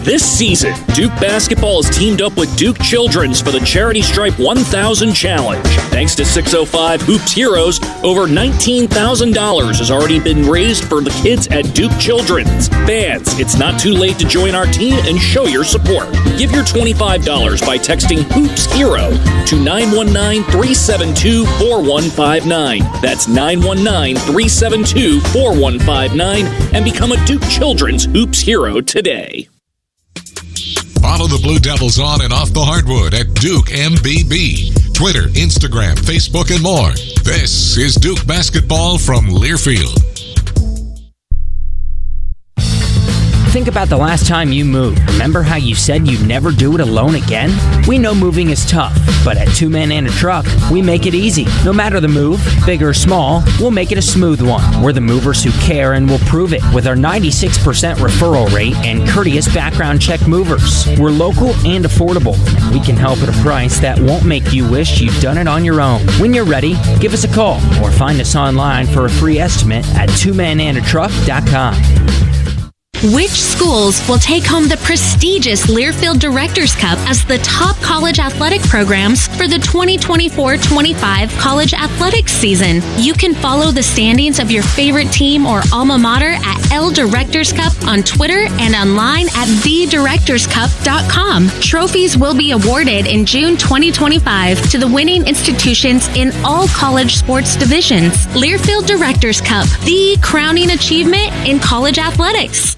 This season, Duke Basketball has teamed up with Duke Children's for the Charity Stripe 1000 Challenge. Thanks to 605 Hoops Heroes, over $19,000 has already been raised for the kids at Duke Children's. Fans, it's not too late to join our team and show your support. Give your $25 by texting Hoops Hero to 919-372-4159. That's 919-372-4159 and become a Duke Children's Hoops Hero today. Follow the Blue Devils on and off the hardwood at Duke MBB. Twitter, Instagram, Facebook, and more. This is Duke Basketball from Learfield. Think about the last time you moved. Remember how you said you'd never do it alone again? We know moving is tough, but at Two Men and a Truck, we make it easy. No matter the move, big or small, we'll make it a smooth one. We're the movers who care and will prove it with our 96% referral rate and courteous background check movers. We're local and affordable, and we can help at a price that won't make you wish you'd done it on your own. When you're ready, give us a call or find us online for a free estimate at twomenandatruck.com. Which schools will take home the prestigious Learfield Directors Cup as the top college athletic programs for the 2024-25 college athletics season? You can follow the standings of your favorite team or alma mater at L Directors Cup on Twitter and online at thedirectorscup.com. Trophies will be awarded in June 2025 to the winning institutions in all college sports divisions. Learfield Directors Cup, the crowning achievement in college athletics.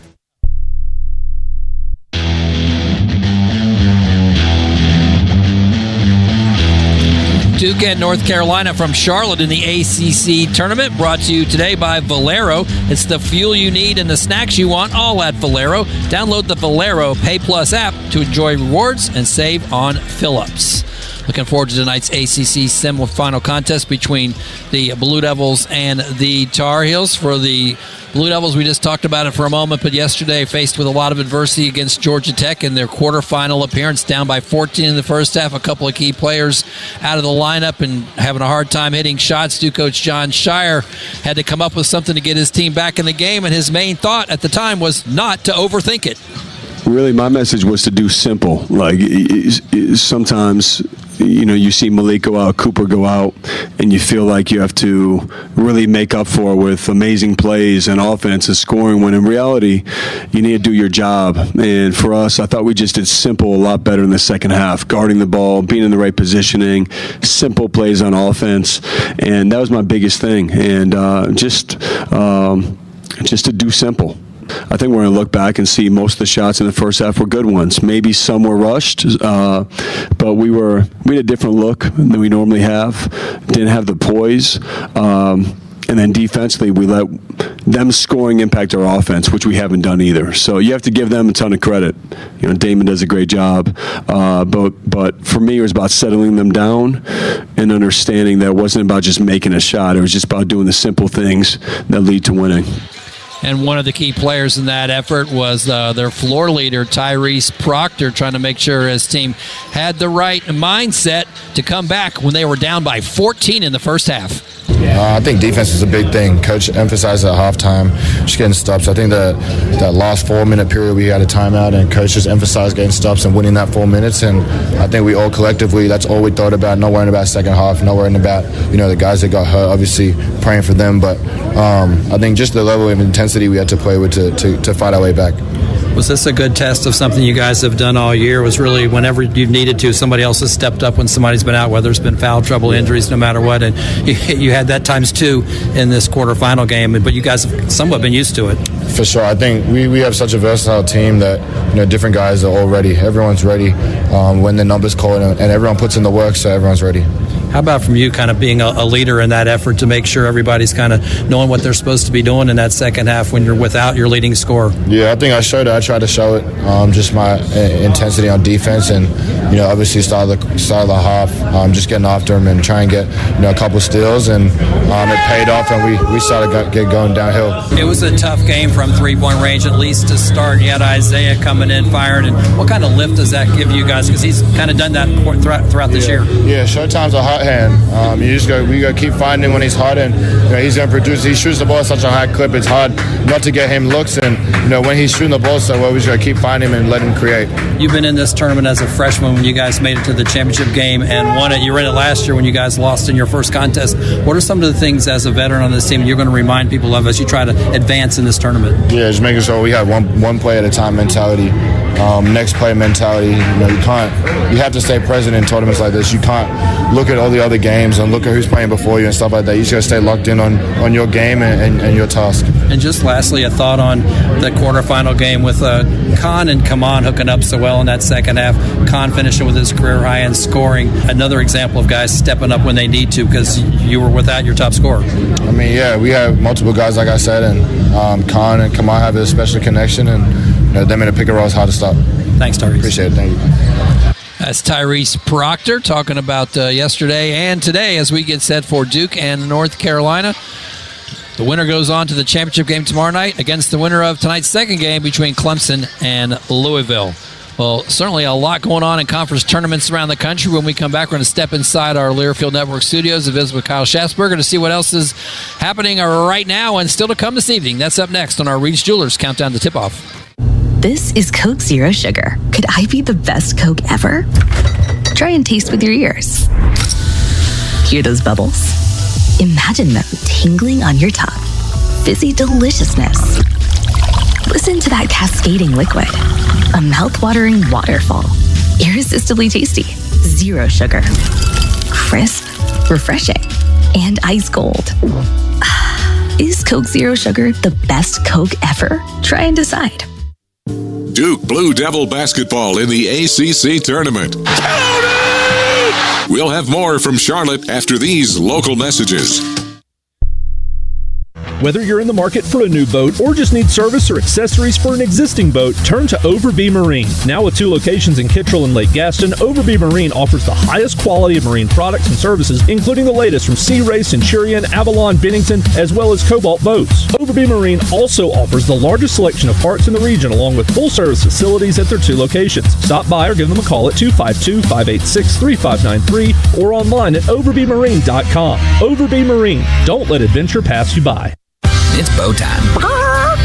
Duke and North Carolina from Charlotte in the ACC Tournament, brought to you today by Valero. It's the fuel you need and the snacks you want, all at Valero. Download the Valero Pay Plus app to enjoy rewards and save on fill-ups. Looking forward to tonight's ACC semifinal contest between the Blue Devils and the Tar Heels. For the Blue Devils, we just talked about it for a moment, but yesterday faced with a lot of adversity against Georgia Tech in their quarterfinal appearance, down by 14 in the first half. A couple of key players out of the lineup and having a hard time hitting shots. Duke coach John Shire had to come up with something to get his team back in the game, and his main thought at the time was not to overthink it. Really, my message was to do simple. Like, sometimes, you see Malik go out, Cooper go out, and you feel like you have to really make up for it with amazing plays and offense and scoring, when in reality, you need to do your job. And for us, I thought we just did simple a lot better in the second half, guarding the ball, being in the right positioning, simple plays on offense, and that was my biggest thing. And just to do simple. I think we're going to look back and see most of the shots in the first half were good ones. Maybe some were rushed, but we had a different look than we normally have. Didn't have the poise. And then defensively, we let them scoring impact our offense, which we haven't done either. So you have to give them a ton of credit. Damon does a great job. But for me, it was about settling them down and understanding that it wasn't about just making a shot. It was just about doing the simple things that lead to winning. And one of the key players in that effort was their floor leader, Tyrese Proctor, trying to make sure his team had the right mindset to come back when they were down by 14 in the first half. I think defense is a big thing. Coach emphasized at halftime, just getting stops. I think that last 4-minute period we had a timeout, and coach just emphasized getting stops and winning that 4 minutes. And I think we all collectively, that's all we thought about. Not worrying about second half, not worrying about the guys that got hurt. Obviously praying for them, but I think just the level of intensity we had to play with to fight our way back. Was this a good test of something you guys have done all year? Was really whenever you've needed to, somebody else has stepped up when somebody's been out, whether it's been foul trouble, injuries, no matter what, and you had that times two in this quarterfinal game, but you guys have somewhat been used to it. For sure. I think we have such a versatile team that different guys are all ready. Everyone's ready when the number's called, and everyone puts in the work, so everyone's ready. How about from you kind of being a leader in that effort to make sure everybody's kind of knowing what they're supposed to be doing in that second half when you're without your leading scorer? Yeah, I think I showed it. I tried to show it, just my intensity on defense, and obviously start of the half, just getting after him and try and get a couple steals, and it paid off, and we started get going downhill. It was a tough game from three-point range, at least to start. You had Isaiah coming in firing, and what kind of lift does that give you guys? Because he's kind of done that throughout this year. Yeah, showtime's a hard hand. We got to keep finding him when he's hot, and he's going to produce. He shoots the ball at such a high clip. It's hard not to get him looks, and when he's shooting the ball so well, we just got to keep finding him and let him create. You've been in this tournament as a freshman when you guys made it to the championship game and won it. You were in it last year when you guys lost in your first contest. What are some of the things as a veteran on this team you're going to remind people of as you try to advance in this tournament? Yeah, just making sure we have one play at a time mentality, next play mentality. You have to stay present in tournaments like this. You can't look at all the other games and look at who's playing before you and stuff like that. You just got to stay locked in on your game and your task. And just lastly, a thought on the quarterfinal game with Khan and Kaman hooking up so well in that second half. Khan finishing with his career high and scoring. Another example of guys stepping up when they need to because you were without your top scorer. We have multiple guys, like I said, and Khan and Kaman have a special connection, and them in a pick and roll is hard to stop. Thanks, Tyrese. Appreciate it. Thank you. That's Tyrese Proctor talking about yesterday and today as we get set for Duke and North Carolina. The winner goes on to the championship game tomorrow night against the winner of tonight's second game between Clemson and Louisville. Well, certainly a lot going on in conference tournaments around the country. When we come back, we're going to step inside our Learfield Network studios and visit with Kyle Schatzberger to see what else is happening right now and still to come this evening. That's up next on our Reed's Jewelers Countdown to Tip-Off. This is Coke Zero Sugar. Could I be the best Coke ever? Try and taste with your ears. Hear those bubbles? Imagine them tingling on your tongue. Fizzy deliciousness. Listen to that cascading liquid. A mouth-watering waterfall. Irresistibly tasty. Zero sugar. Crisp, refreshing, and ice cold. Is Coke Zero Sugar the best Coke ever? Try and decide. Duke Blue Devil basketball in the ACC Tournament. We'll have more from Charlotte after these local messages. Whether you're in the market for a new boat or just need service or accessories for an existing boat, turn to Overby Marine. Now with 2 locations in Kittrell and Lake Gaston, Overby Marine offers the highest quality of marine products and services, including the latest from Sea Ray, Centurion, Avalon, Bennington, as well as Cobalt boats. Overby Marine also offers the largest selection of parts in the region, along with full-service facilities at their 2 locations. Stop by or give them a call at 252-586-3593 or online at overbymarine.com. Overby Marine. Don't let adventure pass you by. It's bow time.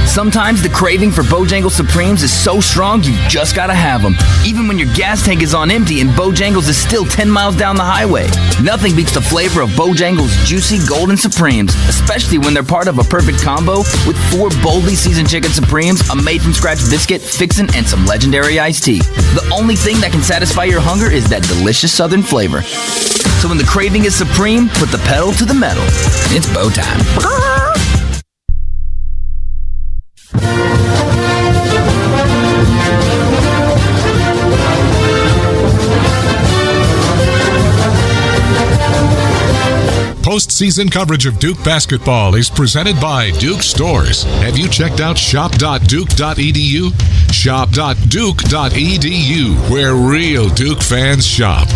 Sometimes the craving for Bojangles Supremes is so strong you just gotta have them. Even when your gas tank is on empty and Bojangles is still 10 miles down the highway. Nothing beats the flavor of Bojangles juicy golden Supremes, especially when they're part of a perfect combo with 4 boldly seasoned chicken Supremes, a made-from-scratch biscuit, fixin', and some legendary iced tea. The only thing that can satisfy your hunger is that delicious southern flavor. So when the craving is supreme, put the pedal to the metal. It's bow time. Postseason coverage of Duke basketball is presented by Duke Stores. Have you checked out shop.duke.edu? Shop.duke.edu, where real Duke fans shop.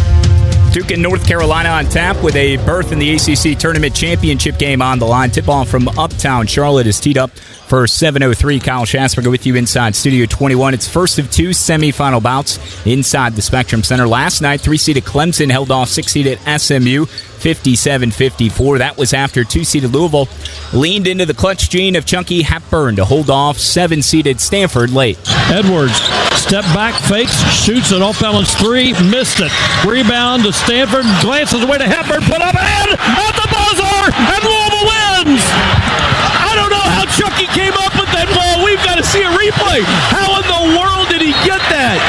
Duke and North Carolina on tap with a berth in the ACC Tournament Championship game on the line. Tip-off from Uptown Charlotte is teed up for 7:03. Kyle Schatzberger with you inside Studio 21. It's first of 2 semifinal bouts inside the Spectrum Center. Last night, 3-seeded Clemson held off 6-seeded SMU 57-54. That was after 2-seeded Louisville leaned into the clutch gene of Chunky Hepburn to hold off 7-seeded Stanford late. Edwards, step back, fakes, shoots an off-balance 3, missed it. Rebound to Stanford, glances away to Hepburn, put up and at the buzzer, and Louisville wins! I don't know how Chunky came up with that ball. We've got to see a replay. How in the world did he get that?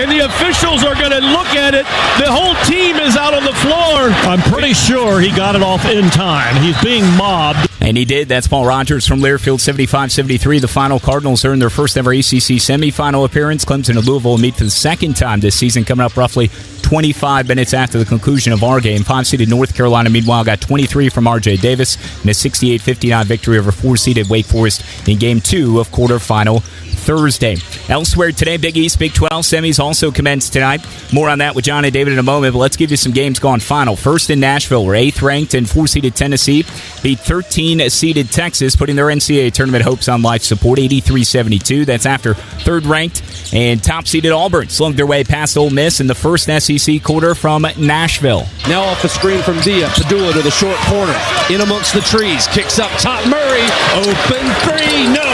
And the officials are going to look at it. The whole team is out on the floor. I'm pretty sure he got it off in time. He's being mobbed. And he did. That's Paul Rogers from Learfield, 75-73. The final Cardinals earned their first ever ACC semifinal appearance. Clemson and Louisville will meet for the second time this season, coming up roughly 25 minutes after the conclusion of our game. 5-seeded North Carolina, meanwhile, got 23 from R.J. Davis in a 68-59 victory over 4-seeded Wake Forest in Game 2 of quarterfinal Thursday. Elsewhere today, Big East, Big 12 semis also commence tonight. More on that with John and David in a moment, but let's give you some games gone final. First in Nashville, where 8th-ranked and 4th-seeded Tennessee beat 13th-seeded Texas, putting their NCAA tournament hopes on life support, 83-72. That's after 3rd-ranked and top-seeded Auburn slugged their way past Ole Miss in the first SEC quarter from Nashville. Now off the screen from Dia. Padula to the short corner. In amongst the trees. Kicks up top. Murray. Open three. No.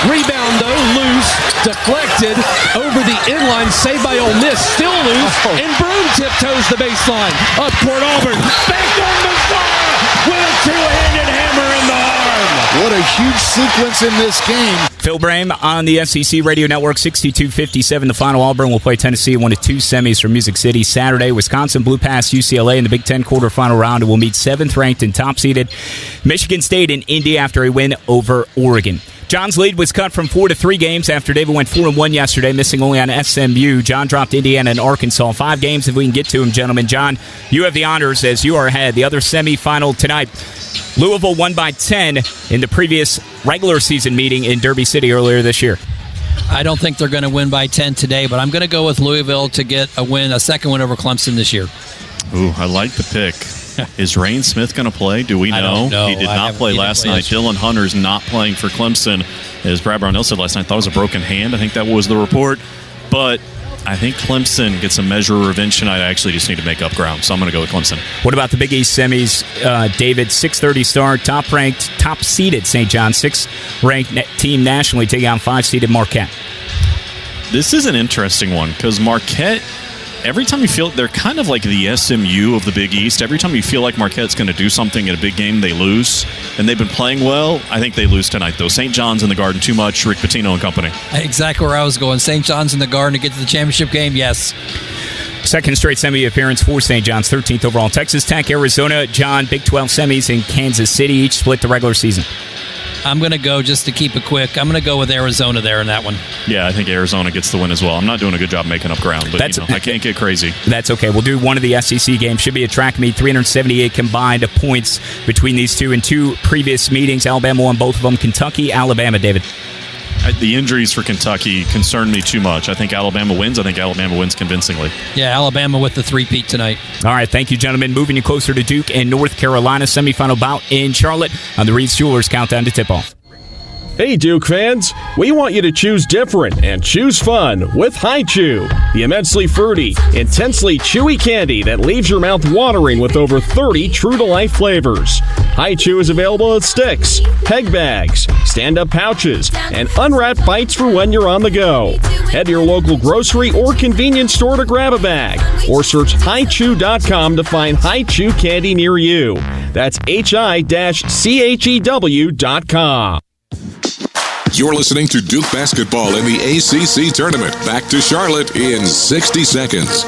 Rebound, though. Loose. Deflected. Over the inline. Saved by Ole Miss. Still loose. And Broom tiptoes the baseline. Up court Auburn. Back on Mazar with a two-handed hammer in the arm. What a huge sequence in this game. Phil Brame on the SEC Radio Network, 62-57. The final. Auburn will play Tennessee in one of 2 semis from Music City Saturday. Wisconsin blew past UCLA in the Big Ten quarterfinal round and will meet 7th-ranked and top-seeded Michigan State in Indy after a win over Oregon. John's lead was cut from 4 to 3 games after David went 4-1 yesterday, missing only on SMU. John dropped Indiana and Arkansas. 5 games if we can get to them, gentlemen. John, you have the honors as you are ahead. The other semifinal tonight. Louisville won by 10 in the previous regular season meeting in Derby City earlier this year. I don't think they're going to win by 10 today, but I'm going to go with Louisville to get a second win over Clemson this year. Ooh, I like the pick. Is Rain Smith going to play? Do we know? I don't know. He did not play last night. Dylan Hunter's not playing for Clemson. As Brad Brownell said last night, thought it was a broken hand. I think that was the report. But I think Clemson gets a measure of revenge tonight. I actually just need to make up ground, so I'm going to go with Clemson. What about the Big East semis, David? 6:30 start, top-ranked, top-seeded St. John, 6th-ranked team nationally taking on 5th-seeded Marquette. This is an interesting one because Marquette, every time you feel they're kind of like the SMU of the Big East. Every time you feel like Marquette's going to do something in a big game, they lose. And they've been playing well. I think they lose tonight, though. St. John's in the Garden too much. Rick Pitino and company. Exactly where I was going. St. John's in the Garden to get to the championship game, yes. Second straight semi-appearance for St. John's, 13th overall. Texas Tech, Arizona, John, Big 12 semis in Kansas City, each split the regular season. I'm going to go, just to keep it quick, I'm going to go with Arizona there in that one. Yeah, I think Arizona gets the win as well. I'm not doing a good job making up ground, but I can't get crazy. That's okay. We'll do one of the SEC games. Should be a track meet, 378 combined points between these two in 2 previous meetings. Alabama won both of them. Kentucky, Alabama, David. The injuries for Kentucky concern me too much. I think Alabama wins. I think Alabama wins convincingly. Yeah, Alabama with the 3-peat tonight. All right, thank you, gentlemen. Moving you closer to Duke and North Carolina semifinal bout in Charlotte on the Reed's Jewelers Countdown to Tip-Off. Hey, Duke fans! We want you to choose different and choose fun with Hi-Chew, the immensely fruity, intensely chewy candy that leaves your mouth watering with over 30 true-to-life flavors. Hi-Chew is available in sticks, peg bags, stand-up pouches, and unwrapped bites for when you're on the go. Head to your local grocery or convenience store to grab a bag, or search hichew.com to find Hi-Chew candy near you. That's hi-chew.com. You're listening to Duke Basketball in the ACC Tournament. Back to Charlotte in 60 seconds.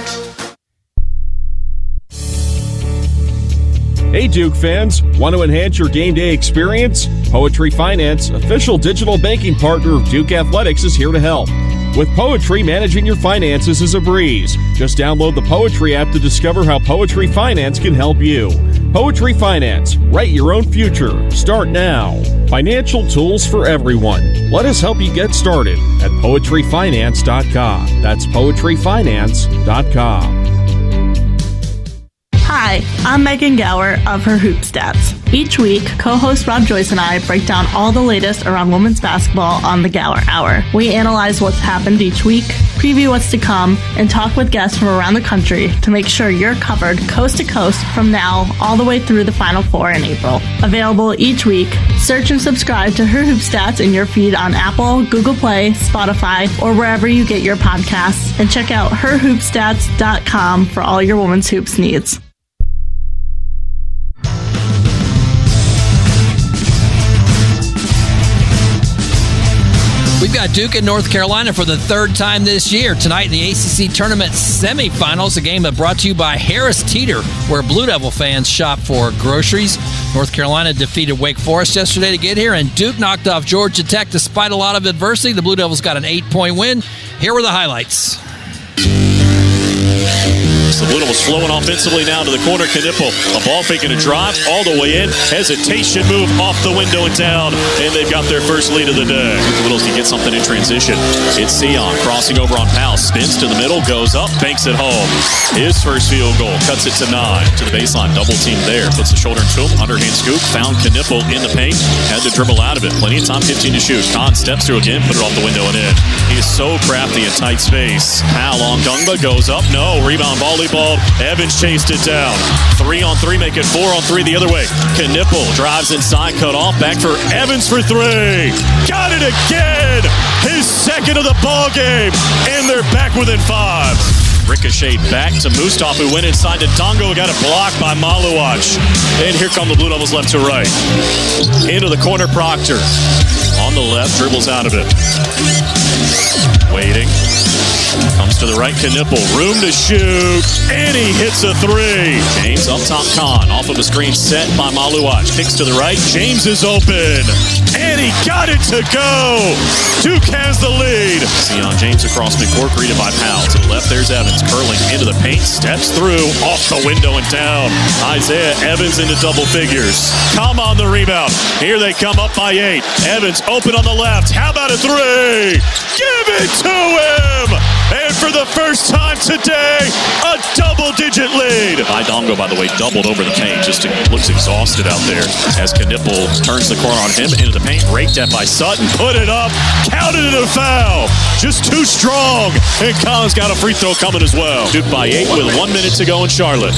Hey, Duke fans. Want to enhance your game day experience? Poetry Finance, official digital banking partner of Duke Athletics, is here to help. With Poetry, managing your finances is a breeze. Just download the Poetry app to discover how Poetry Finance can help you. Poetry Finance. Write your own future. Start now. Financial tools for everyone. Let us help you get started at poetryfinance.com. That's poetryfinance.com. Hi, I'm Megan Gower of Her Hoop Stats. Each week, co-host Rob Joyce and I break down all the latest around women's basketball on the Gower Hour. We analyze what's happened each week, preview what's to come, and talk with guests from around the country to make sure you're covered coast to coast from now all the way through the Final Four in April. Available each week, search and subscribe to Her Hoop Stats in your feed on Apple, Google Play, Spotify, or wherever you get your podcasts, and check out herhoopstats.com for all your women's hoops needs. We've got Duke and North Carolina for the 3rd time this year. Tonight in the ACC Tournament Semifinals, a game that brought to you by Harris Teeter, where Blue Devil fans shop for groceries. North Carolina defeated Wake Forest yesterday to get here, and Duke knocked off Georgia Tech despite a lot of adversity. The Blue Devils got an 8-point win. Here were the highlights. As the Blue Devils flowing offensively now to the corner. Knipple, a ball fake and a drive all the way in. Hesitation move off the window and down. And they've got their first lead of the day. The Blue Devils can get something in transition. It's Sion crossing over on Powell. Spins to the middle, goes up, banks it home. His first field goal cuts it to 9. To the baseline, double team there. Puts the shoulder into him, underhand scoop. Found Knipple in the paint. Had to dribble out of it. Plenty of time, 15 to shoot. Kahn steps through again, put it off the window and in. He is so crafty in tight space. Powell on Dungba, goes up. No, rebound volleyball. Evans chased it down. 3-on-3, make it 4-on-3 the other way. Knipple drives inside, cut off. Back for Evans for 3. Got it again! His second of the ball game. And they're back within 5. Ricochet back to Mustaf, who went inside to Dongo, got it blocked by Maluach. And here come the Blue Devils left to right. Into the corner, Proctor. On the left, dribbles out of it. Waiting. Comes to the right, Knipple. Room to shoot. And he hits a 3. James up top, Kahn. Off of a screen set by Maluach. Kicks to the right. James is open. And he got it to go. Duke has the lead. Sion James across midcourt, greeted by Powell. To the left, there's Evans. Curling into the paint. Steps through. Off the window and down. Isaiah Evans into double figures. Come on the rebound. Here they come up by 8. Evans open on the left. How about a 3? Give it to him. And for the first time today, a double-digit lead. Dongo, by the way, doubled over the paint. Just looks exhausted out there as Knipple turns the corner on him into the paint. Raked at by Sutton. Put it up. Counted it a foul. Just too strong. And Collins got a free throw coming as well. Duke by 8 with 1 minute to go in Charlotte.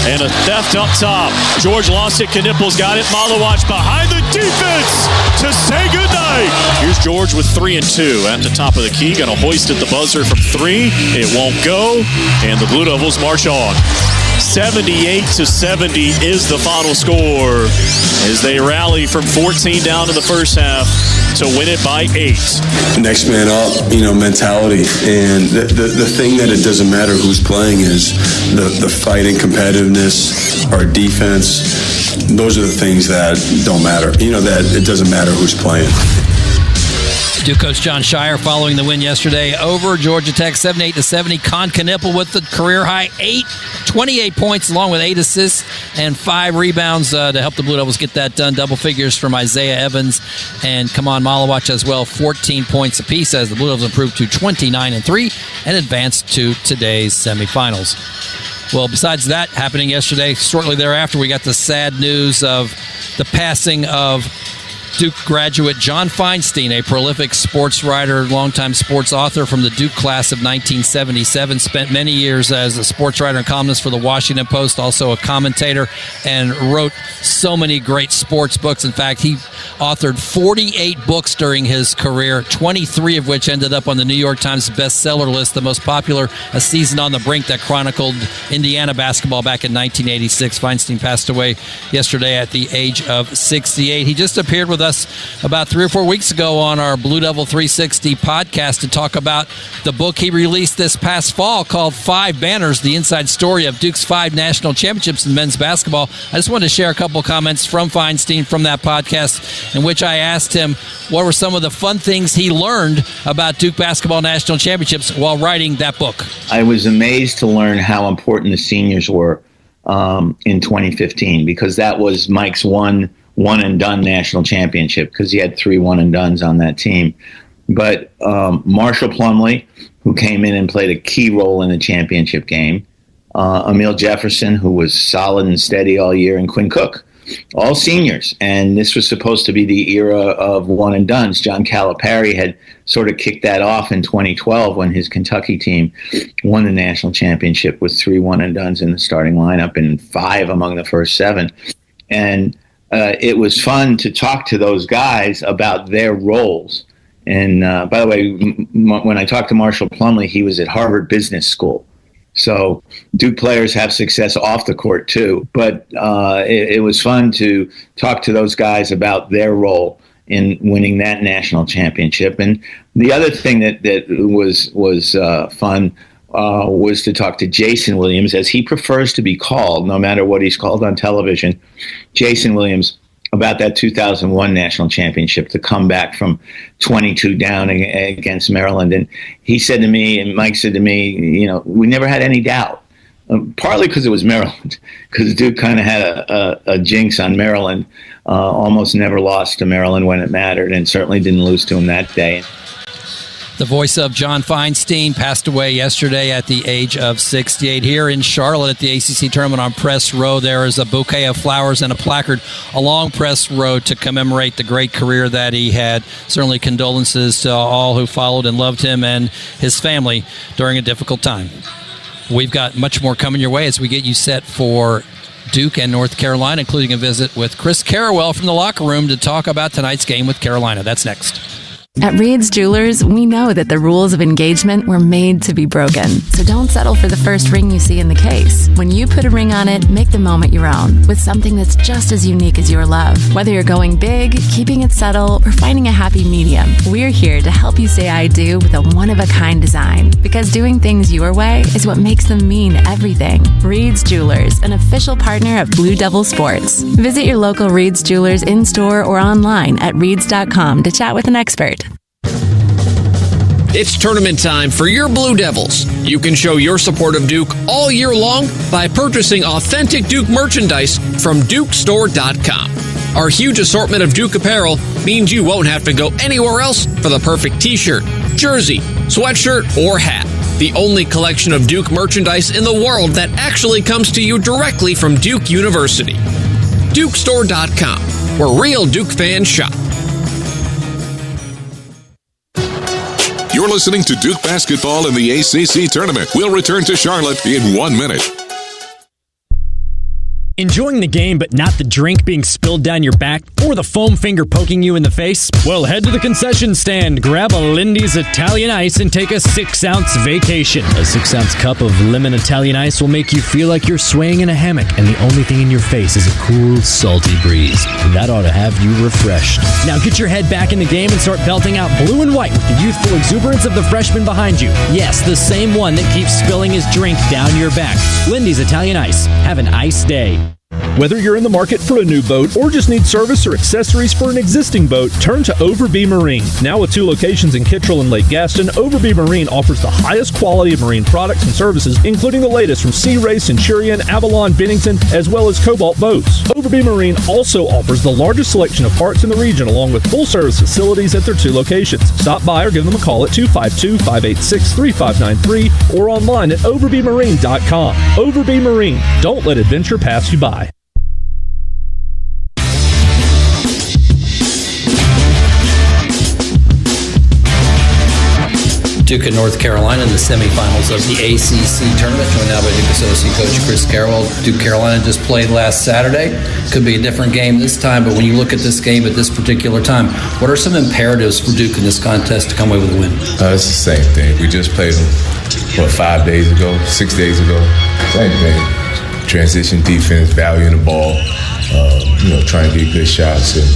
And a theft up top. George lost it. Knipple's got it. Maluach behind the defense to say goodnight. Here's George with 3 and 2 at the top of the key. Going to hoist at the buzzer from 3. It won't go. And the Blue Devils march on. 78-70 is the final score as they rally from 14 down in the first half to win it by 8. Next man up, mentality. And the thing that it doesn't matter who's playing is the fight and competitiveness, our defense. Those are the things that don't matter. That it doesn't matter who's playing. Duke coach John Shire following the win yesterday over Georgia Tech, 78-70. Con Knipple with the career-high 28 points along with 8 assists and 5 rebounds to help the Blue Devils get that done. Double figures from Isaiah Evans and Kaman Maluach as well, 14 points apiece as the Blue Devils improved to 29-3 and advanced to today's semifinals. Well, besides that happening yesterday, shortly thereafter, we got the sad news of the passing of Duke graduate John Feinstein, a prolific sports writer, longtime sports author from the Duke class of 1977, spent many years as a sports writer and columnist for the Washington Post, also a commentator, and wrote so many great sports books. In fact, he authored 48 books during his career, 23 of which ended up on the New York Times bestseller list, the most popular, A Season on the Brink, that chronicled Indiana basketball back in 1986. Feinstein passed away yesterday at the age of 68. He just appeared with us about 3 or 4 weeks ago on our Blue Devil 360 podcast to talk about the book he released this past fall called 5 Banners, the inside story of Duke's 5 national championships in men's basketball. I just wanted to share a couple of comments from Feinstein from that podcast in which I asked him what were some of the fun things he learned about Duke basketball national championships while writing that book. I was amazed to learn how important the seniors were in 2015, because that was Mike's one and done national championship, because he had 3 one and dones on that team. But Marshall Plumlee, who came in and played a key role in the championship game, Emil Jefferson, who was solid and steady all year, and Quinn Cook, all seniors. And this was supposed to be the era of one and dones. John Calipari had sort of kicked that off in 2012 when his Kentucky team won the national championship with 3 one and dones in the starting lineup and 5 among the first 7. And it was fun to talk to those guys about their roles. And by the way, when I talked to Marshall Plumlee, he was at Harvard Business School. So Duke players have success off the court too. But it was fun to talk to those guys about their role in winning that national championship. And the other thing that was fun was to talk to Jason Williams, as he prefers to be called, no matter what he's called on television, Jason Williams, about that 2001 national championship, to come back from 22 down against Maryland. And he said to me, and Mike said to me, we never had any doubt partly because it was Maryland, because Duke kind of had a jinx on Maryland, almost never lost to Maryland when it mattered, and certainly didn't lose to them that day. The voice of John Feinstein passed away yesterday at the age of 68. Here in Charlotte at the ACC Tournament on Press Road, there is a bouquet of flowers and a placard along Press Road to commemorate the great career that he had. Certainly condolences to all who followed and loved him and his family during a difficult time. We've got much more coming your way as we get you set for Duke and North Carolina, including a visit with Chris Carrawell from the locker room to talk about tonight's game with Carolina. That's next. At Reed's Jewelers, we know that the rules of engagement were made to be broken. So don't settle for the first ring you see in the case. When you put a ring on it, make the moment your own with something that's just as unique as your love. Whether you're going big, keeping it subtle, or finding a happy medium, we're here to help you say I do with a one-of-a-kind design. Because doing things your way is what makes them mean everything. Reed's Jewelers, an official partner of Blue Devil Sports. Visit your local Reed's Jewelers in-store or online at reeds.com to chat with an expert. It's tournament time for your Blue Devils. You can show your support of Duke all year long by purchasing authentic Duke merchandise from dukestore.com. Our huge assortment of Duke apparel means you won't have to go anywhere else for the perfect t-shirt, jersey, sweatshirt, or hat. The only collection of Duke merchandise in the world that actually comes to you directly from Duke University. Dukestore.com, where real Duke fans shop. You're listening to Duke Basketball in the ACC Tournament. We'll return to Charlotte in 1 minute. Enjoying the game but not the drink being spilled down your back or the foam finger poking you in the face? Well, head to the concession stand, grab a Lindy's Italian Ice, and take a 6-ounce vacation. A 6-ounce cup of lemon Italian Ice will make you feel like you're swaying in a hammock, and the only thing in your face is a cool, salty breeze. That ought to have you refreshed. Now get your head back in the game and start belting out blue and white with the youthful exuberance of the freshman behind you. Yes, the same one that keeps spilling his drink down your back. Lindy's Italian Ice. Have an ice day. Whether you're in the market for a new boat or just need service or accessories for an existing boat, turn to Overby Marine. Now with 2 locations in Kittrell and Lake Gaston, Overby Marine offers the highest quality of marine products and services, including the latest from Sea Ray, Centurion, Avalon, Bennington, as well as Cobalt boats. Overby Marine also offers the largest selection of parts in the region, along with full-service facilities at their 2 locations. Stop by or give them a call at 252-586-3593 or online at overbymarine.com. Overby Marine. Don't let adventure pass you by. Duke and North Carolina in the semifinals of the ACC Tournament, joined now by Duke Associate Coach Chris Carrawell. Duke Carolina just played last Saturday. Could be a different game this time, but when you look at this game at this particular time, what are some imperatives for Duke in this contest to come away with a win? It's the same thing. We just played them, 5 days ago, 6 days ago? Same thing. Transition defense, valuing the ball, trying to get good shots and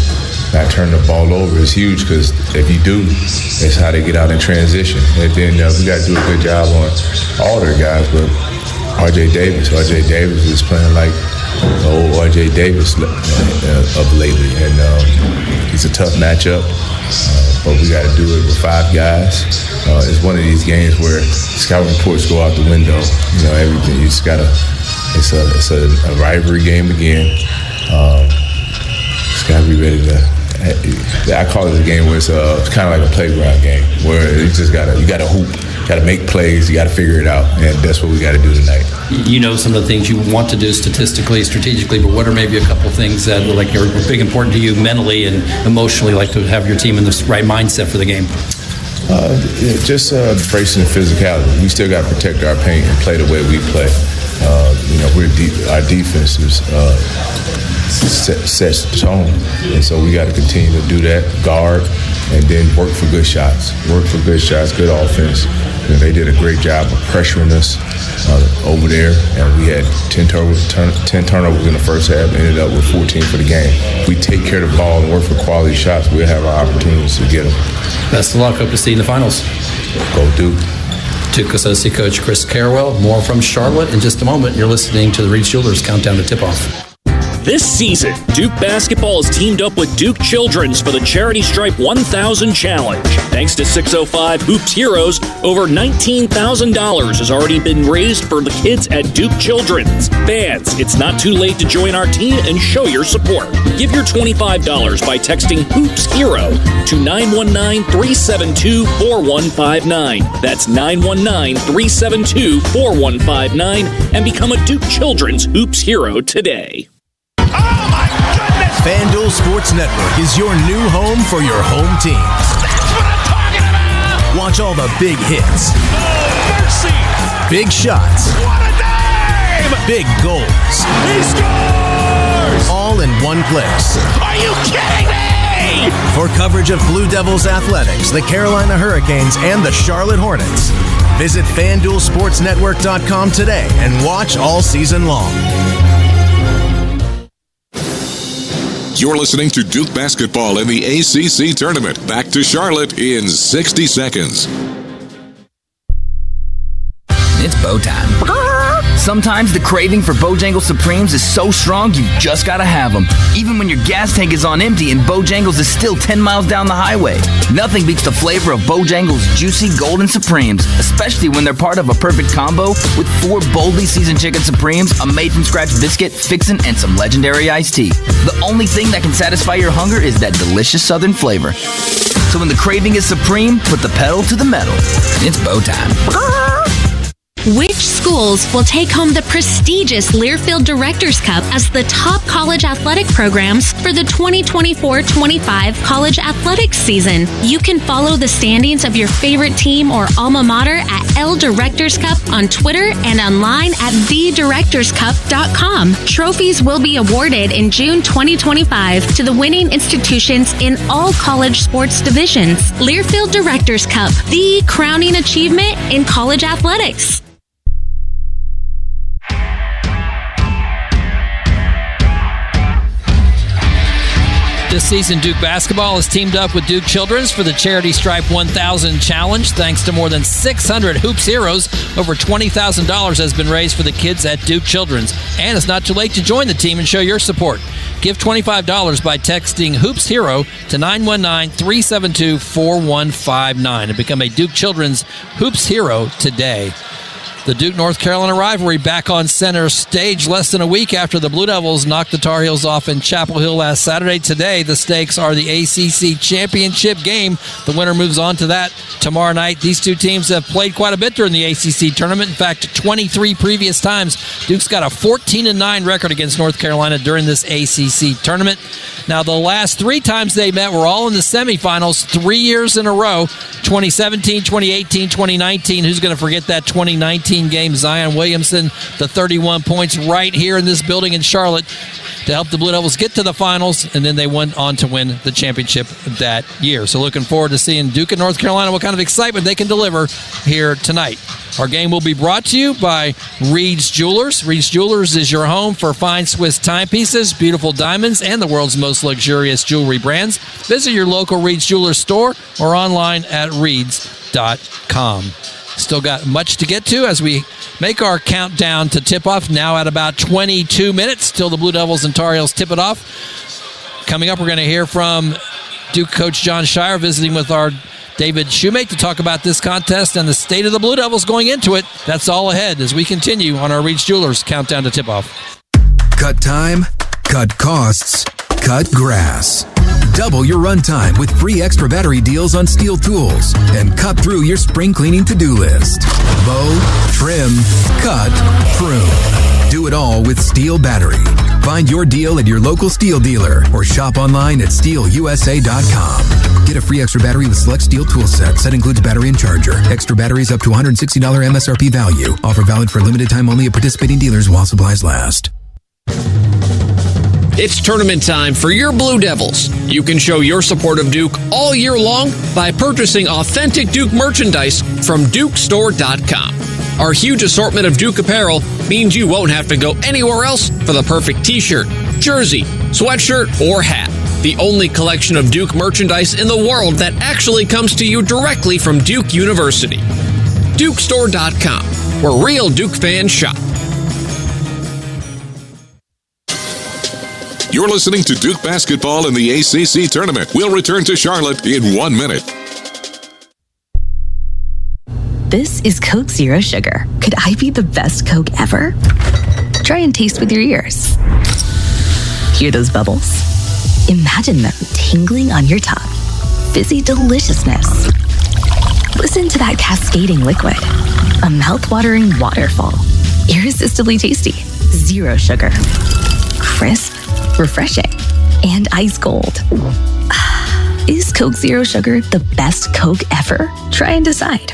not turn the ball over is huge, because if you do, it's how they get out in transition. And then we got to do a good job on all their guys, but R.J. Davis is playing like the old R.J. Davis of lately, and it's a tough matchup, but we got to do it with 5 guys. It's one of these games where scouting reports go out the window. Everything, you just got to, it's a rivalry game again. Just got to be ready to, I call it a game where it's kind of like a playground game, where you got to hoop, got to make plays, you got to figure it out, and that's what we got to do tonight. You know some of the things you want to do statistically, strategically, but what are maybe a couple things that are big important to you mentally and emotionally, like to have your team in the right mindset for the game? Just embracing the physicality. We still got to protect our paint and play the way we play. Our defense is sets the tone, and so we got to continue to do that, guard, and then work for good shots. Good offense. They did a great job of pressuring us over there, and we had 10 turnovers in the first half, ended up with 14 for the game. If we take care of the ball and work for quality shots, we'll have our opportunities to get them. Best of luck. Hope to see you in the finals. Go Duke. Duke Associate Coach Chris Carrawell. More from Charlotte in just a moment. You're listening to the Reed's Jewelers Countdown to Tip-Off. This season, Duke Basketball has teamed up with Duke Children's for the Charity Stripe 1000 Challenge. Thanks to 605 Hoops Heroes, over $19,000 has already been raised for the kids at Duke Children's. Fans, it's not too late to join our team and show your support. Give your $25 by texting Hoops Hero to 919-372-4159. That's 919-372-4159 and become a Duke Children's Hoops Hero today. FanDuel Sports Network is your new home for your home team. That's what I'm talking about! Watch all the big hits. Oh, mercy! Big shots. What a dime! Big goals. He scores! All in one place. Are you kidding me? For coverage of Blue Devils athletics, the Carolina Hurricanes, and the Charlotte Hornets, visit FanDuelSportsNetwork.com today and watch all season long. You're listening to Duke Basketball in the ACC Tournament. Back to Charlotte in 60 seconds. It's bow time. Sometimes the craving for Bojangles Supremes is so strong you just gotta have them. Even when your gas tank is on empty and Bojangles is still 10 miles down the highway. Nothing beats the flavor of Bojangles juicy golden Supremes, especially when they're part of a perfect combo with 4 boldly seasoned chicken Supremes, a made-from-scratch biscuit, fixin', and some legendary iced tea. The only thing that can satisfy your hunger is that delicious southern flavor. So when the craving is supreme, put the pedal to the metal. It's bow time. Which schools will take home the prestigious Learfield Directors Cup as the top college athletic programs for the 2024-25 college athletics season? You can follow the standings of your favorite team or alma mater at L Directors Cup on Twitter and online at thedirectorscup.com. Trophies will be awarded in June 2025 to the winning institutions in all college sports divisions. Learfield Directors Cup, the crowning achievement in college athletics. This season, Duke Basketball has teamed up with Duke Children's for the Charity Stripe 1000 Challenge. Thanks to more than 600 Hoops Heroes, over $20,000 has been raised for the kids at Duke Children's. And it's not too late to join the team and show your support. Give $25 by texting Hoops Hero to 919-372-4159 and become a Duke Children's Hoops Hero today. The Duke-North Carolina rivalry back on center stage less than a week after the Blue Devils knocked the Tar Heels off in Chapel Hill last Saturday. Today, the stakes are the ACC Championship game. The winner moves on to that tomorrow night. These two teams have played quite a bit during the ACC Tournament. In fact, 23 previous times. Duke's got a 14-9 record against North Carolina during this ACC Tournament. Now, the last 3 times they met were all in the semifinals, 3 years in a row, 2017, 2018, 2019. Who's going to forget that 2019 game? Zion Williamson, the 31 points right here in this building in Charlotte to help the Blue Devils get to the finals, and then they went on to win the championship that year. So looking forward to seeing Duke and North Carolina, what kind of excitement they can deliver here tonight. Our game will be brought to you by Reed's Jewelers. Reed's Jewelers is your home for fine Swiss timepieces, beautiful diamonds, and the world's most luxurious jewelry brands. Visit your local Reed's Jewelers store or online at reeds.com. Still got much to get to as we make our countdown to tip-off, now at about 22 minutes till the Blue Devils and Tar Heels tip it off. Coming up, we're going to hear from Duke coach John Shire visiting with our David Shoemate to talk about this contest and the state of the Blue Devils going into it. That's all ahead as we continue on our Reed's Jewelers countdown to tip-off. Cut time, cut costs, cut grass. Double your runtime with free extra battery deals on Steel tools and cut through your spring cleaning to-do list. Mow, trim, cut, prune. Do it all with Steel battery. Find your deal at your local Steel dealer or shop online at steelusa.com. Get a free extra battery with select Steel tool set. Set includes battery and charger. Extra batteries up to $160 MSRP value. Offer valid for a limited time only at participating dealers while supplies last. It's tournament time for your Blue Devils. You can show your support of Duke all year long by purchasing authentic Duke merchandise from DukeStore.com. Our huge assortment of Duke apparel means you won't have to go anywhere else for the perfect t-shirt, jersey, sweatshirt, or hat. The only collection of Duke merchandise in the world that actually comes to you directly from Duke University. DukeStore.com, where real Duke fans shop. You're listening to Duke Basketball in the ACC Tournament. We'll return to Charlotte in 1 minute. This is Coke Zero Sugar. Could I be the best Coke ever? Try and taste with your ears. Hear those bubbles? Imagine them tingling on your tongue. Fizzy deliciousness. Listen to that cascading liquid. A mouth-watering waterfall. Irresistibly tasty. Zero sugar. Crisp, refreshing, and ice cold. Is Coke Zero Sugar the best Coke ever? Try and decide.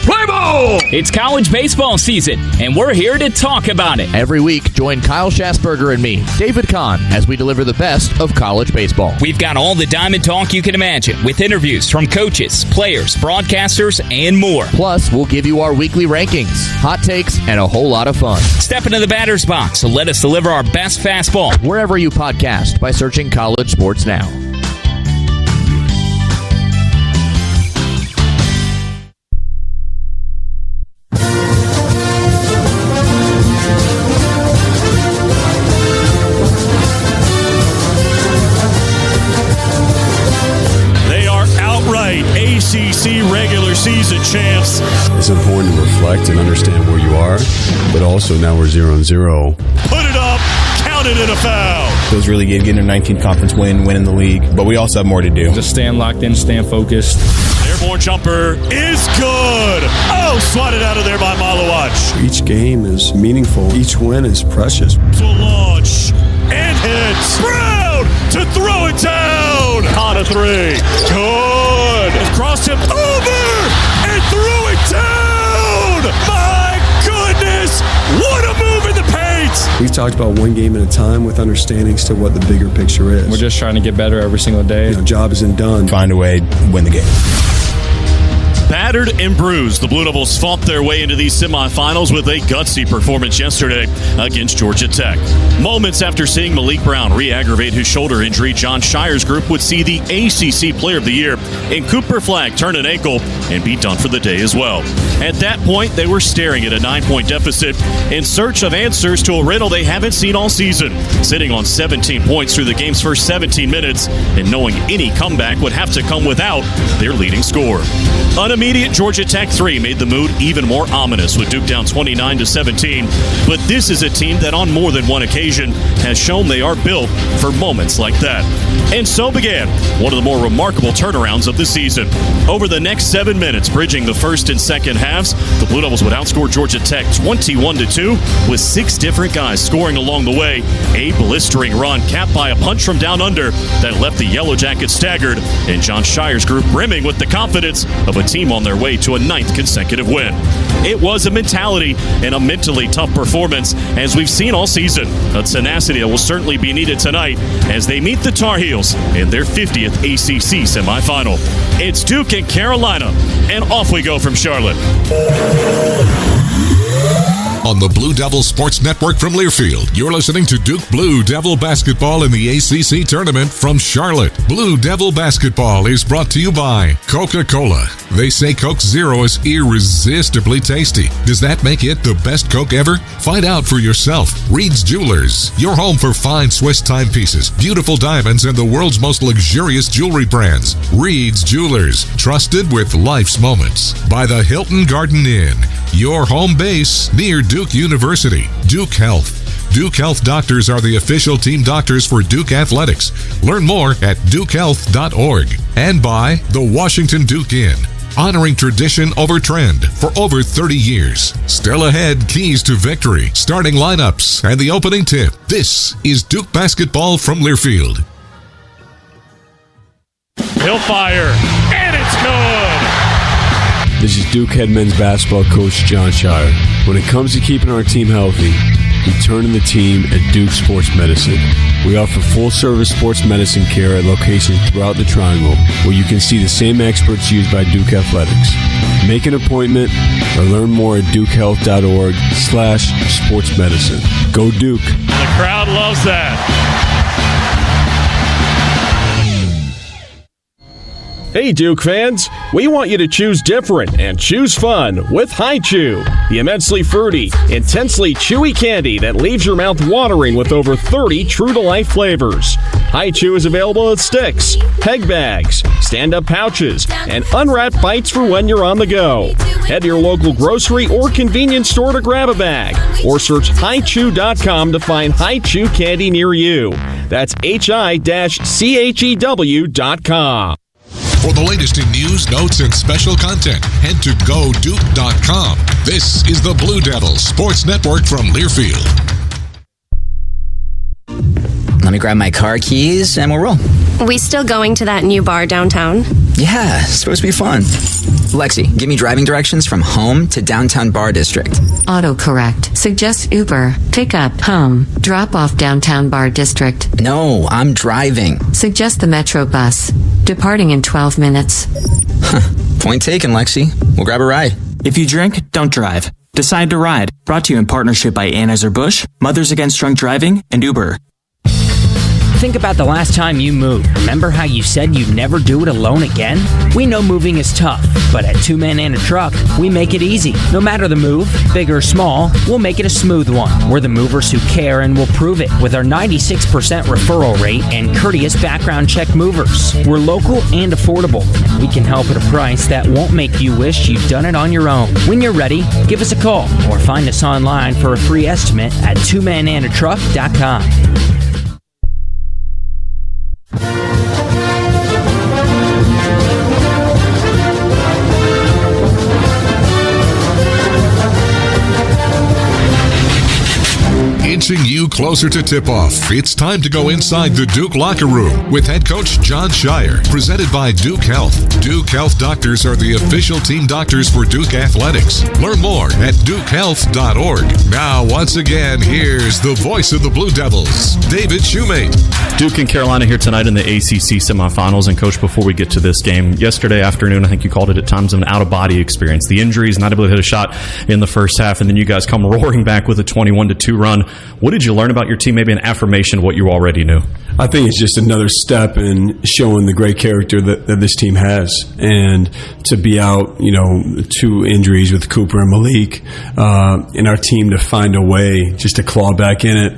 Play ball! It's college baseball season, and we're here to talk about it. Every week, join Kyle Schasberger and me, David Kahn, as we deliver the best of college baseball. We've got all the diamond talk you can imagine, with interviews from coaches, players, broadcasters, and more. Plus, we'll give you our weekly rankings, hot takes, and a whole lot of fun. Step into the batter's box and let us deliver our best fastball. Wherever you podcast by searching College Sports Now. ACC regular season champs. It's important to reflect and understand where you are, but also now we're 0-0. Put it up, count it in a foul. Feels really good getting a 19th conference winning the league, but we also have more to do. Just staying locked in, staying focused. Airborne jumper is good. Oh, swatted out of there by Malawach. Each game is meaningful. Each win is precious. To launch and hits. Brown to throw it down. On a three. Good. Crossed him over and threw it down. My goodness. What a move in the paint. We've talked about one game at a time with understandings to what the bigger picture is. We're just trying to get better every single day. Job isn't done. Find a way, win the game. Battered and bruised, the Blue Devils fought their way into these semifinals with a gutsy performance yesterday against Georgia Tech. Moments after seeing Malik Brown re-aggravate his shoulder injury, John Shire's group would see the ACC Player of the Year in Cooper Flagg turn an ankle and be done for the day as well. At that point, they were staring at a 9-point deficit in search of answers to a riddle they haven't seen all season, sitting on 17 points through the game's first 17 minutes and knowing any comeback would have to come without their leading scorer. An immediate Georgia Tech 3 made the mood even more ominous with Duke down 29-17. But this is a team that on more than one occasion has shown they are built for moments like that. And so began one of the more remarkable turnarounds of the season. Over the next 7 minutes, bridging the first and second halves, the Blue Devils would outscore Georgia Tech 21-2 with 6 different guys scoring along the way. A blistering run capped by a punch from down under that left the Yellow Jackets staggered and John Shire's group brimming with the confidence of a team on their way to a 9th consecutive win. It was a mentality and a mentally tough performance as we've seen all season. A tenacity that will certainly be needed tonight as they meet the Tar Heels in their 50th ACC semifinal. It's Duke and Carolina, and off we go from Charlotte. On the Blue Devil Sports Network from Learfield, you're listening to Duke Blue Devil Basketball in the ACC Tournament from Charlotte. Blue Devil Basketball is brought to you by Coca-Cola. They say Coke Zero is irresistibly tasty. Does that make it the best Coke ever? Find out for yourself. Reed's Jewelers, your home for fine Swiss timepieces, beautiful diamonds, and the world's most luxurious jewelry brands. Reed's Jewelers, trusted with life's moments. By the Hilton Garden Inn, your home base near Duke University. Duke Health. Duke Health doctors are the official team doctors for Duke Athletics. Learn more at dukehealth.org. And by the Washington Duke Inn, honoring tradition over trend for over 30 years. Still ahead, keys to victory, starting lineups, and the opening tip. This is Duke Basketball from Learfield. He'll fire, and it's good! This is Duke head men's basketball coach John Shire. When it comes to keeping our team healthy, we turn to the team at Duke Sports Medicine. We offer full-service sports medicine care at locations throughout the Triangle, where you can see the same experts used by Duke Athletics. Make an appointment or learn more at dukehealth.org/sportsmedicine. Go Duke. The crowd loves that. Hey, Duke fans! We want you to choose different and choose fun with Hi-Chew, the immensely fruity, intensely chewy candy that leaves your mouth watering with over 30 true-to-life flavors. Hi-Chew is available in sticks, peg bags, stand-up pouches, and unwrapped bites for when you're on the go. Head to your local grocery or convenience store to grab a bag, or search hichew.com to find Hi-Chew candy near you. That's hi-chew.com. For the latest in news, notes, and special content, head to GoDuke.com. This is the Blue Devils Sports Network from Learfield. Let me grab my car keys and we'll roll. We still going to that new bar downtown? Yeah, it's supposed to be fun. Lexi, give me driving directions from home to downtown bar district. Autocorrect. Suggest Uber. Pick up, home. Drop off downtown bar district. No, I'm driving. Suggest the Metro bus. Departing in 12 minutes. Point taken, Lexi. We'll grab a ride. If you drink, don't drive. Decide to ride. Brought to you in partnership by Anheuser-Busch, Mothers Against Drunk Driving, and Uber. Think about the last time you moved. Remember how you said you'd never do it alone again? We know moving is tough, but at Two Men and a Truck, we make it easy. No matter the move, big or small, we'll make it a smooth one. We're the movers who care and will prove it with our 96% referral rate and courteous background check movers. We're local and affordable. We can help at a price that won't make you wish you'd done it on your own. When you're ready, give us a call or find us online for a free estimate at twomenandatruck.com. Inching you closer to tip-off, it's time to go inside the Duke locker room with head coach John Shire, presented by Duke Health. Duke Health doctors are the official team doctors for Duke Athletics. Learn more at dukehealth.org. Now, once again, here's the voice of the Blue Devils, David Shoemate. Duke and Carolina here tonight in the ACC Semifinals. And, Coach, before we get to this game, yesterday afternoon, I think you called it at times an out-of-body experience. The injuries, not able to hit a shot in the first half, and then you guys come roaring back with a 21-2 run. What did you learn about your team? Maybe an affirmation of what you already knew. I think it's just another step in showing the great character that this team has. And to be out, 2 injuries with Cooper and Malik, and our team to find a way just to claw back in it,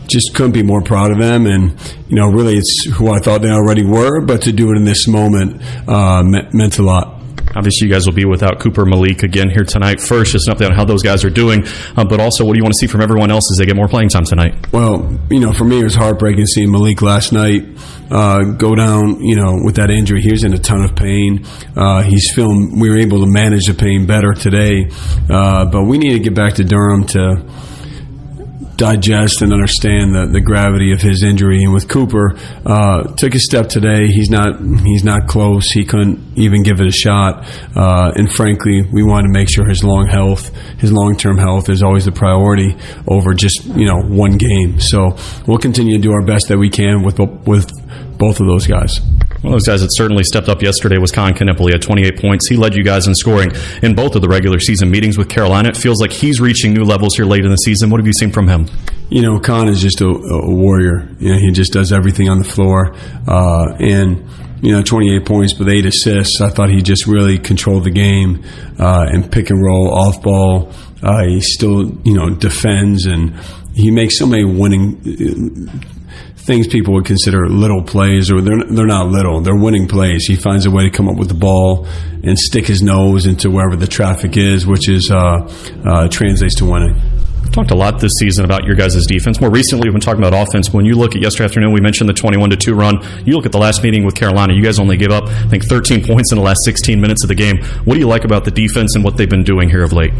just couldn't be more proud of them. And, really it's who I thought they already were, but to do it in this moment meant a lot. Obviously, you guys will be without Cooper Malik again here tonight. First, just an update on how those guys are doing, but also what do you want to see from everyone else as they get more playing time tonight? Well, for me, it was heartbreaking seeing Malik last night go down, with that injury. He was in a ton of pain. We were able to manage the pain better today, but we need to get back to Durham to digest and understand the gravity of his injury. And with Cooper, took a step today. He's not close. He couldn't even give it a shot. And frankly, we want to make sure his long-term health is always the priority over just one game. So we'll continue to do our best that we can with both of those guys. One of those guys that certainly stepped up yesterday was Con Knipple. He had 28 points. He led you guys in scoring in both of the regular season meetings with Carolina. It feels like he's reaching new levels here late in the season. What have you seen from him? Con is just a warrior. He just does everything on the floor. And 28 points with 8 assists. I thought he just really controlled the game and pick and roll, off ball. He still, defends, and he makes so many winning things people would consider little plays, or they're not little. They're winning plays. He finds a way to come up with the ball and stick his nose into wherever the traffic is, which is translates to winning. We've talked a lot this season about your guys' defense. More recently, we've been talking about offense. But when you look at yesterday afternoon, we mentioned the 21-2 run. You look at the last meeting with Carolina, you guys only gave up, I think, 13 points in the last 16 minutes of the game. What do you like about the defense and what they've been doing here of late?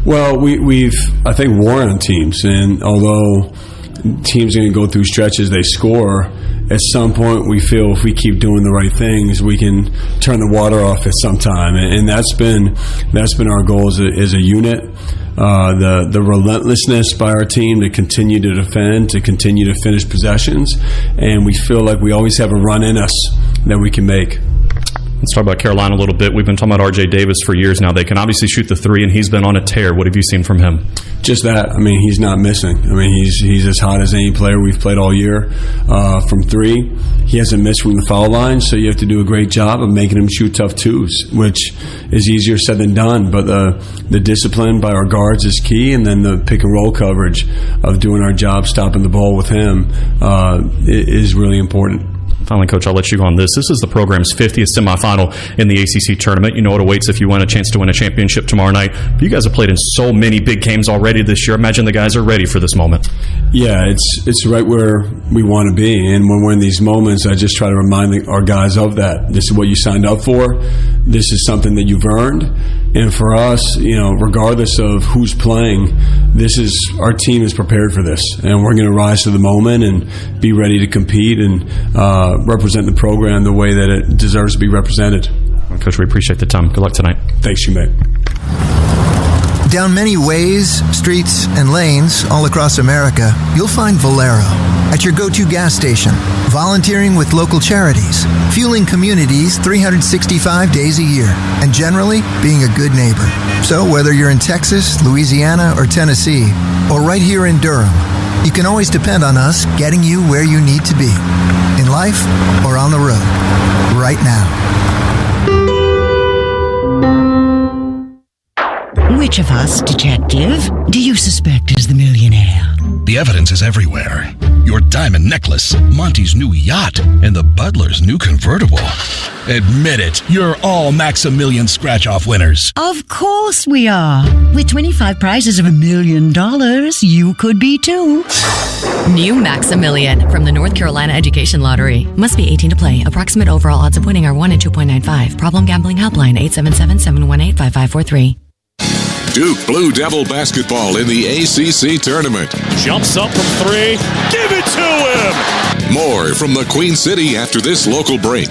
Well, we've, I think, worn on teams. And although teams are going to go through stretches, they score, at some point we feel if we keep doing the right things, we can turn the water off at some time. And that's been our goal as a unit. The relentlessness by our team to continue to defend, to continue to finish possessions, and we feel like we always have a run in us that we can make. Let's talk about Carolina a little bit. We've been talking about R.J. Davis for years now. They can obviously shoot the three, and he's been on a tear. What have you seen from him? Just that. I mean, he's not missing. I mean, he's as hot as any player we've played all year. From three, he hasn't missed from the foul line, so you have to do a great job of making him shoot tough twos, which is easier said than done. But the discipline by our guards is key, and then the pick and roll coverage of doing our job, stopping the ball with him, is really important. Finally, Coach, I'll let you go on this. This is the program's 50th semifinal in the ACC Tournament. You know what awaits if you win a chance to win a championship tomorrow night. But you guys have played in so many big games already this year. Imagine the guys are ready for this moment. Yeah, it's right where we want to be. And when we're in these moments, I just try to remind our guys of that. This is what you signed up for. This is something that you've earned. And for us, regardless of who's playing, our team is prepared for this. And we're going to rise to the moment and be ready to compete and represent the program the way that it deserves to be represented. Well, Coach, we appreciate the time. Good luck tonight. Thanks, you, mate. Down many ways, streets, and lanes all across America, you'll find Valero. At your go-to gas station, volunteering with local charities, fueling communities 365 days a year, and generally being a good neighbor. So whether you're in Texas, Louisiana, or Tennessee, or right here in Durham, you can always depend on us getting you where you need to be, in life or on the road, right now. Which of us, detective, do you suspect is the millionaire? The evidence is everywhere. Your diamond necklace, Monty's new yacht, and the butler's new convertible. Admit it, you're all Maximilian scratch-off winners. Of course we are. With 25 prizes of $1 million, you could be too. New Maximilian from the North Carolina Education Lottery. Must be 18 to play. Approximate overall odds of winning are 1 in 2.95. Problem gambling helpline 877-718-5543. Duke Blue Devil basketball in the ACC Tournament. Jumps up from three. Give it to him! More from the Queen City after this local break.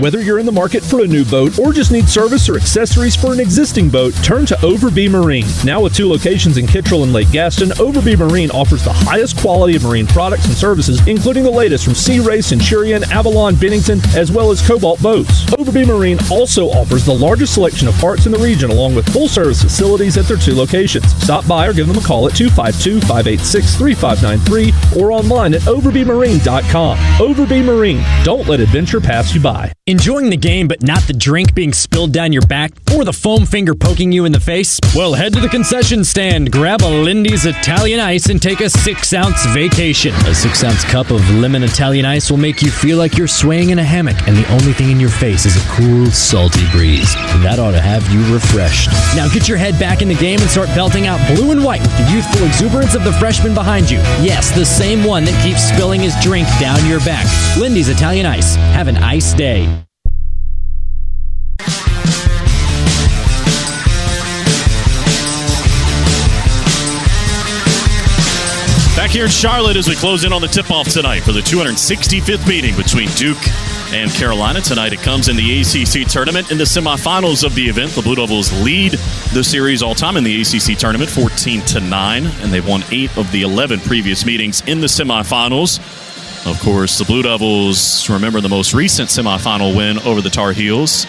Whether you're in the market for a new boat or just need service or accessories for an existing boat, turn to Overby Marine. Now with 2 locations in Kittrell and Lake Gaston, Overby Marine offers the highest quality of marine products and services, including the latest from Sea Ray, Centurion, Avalon, Bennington, as well as Cobalt boats. Overby Marine also offers the largest selection of parts in the region, along with full-service facilities at their 2 locations. Stop by or give them a call at 252-586-3593 or online at overbymarine.com. Overby Marine. Don't let adventure pass you by. Enjoying the game but not the drink being spilled down your back or the foam finger poking you in the face? Well, head to the concession stand, grab a Lindy's Italian Ice, and take a 6-ounce vacation. A 6-ounce cup of lemon Italian Ice will make you feel like you're swaying in a hammock, and the only thing in your face is a cool, salty breeze. And that ought to have you refreshed. Now get your head back in the game and start belting out blue and white with the youthful exuberance of the freshman behind you. Yes, the same one that keeps spilling his drink down your back. Lindy's Italian Ice. Have an ice day. Back here in Charlotte as we close in on the tip-off tonight for the 265th meeting between Duke and Carolina. Tonight it comes in the ACC Tournament. In the semifinals of the event, the Blue Devils lead the series all-time in the ACC Tournament 14-9, and they've won 8 of the 11 previous meetings in the semifinals. Of course, the Blue Devils remember the most recent semifinal win over the Tar Heels.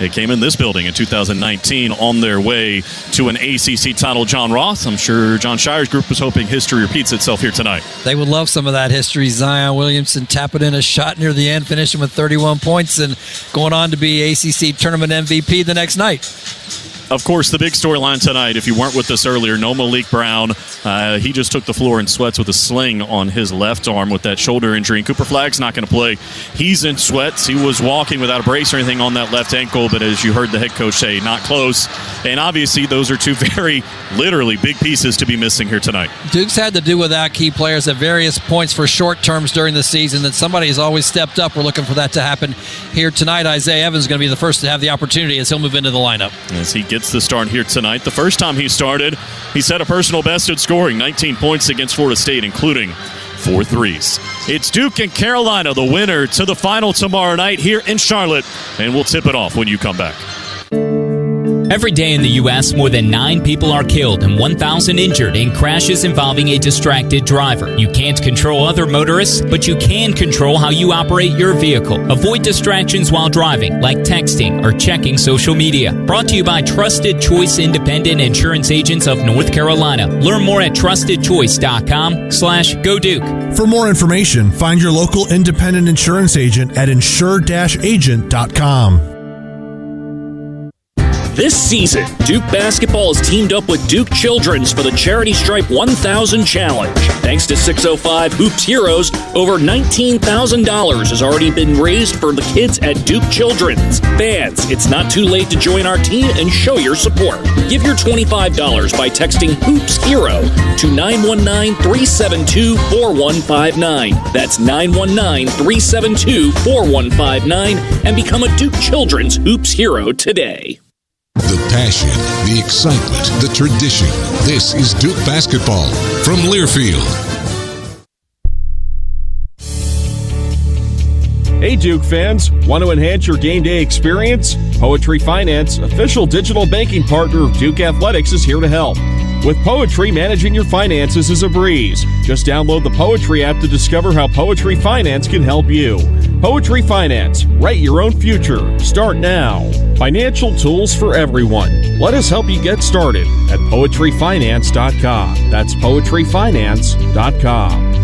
It came in this building in 2019 on their way to an ACC title. John Roth, I'm sure John Shire's group was hoping history repeats itself here tonight. They would love some of that history. Zion Williamson tapping in a shot near the end, finishing with 31 points and going on to be ACC Tournament MVP the next night. Of course, the big storyline tonight, if you weren't with us earlier, no Malik Brown. He just took the floor in sweats with a sling on his left arm with that shoulder injury. And Cooper Flagg's not going to play. He's in sweats. He was walking without a brace or anything on that left ankle, but as you heard the head coach say, not close. And obviously, those are 2 very, literally big pieces to be missing here tonight. Duke's had to do without key players at various points for short terms during the season, and somebody has always stepped up. We're looking for that to happen here tonight. Isaiah Evans is going to be the first to have the opportunity as he'll move into the lineup. As he gets the start here tonight. The first time he started, he set a personal best at scoring 19 points against Florida State, including 4 threes. It's Duke and Carolina, the winner to the final tomorrow night here in Charlotte, and we'll tip it off when you come back. Every day in the U.S., more than 9 people are killed and 1,000 injured in crashes involving a distracted driver. You can't control other motorists, but you can control how you operate your vehicle. Avoid distractions while driving, like texting or checking social media. Brought to you by Trusted Choice Independent Insurance Agents of North Carolina. Learn more at trustedchoice.com/GoDuke. For more information, find your local independent insurance agent at insure-agent.com. This season, Duke Basketball has teamed up with Duke Children's for the Charity Stripe 1000 Challenge. Thanks to 605 Hoops Heroes, over $19,000 has already been raised for the kids at Duke Children's. Fans, it's not too late to join our team and show your support. Give your $25 by texting Hoops Hero to 919-372-4159. That's 919-372-4159 and become a Duke Children's Hoops Hero today. The passion, the excitement, the tradition. This is Duke Basketball from Learfield. Hey Duke fans, want to enhance your game day experience? Poetry Finance, official digital banking partner of Duke Athletics, is here to help. With Poetry, managing your finances is a breeze. Just download the Poetry app to discover how Poetry Finance can help you. Poetry Finance, write your own future. Start now. Financial tools for everyone. Let us help you get started at poetryfinance.com. That's poetryfinance.com.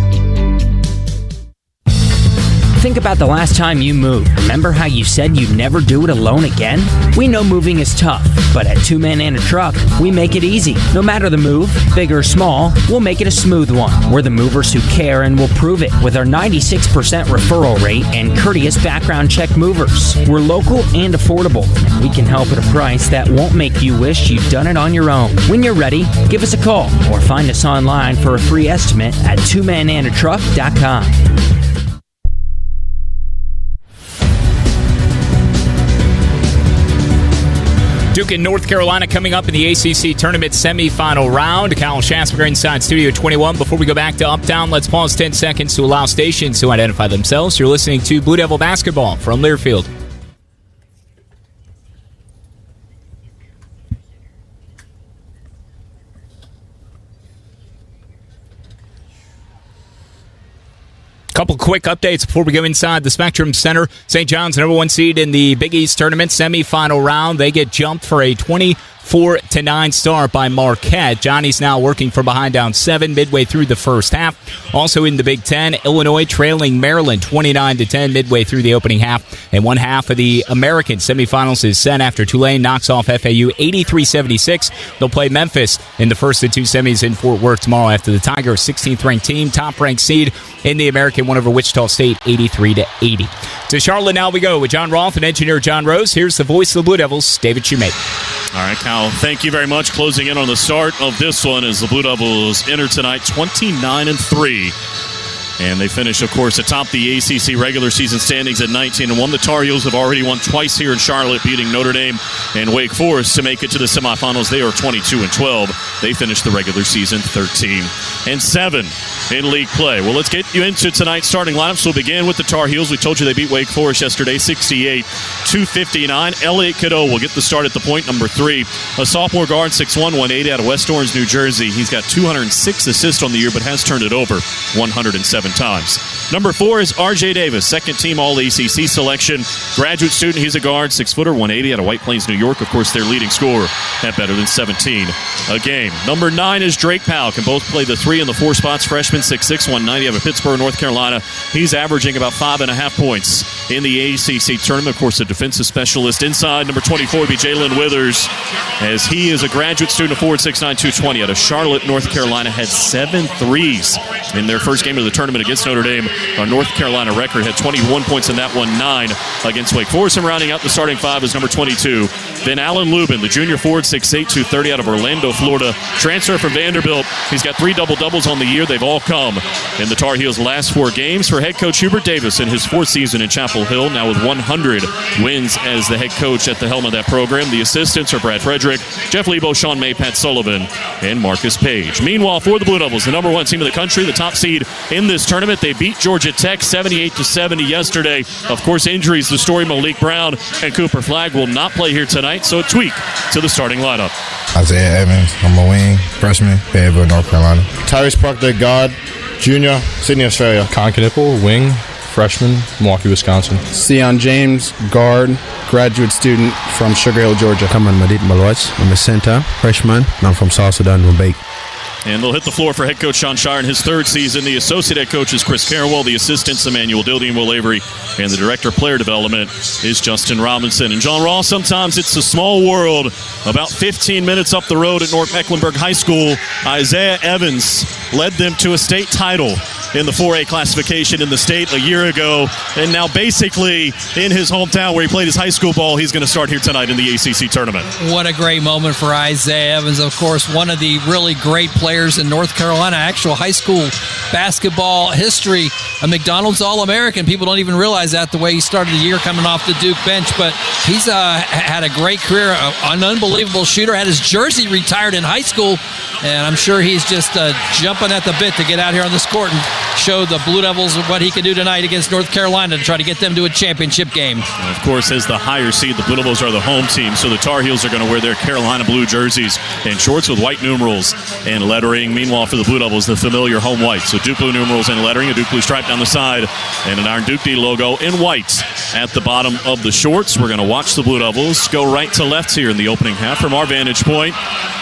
Think about the last time you moved. Remember how you said you'd never do it alone again? We know moving is tough, but at Two Men and a Truck, we make it easy. No matter the move, big or small, we'll make it a smooth one. We're the movers who care and will prove it with our 96% referral rate and courteous background check movers. We're local and affordable, and we can help at a price that won't make you wish you'd done it on your own. When you're ready, give us a call or find us online for a free estimate at twomenandatruck.com. Duke and North Carolina coming up in the ACC Tournament Semifinal round. Kyle Shasberger inside Studio 21. Before we go back to Uptown, let's pause 10 seconds to allow stations to identify themselves. You're listening to Blue Devil Basketball from Learfield. Couple quick updates before we go inside the Spectrum Center. St. John's, number 1 seed in the Big East Tournament Semifinal round. They get jumped for a 24-9 start by Marquette. Johnny's now working from behind, down 7 midway through the first half. Also in the Big Ten, Illinois trailing Maryland 29-10 midway through the opening half. And one half of the American semifinals is set after Tulane knocks off FAU 83-76. They'll play Memphis in the first of 2 semis in Fort Worth tomorrow after the Tigers, 16th ranked team, top ranked seed in the American, won over Wichita State 83-80. To Charlotte now we go with John Roth and engineer John Rose. Here's the voice of the Blue Devils, David Shoemate. All right, Kyle, thank you very much. Closing in on the start of this one as the Blue Devils enter tonight 29-3. And they finish, of course, atop the ACC regular season standings at 19-1. The Tar Heels have already won twice here in Charlotte, beating Notre Dame and Wake Forest to make it to the semifinals. They are 22-12. They finished the regular season 13-7 in league play. Well, let's get you into tonight's starting lineups. We'll begin with the Tar Heels. We told you they beat Wake Forest yesterday, 68-59. Elliot Cadeau will get the start at the point, number 3. A sophomore guard, 6'1", 180 out of West Orange, New Jersey. He's got 206 assists on the year, but has turned it over 107 times. Number 4 is R.J. Davis, second-team All-ACC selection. Graduate student, he's a guard, 6-footer, 180 out of White Plains, New York. Of course, their leading scorer at better than 17 a game. Number 9 is Drake Powell, can both play the 3 and the 4 spots. Freshman, 6'6", 190 out of Pittsburgh, North Carolina. He's averaging about 5.5 points in the ACC tournament. Of course, a defensive specialist. Inside, number 24 would be Jalen Withers, as he is a graduate student, a forward, 6'9", 220 out of Charlotte, North Carolina. Had 7 threes in their first game of the tournament against Notre Dame. Our North Carolina record had 21 points in that one, 9 against Wake Forest. And rounding out the starting 5 is number 22, then Alan Lubin, the junior forward, 6'8", 230 out of Orlando, Florida. Transfer from Vanderbilt. He's got 3 double-doubles on the year. They've all come in the Tar Heels' last 4 games. For head coach Hubert Davis in his 4th season in Chapel Hill, now with 100 wins as the head coach at the helm of that program. The assistants are Brad Frederick, Jeff Lebo, Sean May, Pat Sullivan, and Marcus Page. Meanwhile, for the Blue Devils, the number 1 team in the country, the top seed in this tournament, they beat Georgia Tech 78-70 yesterday. Of course, injuries, the story, Malik Brown and Cooper Flagg will not play here tonight, so a tweak to the starting lineup. Isaiah Evans, I'm a wing, freshman, Fayetteville, North Carolina. Tyrese Proctor, guard, junior, Sydney, Australia. Con Knipple, wing, freshman, Milwaukee, Wisconsin. Sion James, guard, graduate student from Sugar Hill, Georgia. Kaman Madit Maloch, I'm a center, freshman, and I'm from South Sudan, Rumbek. And they'll hit the floor for head coach Sean Shire in his third season. The associate head coach is Chris Carrawell, the assistants Emmanuel Dildy and Will Avery, and the director of player development is Justin Robinson. And John Ross, sometimes it's a small world. About 15 minutes up the road at North Mecklenburg High School, Isaiah Evans led them to a state title in the 4A classification in the state a year ago. And now basically in his hometown where he played his high school ball, he's going to start here tonight in the ACC tournament. What a great moment for Isaiah Evans. Of course, one of the really great players in North Carolina, actual high school basketball history, a McDonald's All-American. People don't even realize that the way he started the year coming off the Duke bench, but he's had a great career, an unbelievable shooter, had his jersey retired in high school, and I'm sure he's just jumping at the bit to get out here on this court and show the Blue Devils what he can do tonight against North Carolina to try to get them to a championship game. And of course, as the higher seed, the Blue Devils are the home team, so the Tar Heels are going to wear their Carolina blue jerseys and shorts with white numerals and lettering. Meanwhile, for the Blue Devils, the familiar home white. So Duke blue numerals and lettering, a Duke blue stripe down the side, and an Iron Duke D logo in white at the bottom of the shorts. We're going to watch the Blue Devils go right to left here in the opening half from our vantage point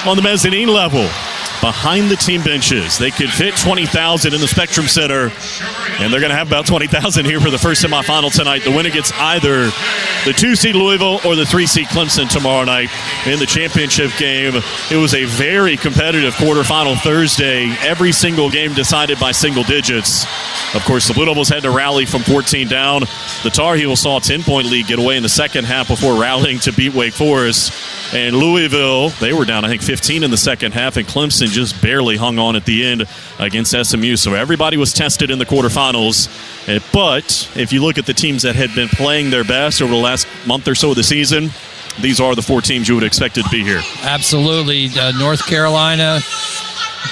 on the mezzanine level. Behind the team benches, they could fit 20,000 in the Spectrum Center, and they're going to have about 20,000 here for the first semifinal tonight. The winner gets either the 2-seed Louisville or the 3-seed Clemson tomorrow night in the championship game. It was a very competitive quarterfinal Thursday. Every single game decided by single digits. Of course, the Blue Devils had to rally from 14 down. The Tar Heels saw a 10-point lead get away in the second half before rallying to beat Wake Forest. And Louisville, they were down, I think, 15 in the second half, and Clemson just barely hung on at the end against SMU. So everybody was tested in the quarterfinals. But if you look at the teams that had been playing their best over the last month or so of the season, these are the four teams you would expect to be here. Absolutely. North Carolina,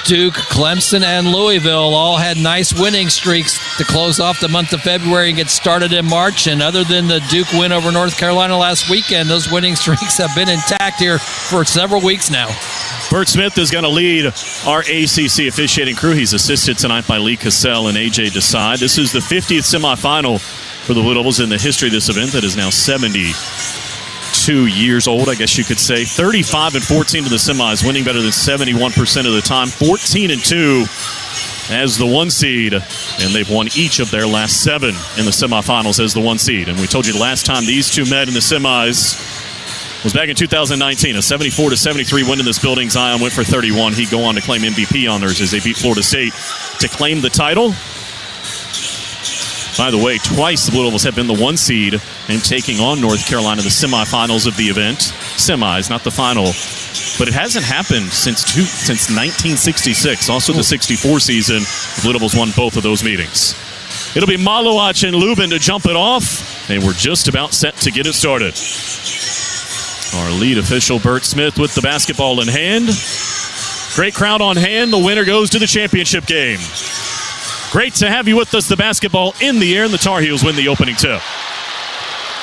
Duke, Clemson, and Louisville all had nice winning streaks to close off the month of February and get started in March. And other than the Duke win over North Carolina last weekend, those winning streaks have been intact here for several weeks now. Bert Smith is going to lead our ACC officiating crew. He's assisted tonight by Lee Cassell and A.J. Desai. This is the 50th semifinal for the Blue Devils in the history of this event that is now 72 years old, I guess you could say. 35-14 to the semis, winning better than 71% of the time. 14-2 as the 1 seed, and they've won each of their last 7 in the semifinals as the 1 seed. And we told you the last time these two met in the semis was back in 2019, a 74-73 win in this building. Zion went for 31. He'd go on to claim MVP honors as they beat Florida State to claim the title. By the way, twice the Blue Devils have been the 1 seed and taking on North Carolina in the semifinals of the event. Semis, not the final. But it hasn't happened since 1966. Also the 64 season, the Blue Devils won both of those meetings. It'll be Malowacz and Lubin to jump it off, and we're just about set to get it started. Our lead official, Bert Smith, with the basketball in hand. Great crowd on hand. The winner goes to the championship game. Great to have you with us. The basketball in the air, and the Tar Heels win the opening tip.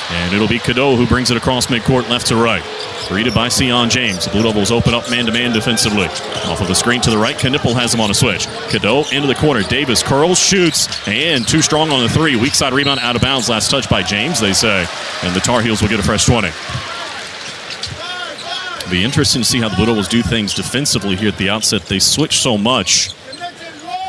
And it'll be Cadeau who brings it across midcourt left to right. Greeted by Sion James. The Blue Devils open up man-to-man defensively. Off of a screen to the right, Knipple has him on a switch. Cadeau into the corner. Davis curls, shoots, and too strong on the 3. Weak side rebound out of bounds. Last touch by James, they say. And the Tar Heels will get a fresh 20. It'll be interesting to see how the Blue Devils do things defensively here at the outset. They switch so much.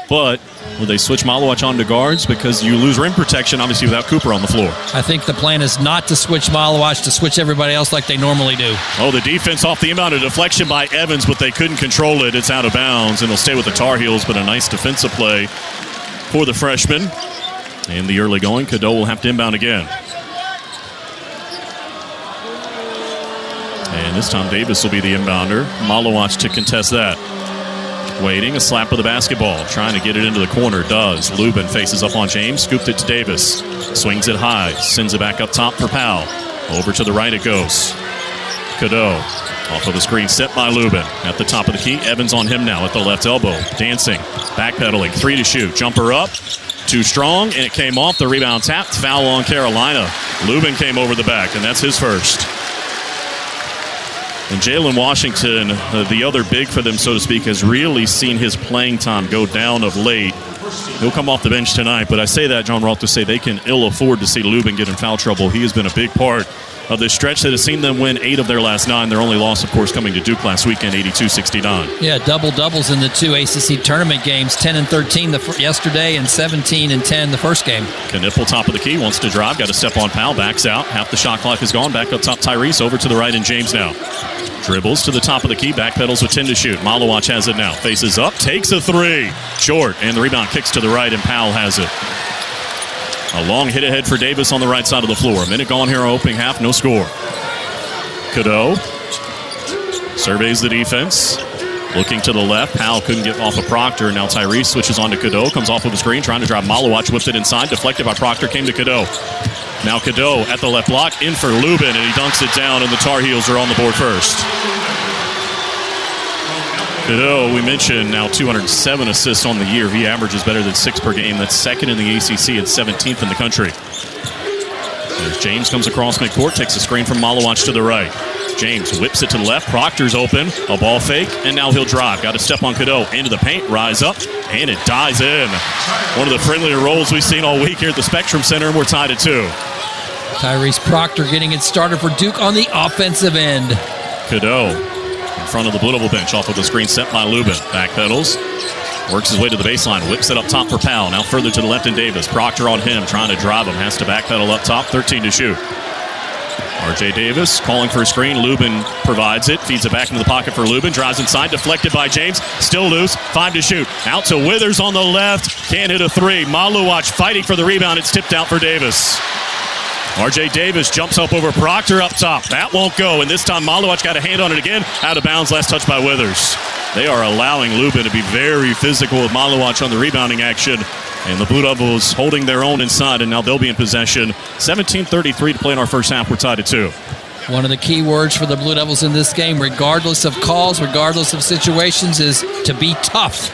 But will they switch Malowacz onto guards? Because you lose rim protection, obviously, without Cooper on the floor. I think the plan is not to switch Malowacz, to switch everybody else like they normally do. Oh, the defense off the inbound, a deflection by Evans, but they couldn't control it. It's out of bounds, and it'll stay with the Tar Heels, but a nice defensive play for the freshman. In the early going, Cadeau will have to inbound again. And this time Davis will be the inbounder. Malowacz to contest that. Waiting, a slap of the basketball. Trying to get it into the corner. Does. Lubin faces up on James. Scooped it to Davis. Swings it high. Sends it back up top for Powell. Over to the right it goes. Cadeau. Off of the screen. Set by Lubin. At the top of the key. Evans on him now at the left elbow. Dancing. Backpedaling. 3 to shoot. Jumper up. Too strong. And it came off. The rebound tapped. Foul on Carolina. Lubin came over the back. And that's his first. And Jalen Washington, the other big for them, so to speak, has really seen his playing time go down of late. He'll come off the bench tonight, but I say that, John Roth, to say they can ill afford to see Lubin get in foul trouble. He has been a big part of this stretch that has seen them win 8 of their last 9. Their only loss, of course, coming to Duke last weekend, 82-69. Yeah, double-doubles in the 2 ACC tournament games, 10-13 yesterday and 17-10 the first game. Knipple, top of the key, wants to drive, got to step on Powell, backs out. Half the shot clock is gone. Back up top, Tyrese, over to the right, and James now. Dribbles to the top of the key, backpedals with 10 to shoot. Malawach has it now. Faces up, takes a 3. Short, and the rebound kicks to the right, and Powell has it. A long hit ahead for Davis on the right side of the floor. A minute gone here, opening half, no score. Cadeau surveys the defense. Looking to the left. Powell couldn't get off of Proctor. Now Tyrese switches on to Cadeau. Comes off of the screen, trying to drive. Malawach whipped it inside. Deflected by Proctor. Came to Cadeau. Now Cadeau at the left block. In for Lubin, and he dunks it down, and the Tar Heels are on the board first. Cadeau, we mentioned, now 207 assists on the year. He averages better than 6 per game. That's second in the ACC and 17th in the country. As James comes across midcourt, takes a screen from Malawach to the right. James whips it to the left. Proctor's open. A ball fake, and now he'll drive. Got to step on Cadeau. Into the paint, rise up, and it dives in. One of the friendlier rolls we've seen all week here at the Spectrum Center, and we're tied at 2. Tyrese Proctor getting it started for Duke on the offensive end. Cadeau in front of the Blue Devil bench off of the screen sent by Lubin. Backpedals. Works his way to the baseline. Whips it up top for Powell. Now further to the left in Davis. Proctor on him. Trying to drive him. Has to backpedal up top. 13 to shoot. R.J. Davis calling for a screen. Lubin provides it. Feeds it back into the pocket for Lubin. Drives inside. Deflected by James. Still loose. 5 to shoot. Out to Withers on the left. Can't hit a 3. Malawach fighting for the rebound. It's tipped out for Davis. R.J. Davis jumps up over Proctor up top. That won't go, and this time Malawach got a hand on it again. Out of bounds, last touch by Withers. They are allowing Lubin to be very physical with Malawach on the rebounding action, and the Blue Devils holding their own inside, and now they'll be in possession. 17:33 to play in our first half. We're tied at 2. One of the key words for the Blue Devils in this game, regardless of calls, regardless of situations, is to be tough.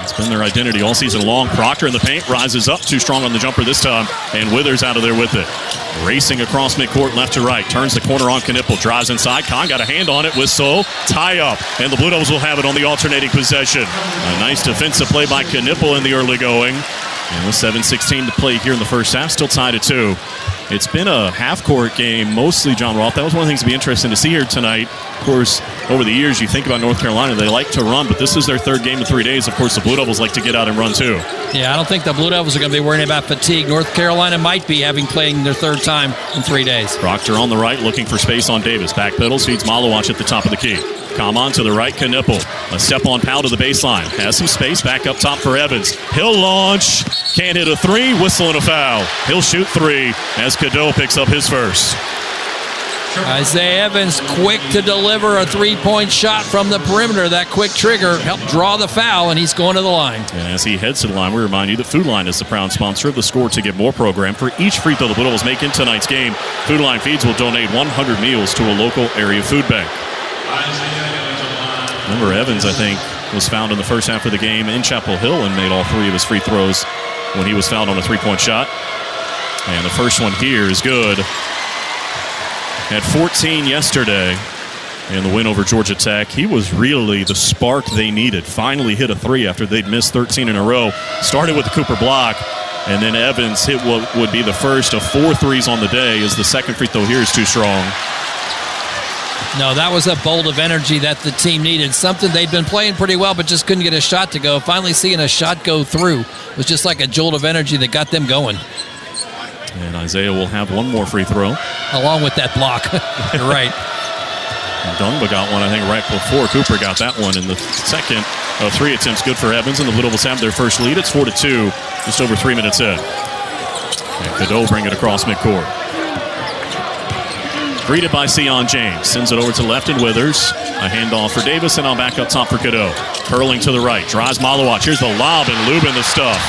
It's been their identity all season long. Proctor in the paint, rises up, too strong on the jumper this time, and Withers out of there with it. Racing across midcourt, left to right, turns the corner on Knipple, drives inside. Kahn got a hand on it, whistle, tie up, and the Blue Devils will have it on the alternating possession. A nice defensive play by Knipple in the early going. And with 7:16 to play here in the first half, still tied at 2. It's been a half-court game, mostly, John Roth. That was one of the things to be interesting to see here tonight. Of course, over the years, you think about North Carolina, they like to run, but this is their 3rd game in 3 days. Of course, the Blue Devils like to get out and run, too. Yeah, I don't think the Blue Devils are going to be worrying about fatigue. North Carolina might be, having playing their 3rd time in 3 days. Proctor on the right, looking for space on Davis. Backpedals, feeds Malawach at the top of the key. Common to the right, Knipple. A step on Powell to the baseline. Has some space, back up top for Evans. He'll launch. Can't hit a 3, whistle and a foul. He'll shoot 3 as Cadeau picks up his first. Isaiah Evans quick to deliver a 3-point shot from the perimeter. That quick trigger helped draw the foul, and he's going to the line. And as he heads to the line, we remind you that Food Line is the proud sponsor of the Score to Get More program. For each free throw the Blue Devils make in tonight's game, Food Line Feeds will donate 100 meals to a local area food bank. Remember, Evans, I think, was fouled in the first half of the game in Chapel Hill and made all 3 of his free throws when he was fouled on a 3-point shot. And the first one here is good. Had 14 yesterday in the win over Georgia Tech. He was really the spark they needed. Finally hit a 3 after they'd missed 13 in a row. Started with the Cooper block, and then Evans hit what would be the first of 4 threes on the day, as the second free throw here is too strong. No, that was a bolt of energy that the team needed. Something they'd been playing pretty well, but just couldn't get a shot to go. Finally seeing a shot go through was just like a jolt of energy that got them going. And Isaiah will have 1 more free throw. Along with that block. You're right. Dungba got one, I think, right before Cooper got that one. In the second of 3 attempts, good for Evans, and the Blue Devils have their first lead. It's 4-2, just over 3 minutes in. And Cadeau bring it across midcourt. Greeted by Sion James. Sends it over to left and Withers. A handoff for Davis, and I'll back up top for Cadeau. Curling to the right. Drives Malawach. Here's the lob, and Lubin the stuff.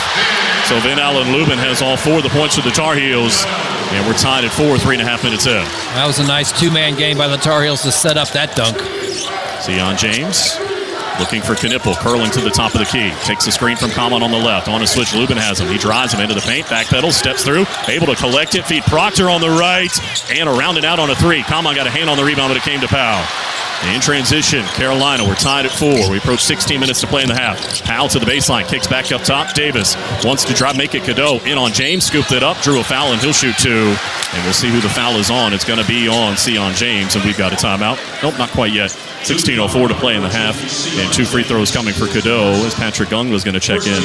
So Vin Allen Lubin has all 4 of the points for the Tar Heels. And we're tied at 4, 3.5 minutes in. That was a nice 2-man game by the Tar Heels to set up that dunk. Sion James Looking for Knippel, curling to the top of the key. Takes the screen from Common on the left. On a switch, Lubin has him. He drives him into the paint. Backpedals, steps through. Able to collect it. Feed Proctor on the right. And around and out on a three. Common got a hand on the rebound, but it came to Powell. In transition, Carolina, we're tied at 4. We approach 16 minutes to play in the half. Powell to the baseline, kicks back up top. Davis wants to drive, make it Cadeau. In on James, scooped it up, drew a foul, and he'll shoot 2. And we'll see who the foul is on. It's going to be on Sion James, and we've got a timeout. Nope, not quite yet. 16:04 to play in the half, and 2 free throws coming for Cadeau as Patrick Gung was going to check in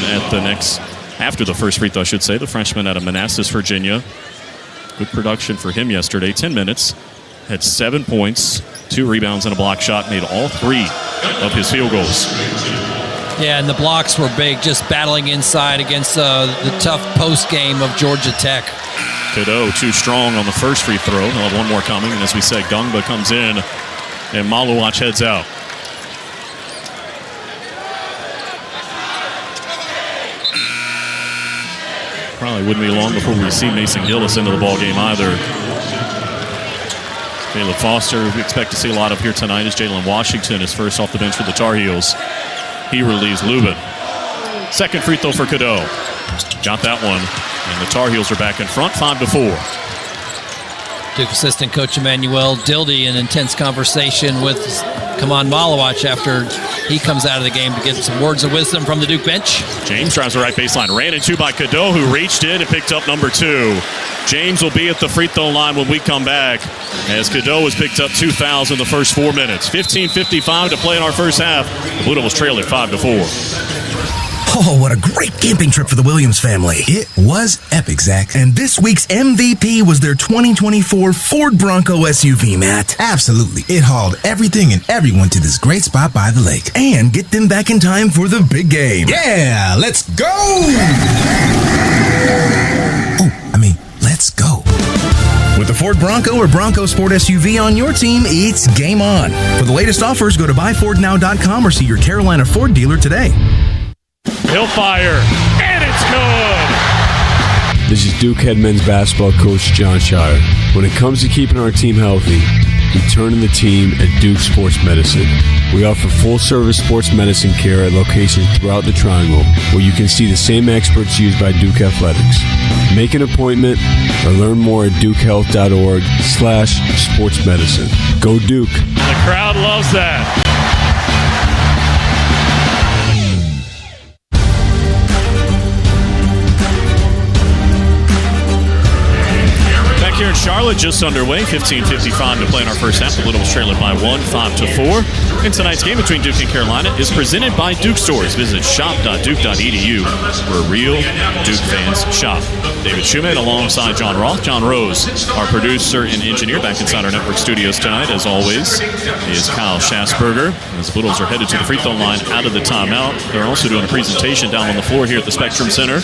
after the first free throw, I should say. The freshman out of Manassas, Virginia. Good production for him yesterday. 10 minutes, had 7 points, 2 rebounds and a block shot, made all 3 of his field goals. Yeah, and the blocks were big, just battling inside against the tough post game of Georgia Tech. Cadeau too strong on the first free throw. They'll have one more coming, and as we said, Gungba comes in, and Maluach heads out. Probably wouldn't be long before we see Mason Gillis into the ball game either. Caleb Foster, we expect to see a lot of here tonight, as Jalen Washington is first off the bench for the Tar Heels. He relieves Lubin. Second free throw for Cadeau. Got that one, and the Tar Heels are back in front, 5-4. Duke assistant coach Emmanuel Dildy in intense conversation with Kaman Malawach after he comes out of the game to get some words of wisdom from the Duke bench. James drives the right baseline. Ran into by Cadeau, who reached in and picked up number 2. James will be at the free throw line when we come back, as Cadeau has picked up 2 fouls in the first 4 minutes. 15:55 to play in our first half. The Blue Devils trail at 5-4. Oh, what a great camping trip for the Williams family. It was epic, Zach. And this week's MVP was their 2024 Ford Bronco SUV, Matt. Absolutely. It hauled everything and everyone to this great spot by the lake. And get them back in time for the big game. Yeah, let's go! Let's go. With the Ford Bronco or Bronco Sport SUV on your team, it's game on. For the latest offers, go to buyfordnow.com or see your Carolina Ford dealer today. He'll fire, and it's good! This is Duke head men's basketball coach John Shire. When it comes to keeping our team healthy, we turn to the team at Duke Sports Medicine. We offer full-service sports medicine care at locations throughout the Triangle, where you can see the same experts used by Duke Athletics. Make an appointment or learn more at dukehealth.org/sportsmedicine. Go Duke. The crowd loves that. Here in Charlotte, just underway, 15:55 to play in our first half. The Blue Devils trailing by 1, 5-4. And tonight's game between Duke and Carolina is presented by Duke Stores. Visit shop.duke.edu, where real Duke fans shop. David Shumate alongside John Roth. John Rose, our producer and engineer, back inside our network studios tonight, as always, is Kyle Schassberger. As the Blue Devils are headed to the free throw line out of the timeout. They're also doing a presentation down on the floor here at the Spectrum Center.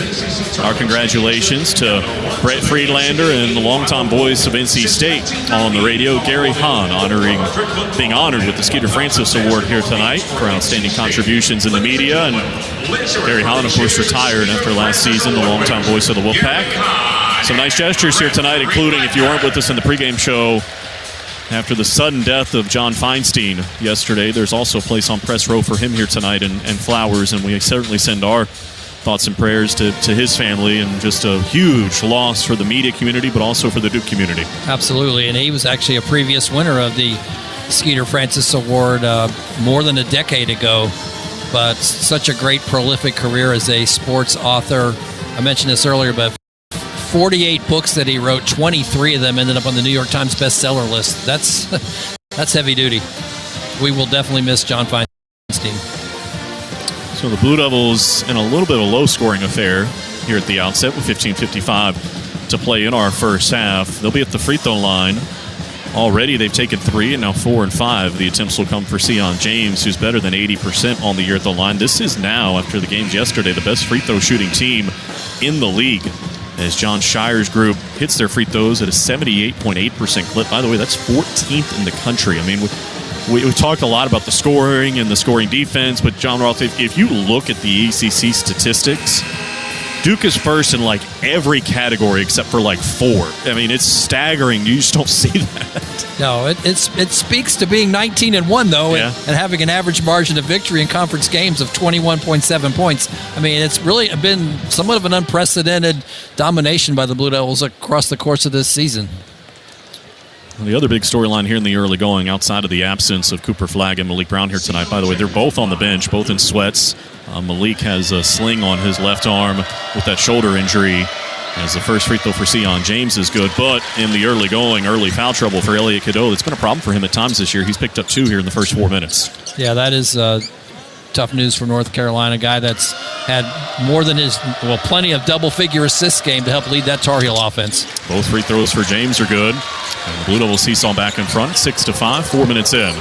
Our congratulations to Brett Friedlander and the longtime voice of NC State on the radio, Gary Hahn, being honored with the Skeeter Francis Award here tonight for outstanding contributions in the media. And Gary Hahn, of course, retired after last season, the longtime voice of the Wolfpack. Some nice gestures here tonight, including, if you weren't with us in the pregame show, after the sudden death of John Feinstein yesterday, there's also a place on press row for him here tonight, and flowers, and we certainly send our thoughts and prayers to his family, and just a huge loss for the media community, but also for the Duke community. Absolutely, and he was actually a previous winner of the Skeeter Francis Award more than a decade ago, but such a great prolific career as a sports author. I mentioned this earlier, but 48 books that he wrote, 23 of them ended up on the New York Times bestseller list. That's heavy duty. We will definitely miss John Feinstein. So the Blue Devils in a little bit of a low-scoring affair here at the outset with 15:55 to play in our first half. They'll be at the free throw line. Already they've taken 3, and now 4 and 5. The attempts will come for Sion James, who's better than 80% on the year at the line. This is now, after the games yesterday, the best free throw shooting team in the league, as John Shire's group hits their free throws at a 78.8% clip. By the way, that's 14th in the country. I mean, we talked a lot about the scoring and the scoring defense, but John Roth, if you look at the ACC statistics, Duke is first in like every category except for like 4. I mean, it's staggering. You just don't see that. No, it speaks to being 19-1 though, and having an average margin of victory in conference games of 21.7 points. I mean, it's really been somewhat of an unprecedented domination by the Blue Devils across the course of this season. Well, the other big storyline here in the early going, outside of the absence of Cooper Flagg and Malik Brown here tonight, by the way, they're both on the bench, both in sweats. Malik has a sling on his left arm with that shoulder injury, as the first free throw for Sion James is good. But in the early going, early foul trouble for Elliot Cadeau. That's been a problem for him at times this year. He's picked up 2 here in the first 4 minutes. Yeah, that is tough news for North Carolina. A guy that's had more than plenty of double-figure assists game to help lead that Tar Heel offense. Both free throws for James are good. And the Blue Devils seesaw back in front, 6-5, 4 minutes in.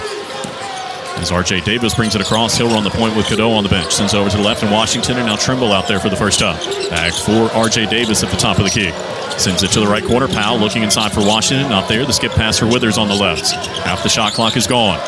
As R.J. Davis brings it across, he'll run the point with Cadeau on the bench. Sends over to the left in Washington, and now Trimble out there for the first time. Back for R.J. Davis at the top of the key. Sends it to the right corner. Powell looking inside for Washington. Not there. The skip pass for Withers on the left. Half the shot clock is gone.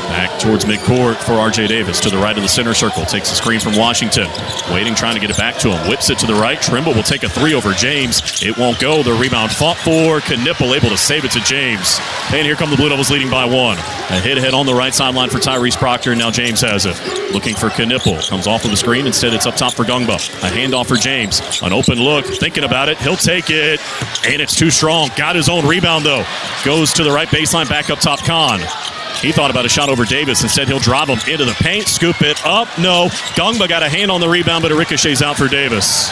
Back towards midcourt for R.J. Davis. To the right of the center circle. Takes a screen from Washington. Waiting, trying to get it back to him. Whips it to the right. Trimble will take a 3 over James. It won't go. The rebound fought for Knipple, able to save it to James. And here come the Blue Devils leading by 1. A hit ahead on the right sideline for Tyrese Proctor. Now James has it. Looking for Knipple. Comes off of the screen. Instead, it's up top for Gungba. A handoff for James. An open look. Thinking about it. He'll take it. And it's too strong. Got his own rebound, though. Goes to the right baseline. Back up top, Kahn. He thought about a shot over Davis. Instead, he'll drive him into the paint, scoop it up. No. Gungba got a hand on the rebound, but it ricochets out for Davis.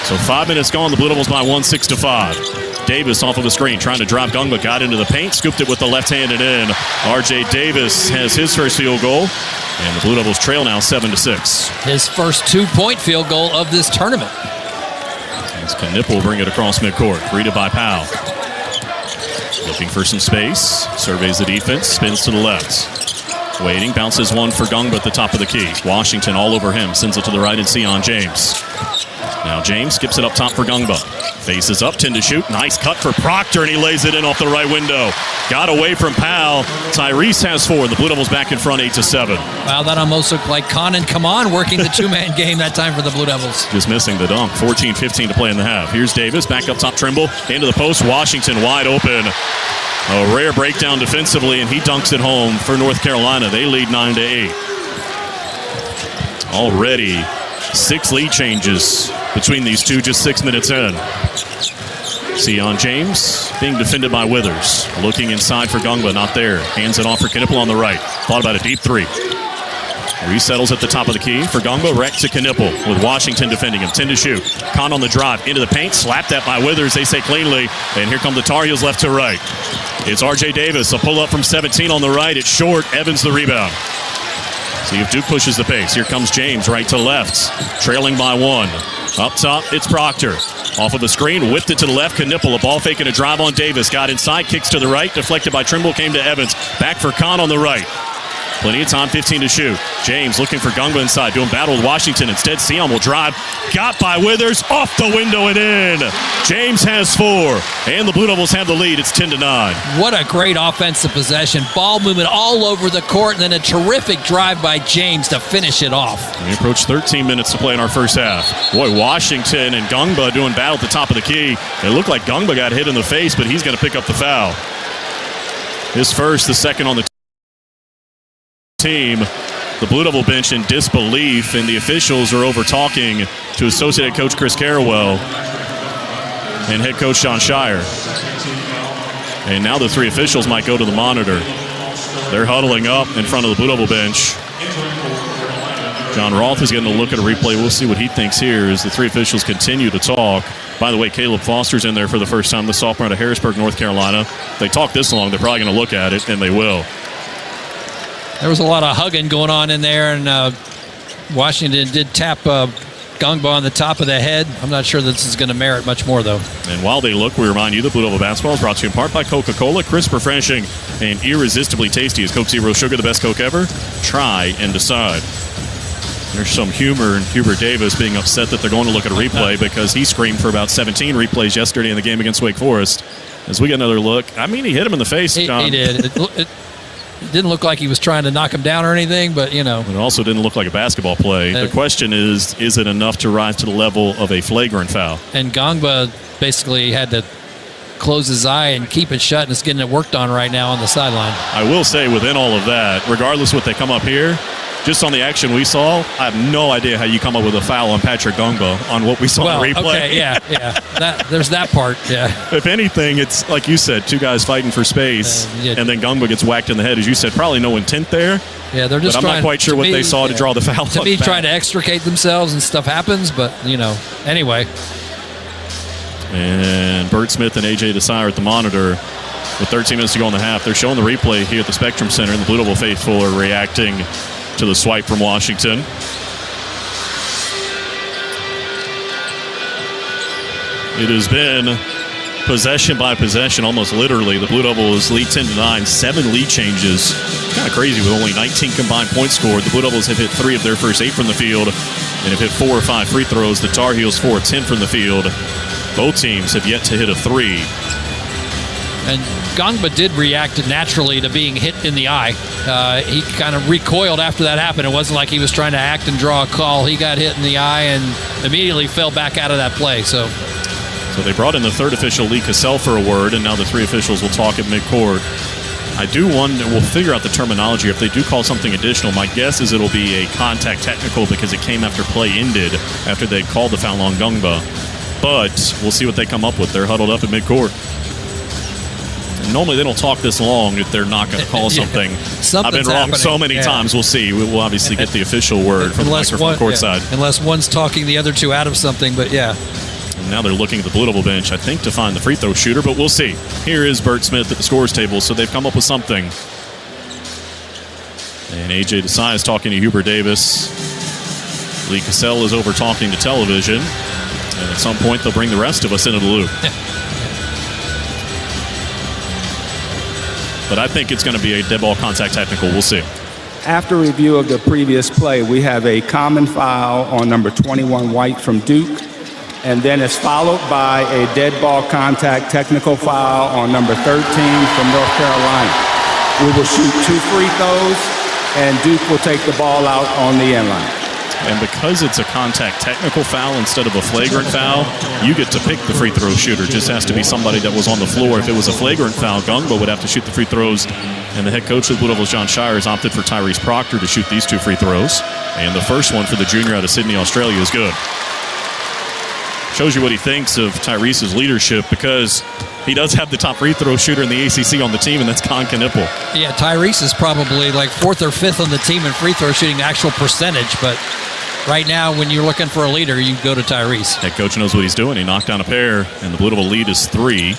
So 5 minutes gone. The Blue Devils by 1, 6-5. Davis off of the screen, trying to drive Gungba. Got into the paint, scooped it with the left hand and in. R.J. Davis has his first field goal. And the Blue Devils trail now 7-6. His first 2-point field goal of this tournament. As Knipple will bring it across midcourt. Greeted by Powell. Looking for some space. Surveys the defense. Spins to the left. Waiting. Bounces one for Gungba at the top of the key. Washington all over him. Sends it to the right and Sion James. Now James skips it up top for Gungba. Faces up. 10 to shoot. Nice cut for Proctor, and he lays it in off the right window. Got away from Powell. Tyrese has 4. The Blue Devils back in front 8-7. Wow, that almost looked like Kahn and Kaman working the 2-man game that time for the Blue Devils. Just missing the dunk. 14-15 to play in the half. Here's Davis. Back up top, Trimble. Into the post. Washington wide open. A rare breakdown defensively, and he dunks it home for North Carolina. They lead 9-8. Already 6 lead changes between these two, just 6 minutes in. Sion James being defended by Withers. Looking inside for Gungba, not there. Hands it off for Knipple on the right. Thought about a deep 3. Resettles at the top of the key for Gungba. Wreck to Knipple with Washington defending him. 10 to shoot. Kahn on the drive. Into the paint. Slapped that by Withers. They say cleanly. And here come the Tar Heels left to right. It's R.J. Davis. A pull-up from 17 on the right. It's short. Evans the rebound. See if Duke pushes the pace. Here comes James right to left. Trailing by 1. Up top, it's Proctor. Off of the screen, whipped it to the left. Knipple, a ball fake and a drive on Davis. Got inside, kicks to the right. Deflected by Trimble, came to Evans. Back for Kahn on the right. Plenty of time, 15 to shoot. James looking for Gungba inside, doing battle with Washington. Instead, Sion will drive. Got by Withers, off the window and in. James has 4, and the Blue Devils have the lead. It's 10-9. What a great offensive possession. Ball movement all over the court, and then a terrific drive by James to finish it off. We approach 13 minutes to play in our first half. Boy, Washington and Gungba doing battle at the top of the key. It looked like Gungba got hit in the face, but he's going to pick up the foul. His first, the second on the team. The Blue Devil bench in disbelief, and the officials are over talking to associate coach Chris Carrawell and head coach John Shire. And now the 3 officials might go to the monitor. They're huddling up in front of the Blue Devil bench. John Roth is getting a look at a replay. We'll see what he thinks here as the 3 officials continue to talk. By the way, Caleb Foster's in there for the first time, the sophomore out of Harrisburg, North Carolina. If they talk this long, they're probably going to look at it, and they will. There was a lot of hugging going on in there, and Washington did tap Gungba on the top of the head. I'm not sure this is going to merit much more, though. And while they look, we remind you that Blue Devil Basketball is brought to you in part by Coca-Cola. Crisp, refreshing, and irresistibly tasty. Is Coke Zero Sugar the best Coke ever? Try and decide. There's some humor in Hubert Davis being upset that they're going to look at a replay because he screamed for about 17 replays yesterday in the game against Wake Forest. As we get another look, I mean, he hit him in the face, John. He did. didn't look like he was trying to knock him down or anything, but, It also didn't look like a basketball play. The question is it enough to rise to the level of a flagrant foul? And Gongba basically had to close his eye and keep it shut, and is getting it worked on right now on the sideline. I will say, within all of that, regardless what they come up here, just on the action we saw, I have no idea how you come up with a foul on Patrick Gongba on what we saw in the replay. Okay, yeah. There's that part, yeah. If anything, it's like you said, two guys fighting for space, and then Gongba gets whacked in the head, as you said. Probably no intent there. Yeah, they're just but I'm not quite sure what they saw to draw the foul. To me, trying to extricate themselves and stuff happens, but, anyway. And Bert Smith and A.J. Desai at the monitor with 13 minutes to go in the half. They're showing the replay here at the Spectrum Center, and the Blue Devil faithful are reacting to the swipe from Washington. It has been possession by possession, almost literally. The Blue Devils lead 10-9, 7 lead changes. Kind of crazy with only 19 combined points scored. The Blue Devils have hit 3 of their first 8 from the field and have hit 4 or 5 free throws. The Tar Heels 4 of 10 from the field. Both teams have yet to hit a 3. And Gongba did react naturally to being hit in the eye. He kind of recoiled after that happened. It wasn't like he was trying to act and draw a call. He got hit in the eye and immediately fell back out of that play. So they brought in the third official, Lee Cassell, for a word, and now the 3 officials will talk at midcourt. I do wonder, we'll figure out the terminology. If they do call something additional, my guess is it'll be a contact technical because it came after play ended, after they called the foul on Gongba. But we'll see what they come up with. They're huddled up at midcourt. Normally they don't talk this long if they're not going to call something. I've been wrong so many times. We'll see. We'll obviously get the official word from the microphone courtside. Unless one's talking the other two out of something, but yeah. And now they're looking at the Blue Devil bench, I think, to find the free throw shooter, but we'll see. Here is Bert Smith at the scores table, so they've come up with something. And A.J. Desai is talking to Hubert Davis. Lee Cassell is over talking to television. And at some point, they'll bring the rest of us into the loop. But I think it's going to be a dead ball contact technical. We'll see. After review of the previous play, we have a common foul on number 21, White from Duke. And then it's followed by a dead ball contact technical foul on number 13 from North Carolina. We will shoot 2 free throws, and Duke will take the ball out on the end line. And because it's a contact technical foul instead of a flagrant foul, you get to pick the free throw shooter. Just has to be somebody that was on the floor. If it was a flagrant foul, Gongba would have to shoot the free throws. And the head coach of the Blue Devils, John Shires, opted for Tyrese Proctor to shoot these 2 free throws. And the first one for the junior out of Sydney, Australia is good. Shows you what he thinks of Tyrese's leadership, because he does have the top free throw shooter in the ACC on the team, and that's Con Knippel. Yeah, Tyrese is probably like 4th or 5th on the team in free throw shooting, actual percentage, but right now, when you're looking for a leader, you go to Tyrese. Head coach knows what he's doing. He knocked down a pair, and the Blue Devil lead is 3.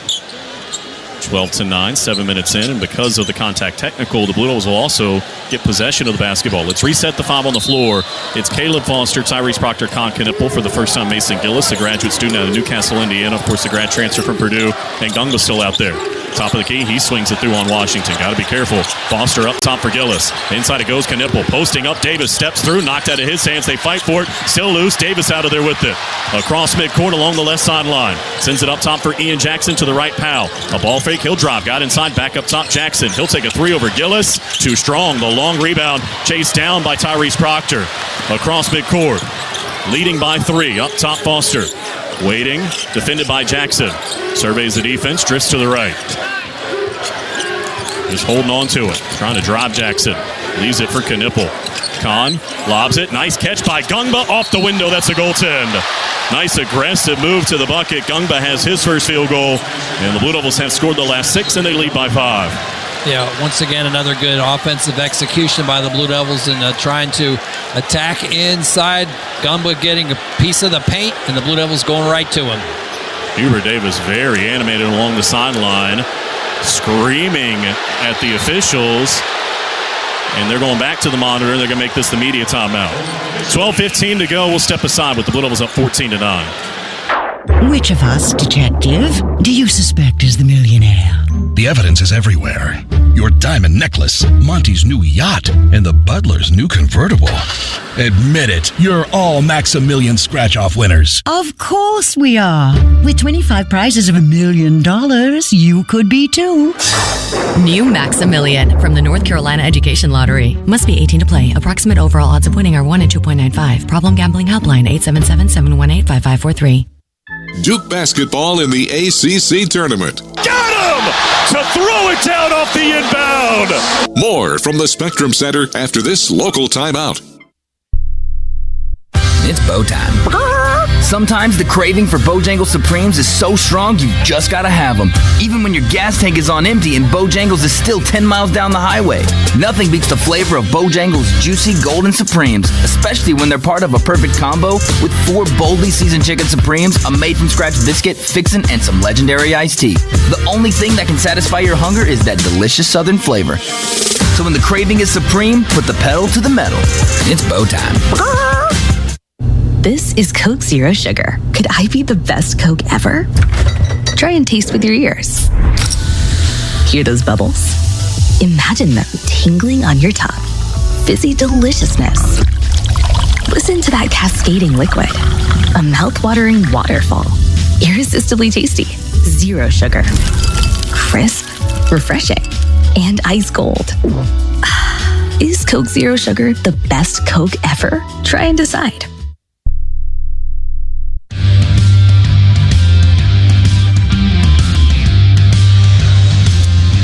12-9, 7 minutes in, and because of the contact technical, the Blue Devils will also get possession of the basketball. Let's reset the 5 on the floor. It's Caleb Foster, Tyrese Proctor, Con Knippel. For the first time, Mason Gillis, a graduate student out of Newcastle, Indiana. Of course, the grad transfer from Purdue, and Gongba's still out there. Top of the key, he swings it through on Washington. Got to be careful. Foster up top for Gillis. Inside it goes Knippel. Posting up, Davis steps through, knocked out of his hands. They fight for it. Still loose. Davis out of there with it. Across midcourt along the left sideline. Sends it up top for Ian Jackson to the right, Powell. A ball fake, he'll drive. Got inside, back up top, Jackson. He'll take a 3 over Gillis. Too strong. The long rebound chased down by Tyrese Proctor. Across midcourt. Leading by 3. Up top, Foster. Waiting. Defended by Jackson. Surveys the defense. Drifts to the right. Just holding on to it. Trying to drive Jackson. Leaves it for Knippel. Con lobs it. Nice catch by Gongba. Off the window. That's a goaltend. Nice aggressive move to the bucket. Gongba has his first field goal. And the Blue Devils have scored the last 6, and they lead by 5. Yeah, once again, another good offensive execution by the Blue Devils and trying to attack inside. Gongba getting a piece of the paint, and the Blue Devils going right to him. Hubert Davis very animated along the sideline, screaming at the officials. And they're going back to the monitor. They're going to make this the media timeout. 12:15 to go. We'll step aside with the Blue Devils up 14-9. Which of us, detective, do you suspect is the millionaire? The evidence is everywhere. your diamond necklace, Monty's new yacht, and the butler's new convertible. Admit it, you're all Maximilian scratch-off winners. Of course we are. With 25 prizes of $1 million, you could be too. New Maximilian from the North Carolina Education Lottery. Must be 18 to play. Approximate overall odds of winning are 1 in 2.95. Problem gambling helpline 877-718-5543. Duke basketball in the ACC Tournament. Got him! To throw it down off the inbound! More from the Spectrum Center after this local timeout. It's bow time. Sometimes the craving for Bojangles Supremes is so strong you just gotta have them. Even when your gas tank is on empty and Bojangles is still 10 miles down the highway. Nothing beats the flavor of Bojangles juicy golden Supremes, especially when they're part of a perfect combo with 4 boldly seasoned chicken Supremes, a made-from-scratch biscuit, fixin', and some legendary iced tea. The only thing that can satisfy your hunger is that delicious southern flavor. So when the craving is supreme, put the pedal to the metal. It's bow time. This is Coke Zero Sugar. Could I be the best Coke ever? Try and taste with your ears. Hear those bubbles? Imagine them tingling on your tongue. Fizzy deliciousness. Listen to that cascading liquid. A mouth-watering waterfall. Irresistibly tasty. Zero sugar. Crisp, refreshing, and ice cold. Is Coke Zero Sugar the best Coke ever? Try and decide.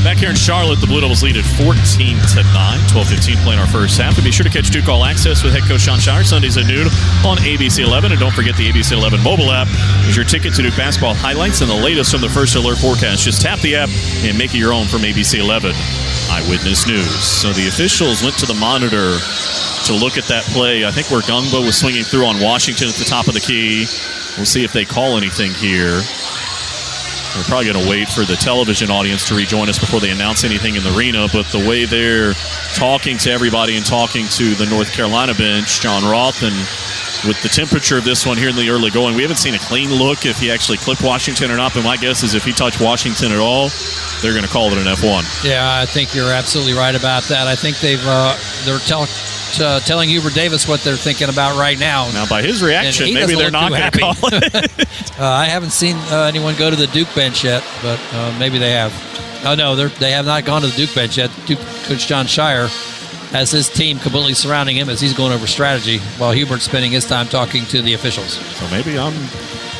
Back here in Charlotte, the Blue Devils lead at 14-9, 12:15 playing our first half. And be sure to catch Duke All Access with head coach Sean Shire Sundays at noon on ABC 11. And don't forget the ABC 11 mobile app is your ticket to Duke basketball highlights and the latest from the First Alert forecast. Just tap the app and make it your own from ABC 11 Eyewitness News. So the officials went to the monitor to look at that play. I think where Gungbo was swinging through on Washington at the top of the key. We'll see if they call anything here. We're probably going to wait for the television audience to rejoin us before they announce anything in the arena, but the way they're talking to everybody and talking to the North Carolina bench, John Roth, and with the temperature of this one here in the early going, we haven't seen a clean look if he actually clipped Washington or not, but my guess is if he touched Washington at all, they're going to call it an F1. Yeah, I think you're absolutely right about that. I think they're telling Hubert Davis what they're thinking about right now. Now, by his reaction, maybe they're not going to call it. I haven't seen anyone go to the Duke bench yet, but maybe they have. Oh, no, they have not gone to the Duke bench yet. Duke coach John Shire has his team completely surrounding him as he's going over strategy while Hubert's spending his time talking to the officials. So maybe I'm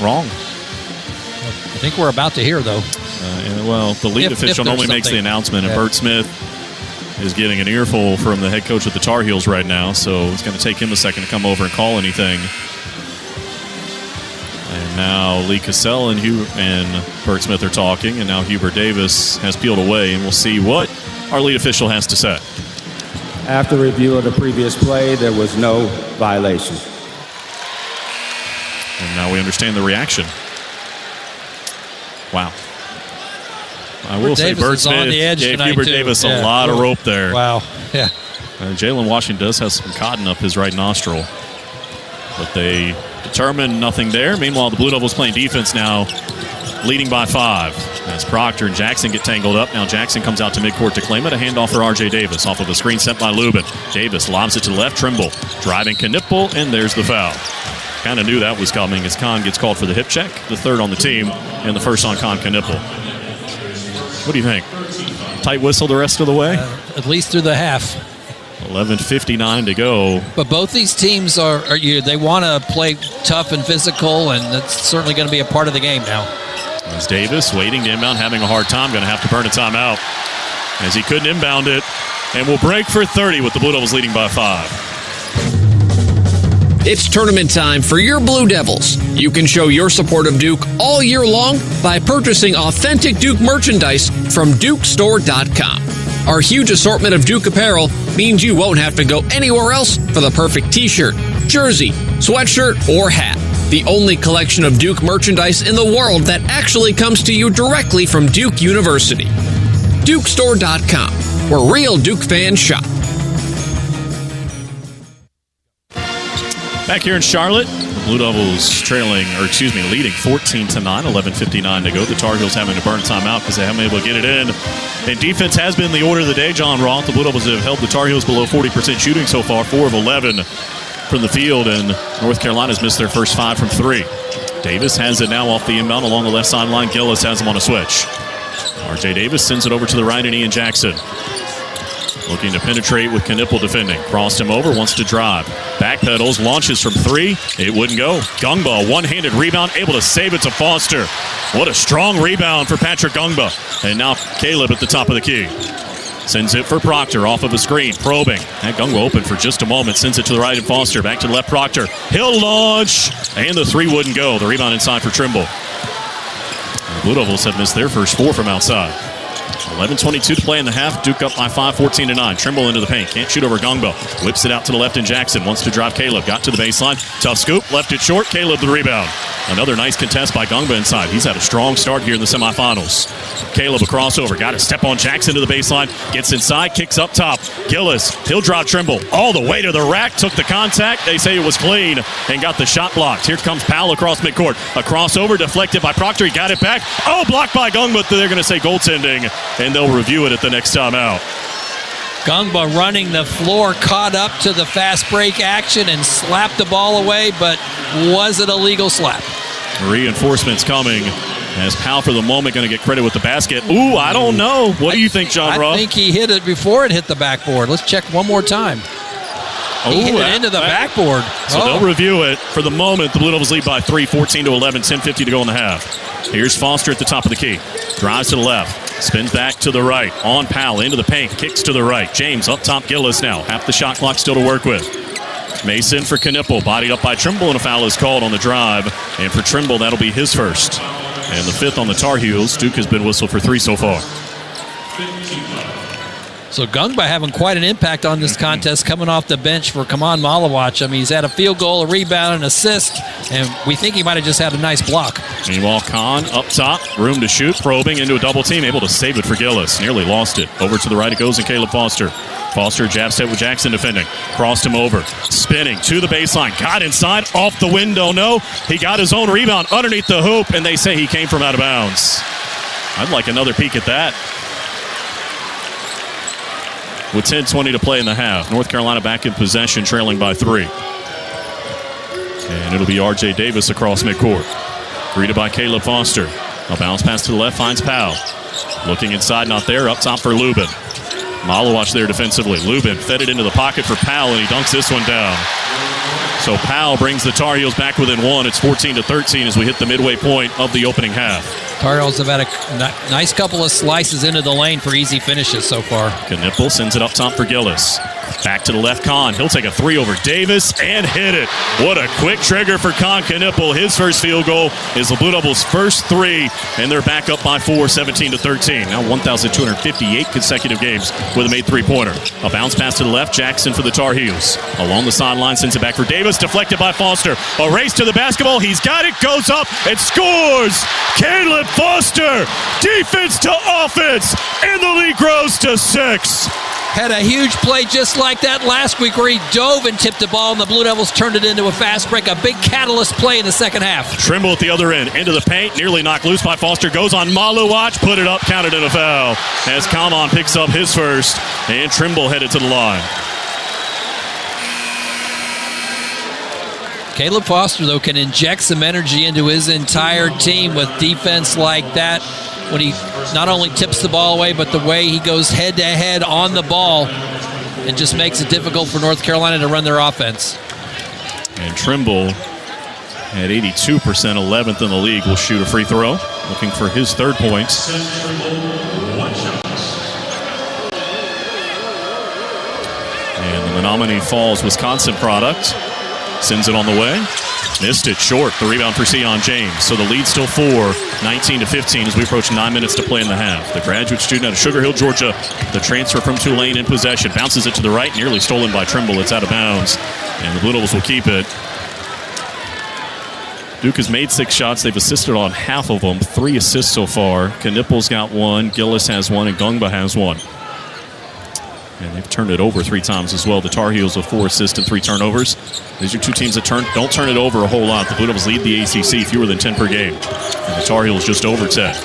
wrong. I think we're about to hear, though. The lead official normally makes the announcement, and Bert Smith is getting an earful from the head coach of the Tar Heels right now, so it's going to take him a second to come over and call anything. And now Lee Cassell and Bert Smith are talking, and now Hubert Davis has peeled away, and we'll see what our lead official has to say. After review of the previous play, there was no violation. And now we understand the reaction. Wow. I will say Bert Smith gave Hubert Davis a lot of rope there. Wow. Yeah. Jalen Washington does have some cotton up his right nostril. But they determined nothing there. Meanwhile, the Blue Devils playing defense now, leading by 5. As Proctor and Jackson get tangled up. Now Jackson comes out to midcourt to claim it. A handoff for R.J. Davis off of a screen sent by Lubin. Davis lobs it to the left. Trimble driving Knipple, and there's the foul. Kind of knew that was coming as Kahn gets called for the hip check. The third on the team, and the first on Kahn Knipple. What do you think? Tight whistle the rest of the way? At least through the half. 11:59 to go. But both these teams they want to play tough and physical, and that's certainly going to be a part of the game now. As Davis waiting to inbound, having a hard time, going to have to burn a timeout as he couldn't inbound it, and will break for 30 with the Blue Devils leading by 5. It's tournament time for your Blue Devils. You can show your support of Duke all year long by purchasing authentic Duke merchandise from DukeStore.com. Our huge assortment of Duke apparel means you won't have to go anywhere else for the perfect t-shirt, jersey, sweatshirt, or hat. The only collection of Duke merchandise in the world that actually comes to you directly from Duke University. DukeStore.com, where real Duke fans shop. Back here in Charlotte, the Blue Devils leading 14-9, 11:59 to go. The Tar Heels having to burn timeout because they haven't been able to get it in. And defense has been the order of the day, John Roth. The Blue Devils have held the Tar Heels below 40% shooting so far, 4 of 11 from the field, and North Carolina's missed their first 5 from 3. Davis has it now off the inbound along the left sideline. Gillis has him on a switch. R.J. Davis sends it over to the right, and Ian Jackson looking to penetrate with Knipple defending. Crossed him over, wants to drive. Backpedals, launches from 3. It wouldn't go. Gungba, one-handed rebound, able to save it to Foster. What a strong rebound for Patrick Gungba. And now Caleb at the top of the key. Sends it for Proctor off of a screen. Probing. Had Gungba open for just a moment. Sends it to the right and Foster. Back to the left, Proctor. He'll launch. And the 3 wouldn't go. The rebound inside for Trimble. The Blue Devils have missed their first 4 from outside. 11:22 to play in the half. Duke up by 5, 14-9. Trimble into the paint. Can't shoot over Gungba. Whips it out to the left, and Jackson wants to drive Caleb. Got to the baseline. Tough scoop. Left it short. Caleb the rebound. Another nice contest by Gungba inside. He's had a strong start here in the semifinals. Caleb a crossover. Got to step on Jackson to the baseline. Gets inside. Kicks up top. Gillis. He'll drive Trimble all the way to the rack. Took the contact. They say it was clean and got the shot blocked. Here comes Powell across midcourt. A crossover deflected by Proctor. He got it back. Oh, blocked by Gungba. They're going to say goaltending, and they'll review it at the next time out. Gungba running the floor, caught up to the fast break action and slapped the ball away, but was it a legal slap? Reinforcements coming as Powell for the moment going to get credit with the basket. Ooh, I don't know. What do you think, John Roth? I think he hit it before it hit the backboard. Let's check one more time. He hit it into the backboard. So they'll review it. For the moment, the Blue Devils lead by 3, 14-11, 10:50 to go in the half. Here's Foster at the top of the key. Drives to the left. Spins back to the right. On Powell, into the paint. Kicks to the right. James up top, Gillis now. Half the shot clock still to work with. Mason for Knipple. Bodied up by Trimble, and a foul is called on the drive. And for Trimble, that'll be his first. And the 5th on the Tar Heels. Duke has been whistled for 3 so far. So Gungba having quite an impact on this contest, coming off the bench for Kaman Malawach. I mean, he's had a field goal, a rebound, an assist, and we think he might have just had a nice block. Meanwhile, Khan up top, room to shoot, probing into a double team, able to save it for Gillis. Nearly lost it. Over to the right it goes, and Caleb Foster. Foster jab step with Jackson defending. Crossed him over. Spinning to the baseline. Got inside, off the window. No, he got his own rebound underneath the hoop, and they say he came from out of bounds. I'd like another peek at that. With 10:20 to play in the half. North Carolina back in possession, trailing by 3. And it'll be R.J. Davis across midcourt. Greeted by Caleb Foster. A bounce pass to the left, finds Powell. Looking inside, not there. Up top for Lubin. Malawach there defensively. Lubin fed it into the pocket for Powell, and he dunks this one down. So Powell brings the Tar Heels back within 1. It's 14-13 as we hit the midway point of the opening half. Tar Heels have had a nice couple of slices into the lane for easy finishes so far. Knipple sends it up top for Gillis. Back to the left, Kahn. He'll take a 3 over Davis and hit it. What a quick trigger for Kahn Knipple. His first field goal is the Blue Devils' first 3, and they're back up by 4, 17-13. Now 1,258 consecutive games with a made 3-pointer. A bounce pass to the left, Jackson for the Tar Heels. Along the sideline, sends it back for Davis, deflected by Foster. A race to the basketball. He's got it, goes up, and scores! Caleb Foster, defense to offense, and the lead grows to 6. Had a huge play just like that last week where he dove and tipped the ball, and the Blue Devils turned it into a fast break. A big catalyst play in the second half. Trimble at the other end, into the paint, nearly knocked loose by Foster. Goes on Malawach, put it up, counted in a foul. As Kaman picks up his first, and Trimble headed to the line. Caleb Foster, though, can inject some energy into his entire team with defense like that. When he not only tips the ball away, but the way he goes head-to-head on the ball, it just makes it difficult for North Carolina to run their offense. And Trimble at 82%, 11th in the league, will shoot a free throw, looking for his 3rd point. And the Menominee Falls, Wisconsin product. Sends it on the way. Missed it short. The rebound for Sion James. So the lead still 4, 19-15 as we approach 9 minutes to play in the half. The graduate student out of Sugar Hill, Georgia. The transfer from Tulane in possession. Bounces it to the right. Nearly stolen by Trimble. It's out of bounds. And the Blue Devils will keep it. Duke has made 6 shots. They've assisted on half of them. 3 assists so far. Knipple's got 1. Gillis has 1. And Gungba has 1. And they've turned it over 3 times as well. The Tar Heels with 4 assists and 3 turnovers. These are 2 teams that don't turn it over a whole lot. The Blue Devils lead the ACC fewer than 10 per game. And the Tar Heels just over 10.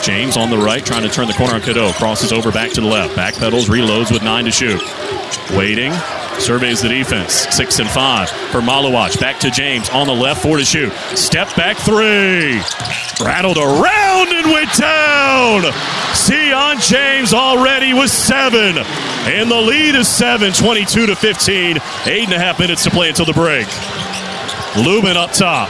James on the right, trying to turn the corner on Cadeau. Crosses over back to the left. Backpedals, reloads with 9 to shoot. Waiting. Surveys the defense. 6 and 5 for Malawach. Back to James on the left, 4 to shoot. Step back 3. Rattled around and went down. Sion James already with 7. And the lead is 7, 22 to 15. 8.5 minutes to play until the break. Lubin up top.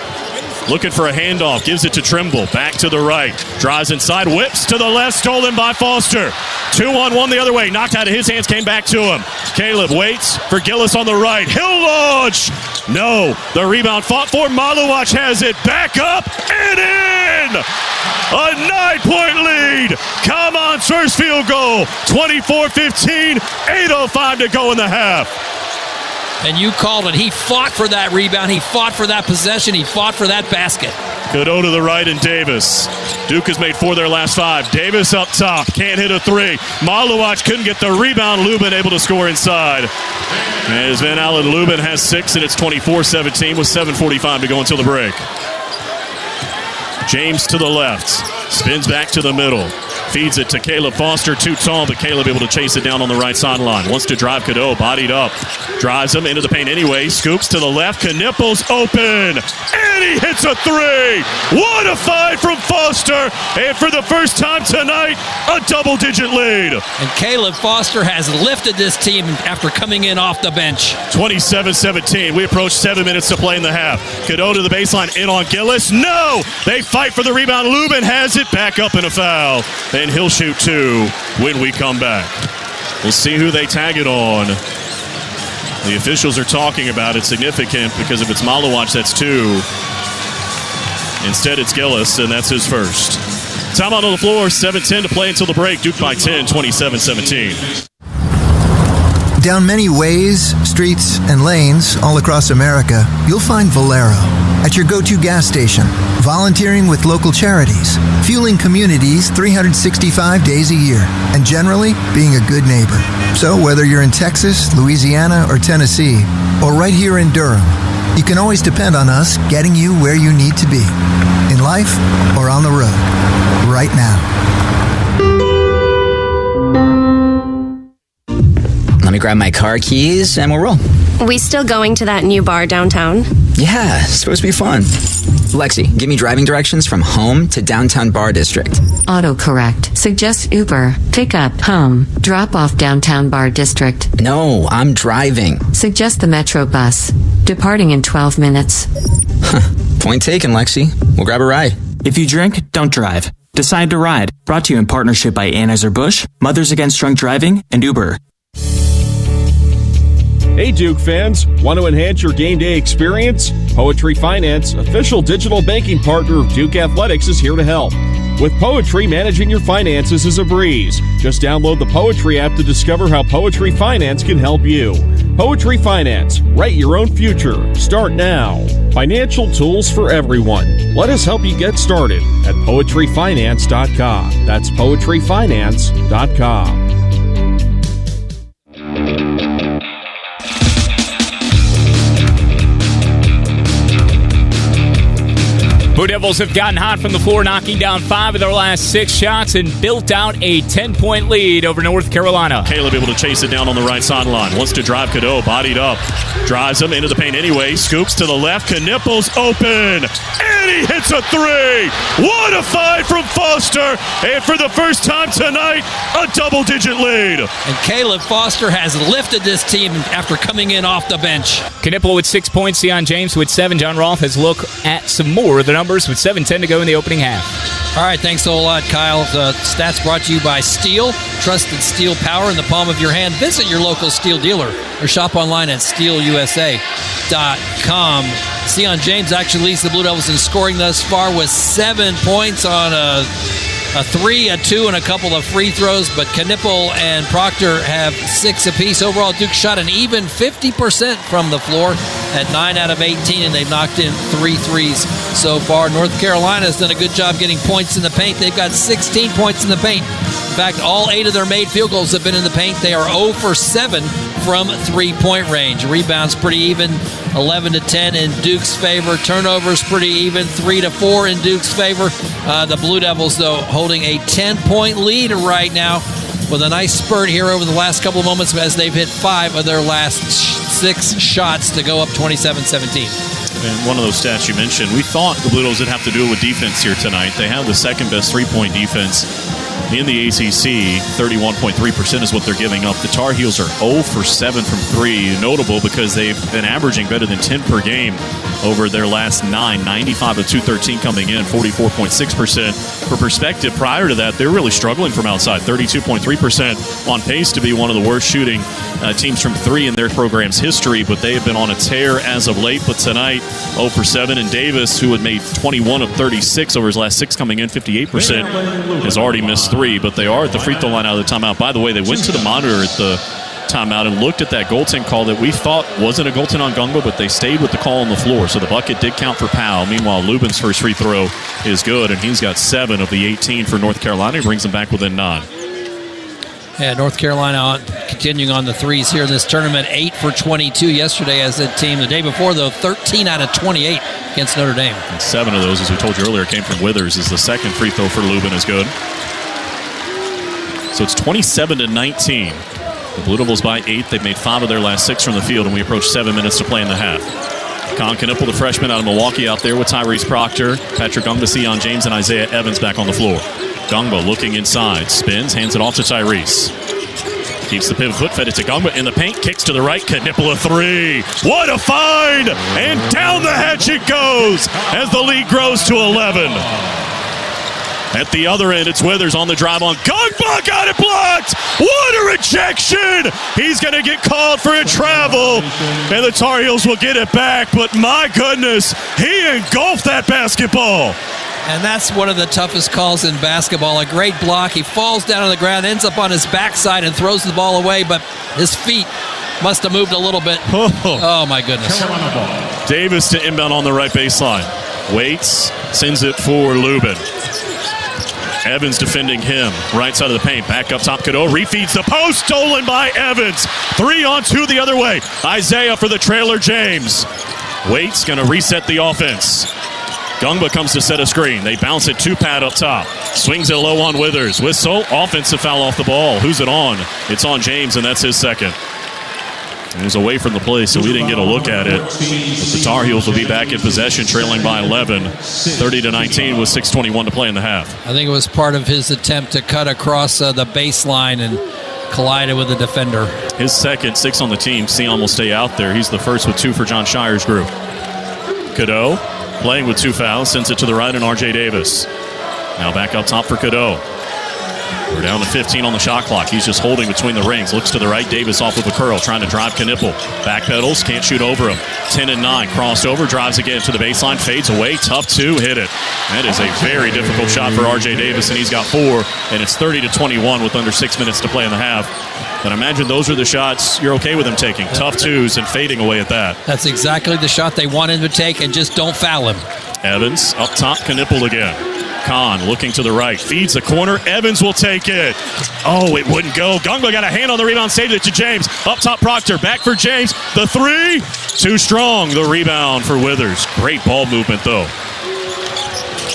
Looking for a handoff, gives it to Trimble, back to the right, drives inside, whips to the left, stolen by Foster. 2-on-1 the other way, knocked out of his hands, came back to him. Caleb waits for Gillis on the right, he'll launch! No, the rebound fought for, Malawach has it, back up and in! A 9-point lead! Comon's first field goal, 24-15, 8:05 to go in the half. And you called it. He fought for that rebound. He fought for that possession. He fought for that basket. Cadeau to the right and Davis. Duke has made 4 of their last 5. Davis up top. Can't hit a 3. Malawach couldn't get the rebound. Lubin able to score inside. As Van Allen Lubin has 6, and it's 24-17 with 7:45 to go until the break. James to the left. Spins back to the middle. Feeds it to Caleb Foster, too tall, but Caleb able to chase it down on the right sideline. Wants to drive Cadeau, bodied up. Drives him into the paint anyway. Scoops to the left. Knippel's open. And he hits a 3. What a find from Foster. And for the first time tonight, a double-digit lead. And Caleb Foster has lifted this team after coming in off the bench. 27-17. We approach 7 minutes to play in the half. Cadeau to the baseline. In on Gillis. No! They fight for the rebound. Lubin has it. Back up in a foul. And he'll shoot 2 when we come back. We'll see who they tag it on. The officials are talking about it significant because if it's Malawach, that's 2. Instead, it's Gillis, and that's his first. Timeout on the floor, 7:10 to play until the break. Duke by 10, 27-17. Down many ways, streets, and lanes all across America, you'll find Valero at your go-to gas station, volunteering with local charities, fueling communities 365 days a year, and generally being a good neighbor. So whether you're in Texas, Louisiana, or Tennessee, or right here in Durham, you can always depend on us getting you where you need to be, in life or on the road, right now. Let me grab my car keys and we'll roll. We still going to that new bar downtown? Yeah, it's supposed to be fun. Lexi, give me driving directions from home to downtown bar district. Autocorrect. Suggest Uber. Pick up, home. Drop off downtown bar district. No, I'm driving. Suggest the Metro bus. Departing in 12 minutes. Point taken, Lexi. We'll grab a ride. If you drink, don't drive. Decide to ride. Brought to you in partnership by Anheuser-Busch, Mothers Against Drunk Driving, and Uber. Hey Duke fans, want to enhance your game day experience? Poetry Finance, official digital banking partner of Duke Athletics, is here to help. With Poetry, managing your finances is a breeze. Just download the Poetry app to discover how Poetry Finance can help you. Poetry Finance, write your own future. Start now. Financial tools for everyone. Let us help you get started at poetryfinance.com. That's poetryfinance.com. Blue Devils have gotten hot from the floor, knocking down 5 of their last 6 shots and built out a 10-point lead over North Carolina. Caleb able to chase it down on the right sideline. Wants to drive Cadeau, bodied up. Drives him into the paint anyway. Scoops to the left. Knippel's open. And he hits a 3. What a find from Foster. And for the first time tonight, a double-digit lead. And Caleb Foster has lifted this team after coming in off the bench. Knippel with 6 points. Sion James with 7. John Rolfe has looked at some more of the numbers with 7:10 to go in the opening half. All right, thanks a whole lot, Kyle. The stats brought to you by Steel. Trusted steel power in the palm of your hand. Visit your local Steel dealer or shop online at steelusa.com. Sion James actually leads the Blue Devils in scoring thus far with 7 points on a 3, a 2, and a couple of free throws, but Knippel and Proctor have 6 apiece. Overall, Duke shot an even 50% from the floor at 9 out of 18, and they've knocked in 3 threes so far. North Carolina has done a good job getting points in the paint. They've got 16 points in the paint. In fact, all 8 of their made field goals have been in the paint. They are 0 for 7 from three-point range. Rebounds pretty even, 11 to 10 in Duke's favor. Turnovers pretty even, 3 to 4 in Duke's favor. The Blue Devils, though, holding a 10-point lead right now with a nice spurt here over the last couple of moments as they've hit 5 of their last 6 shots to go up 27-17. And one of those stats you mentioned, we thought the Blue Devils would have to do it with defense here tonight. They have the second-best three-point defense in the ACC. 31.3% is what they're giving up. The Tar Heels are 0 for 7 from 3. Notable because they've been averaging better than 10 per game over their last 9. 95 of 213 coming in, 44.6%. For perspective, prior to that, they're really struggling from outside. 32.3%, on pace to be one of the worst shooting teams from 3 in their program's history, but they have been on a tear as of late. But tonight, 0 for 7, and Davis, who had made 21 of 36 over his last 6 coming in, 58%, has already missed 3, but they are at the free throw line out of the timeout. By the way, they went to the monitor at the timeout and looked at that goaltend call that we thought wasn't a goaltend on Gungba, but they stayed with the call on the floor. So the bucket did count for Powell. Meanwhile, Lubin's first free throw is good, and he's got 7 of the 18 for North Carolina. He brings them back within 9. Yeah, North Carolina continuing on the threes here in this tournament. 8 for 22 yesterday as a team. The day before, though, 13 out of 28 against Notre Dame. And 7 of those, as we told you earlier, came from Withers. Is the second free throw for Lubin is good. So it's 27-19. The Blue Devils by 8. They've made 5 of their last 6 from the field, and we approach 7 minutes to play in the half. Con Knippel, the freshman out of Milwaukee, out there with Tyrese Proctor, Patrick Gungba, Sion James, and Isaiah Evans back on the floor. Gungba looking inside, spins, hands it off to Tyrese. Keeps the pivot foot, fed it to Gungba in the paint, kicks to the right, Knippel a 3. What a find! And down the hatch it goes as the lead grows to 11. At the other end, it's Withers on the drive on. Gungba got it blocked! What a rejection! He's going to get called for a travel, and the Tar Heels will get it back, but my goodness, he engulfed that basketball. And that's one of the toughest calls in basketball. A great block. He falls down on the ground, ends up on his backside, and throws the ball away, but his feet must have moved a little bit. Oh my goodness. Davis to inbound on the right baseline. Waits, sends it for Lubin. Evans defending him. Right side of the paint. Back up top. Cadeau refeeds the post. Stolen by Evans. 3 on 2 the other way. Isaiah for the trailer James. Waits going to reset the offense. Gungba comes to set a screen. They bounce it to Pat up top. Swings it low on Withers. Whistle. Offensive foul off the ball. Who's it on? It's on James, and that's his second. He was away from the play, so we didn't get a look at it. But the Tar Heels will be back in possession, trailing by 11, 30-19 with 6:21 to play in the half. I think it was part of his attempt to cut across the baseline and collided with the defender. His second, 6 on the team. Sion will stay out there. He's the first with 2 for John Shire's group. Cadeau playing with 2 fouls, sends it to the right, and R.J. Davis. Now back up top for Cadeau. We're down to 15 on the shot clock. He's just holding between the rings. Looks to the right. Davis off with a curl, trying to drive Knippel. Backpedals, can't shoot over him. 10-9. Crossed over, drives again to the baseline, fades away. Tough 2, hit it. That is a very difficult shot for R.J. Davis, and he's got 4. And it's 30-21 with under 6 minutes to play in the half. And I imagine those are the shots you're okay with him taking. Tough 2s and fading away at that. That's exactly the shot they want him to take, and just don't foul him. Evans up top, Knippel again. Kahn looking to the right, feeds the corner. Evans will take it. Oh, it wouldn't go. Gungba got a hand on the rebound, saved it to James. Up top, Proctor, back for James. The 3, too strong. The rebound for Withers. Great ball movement, though.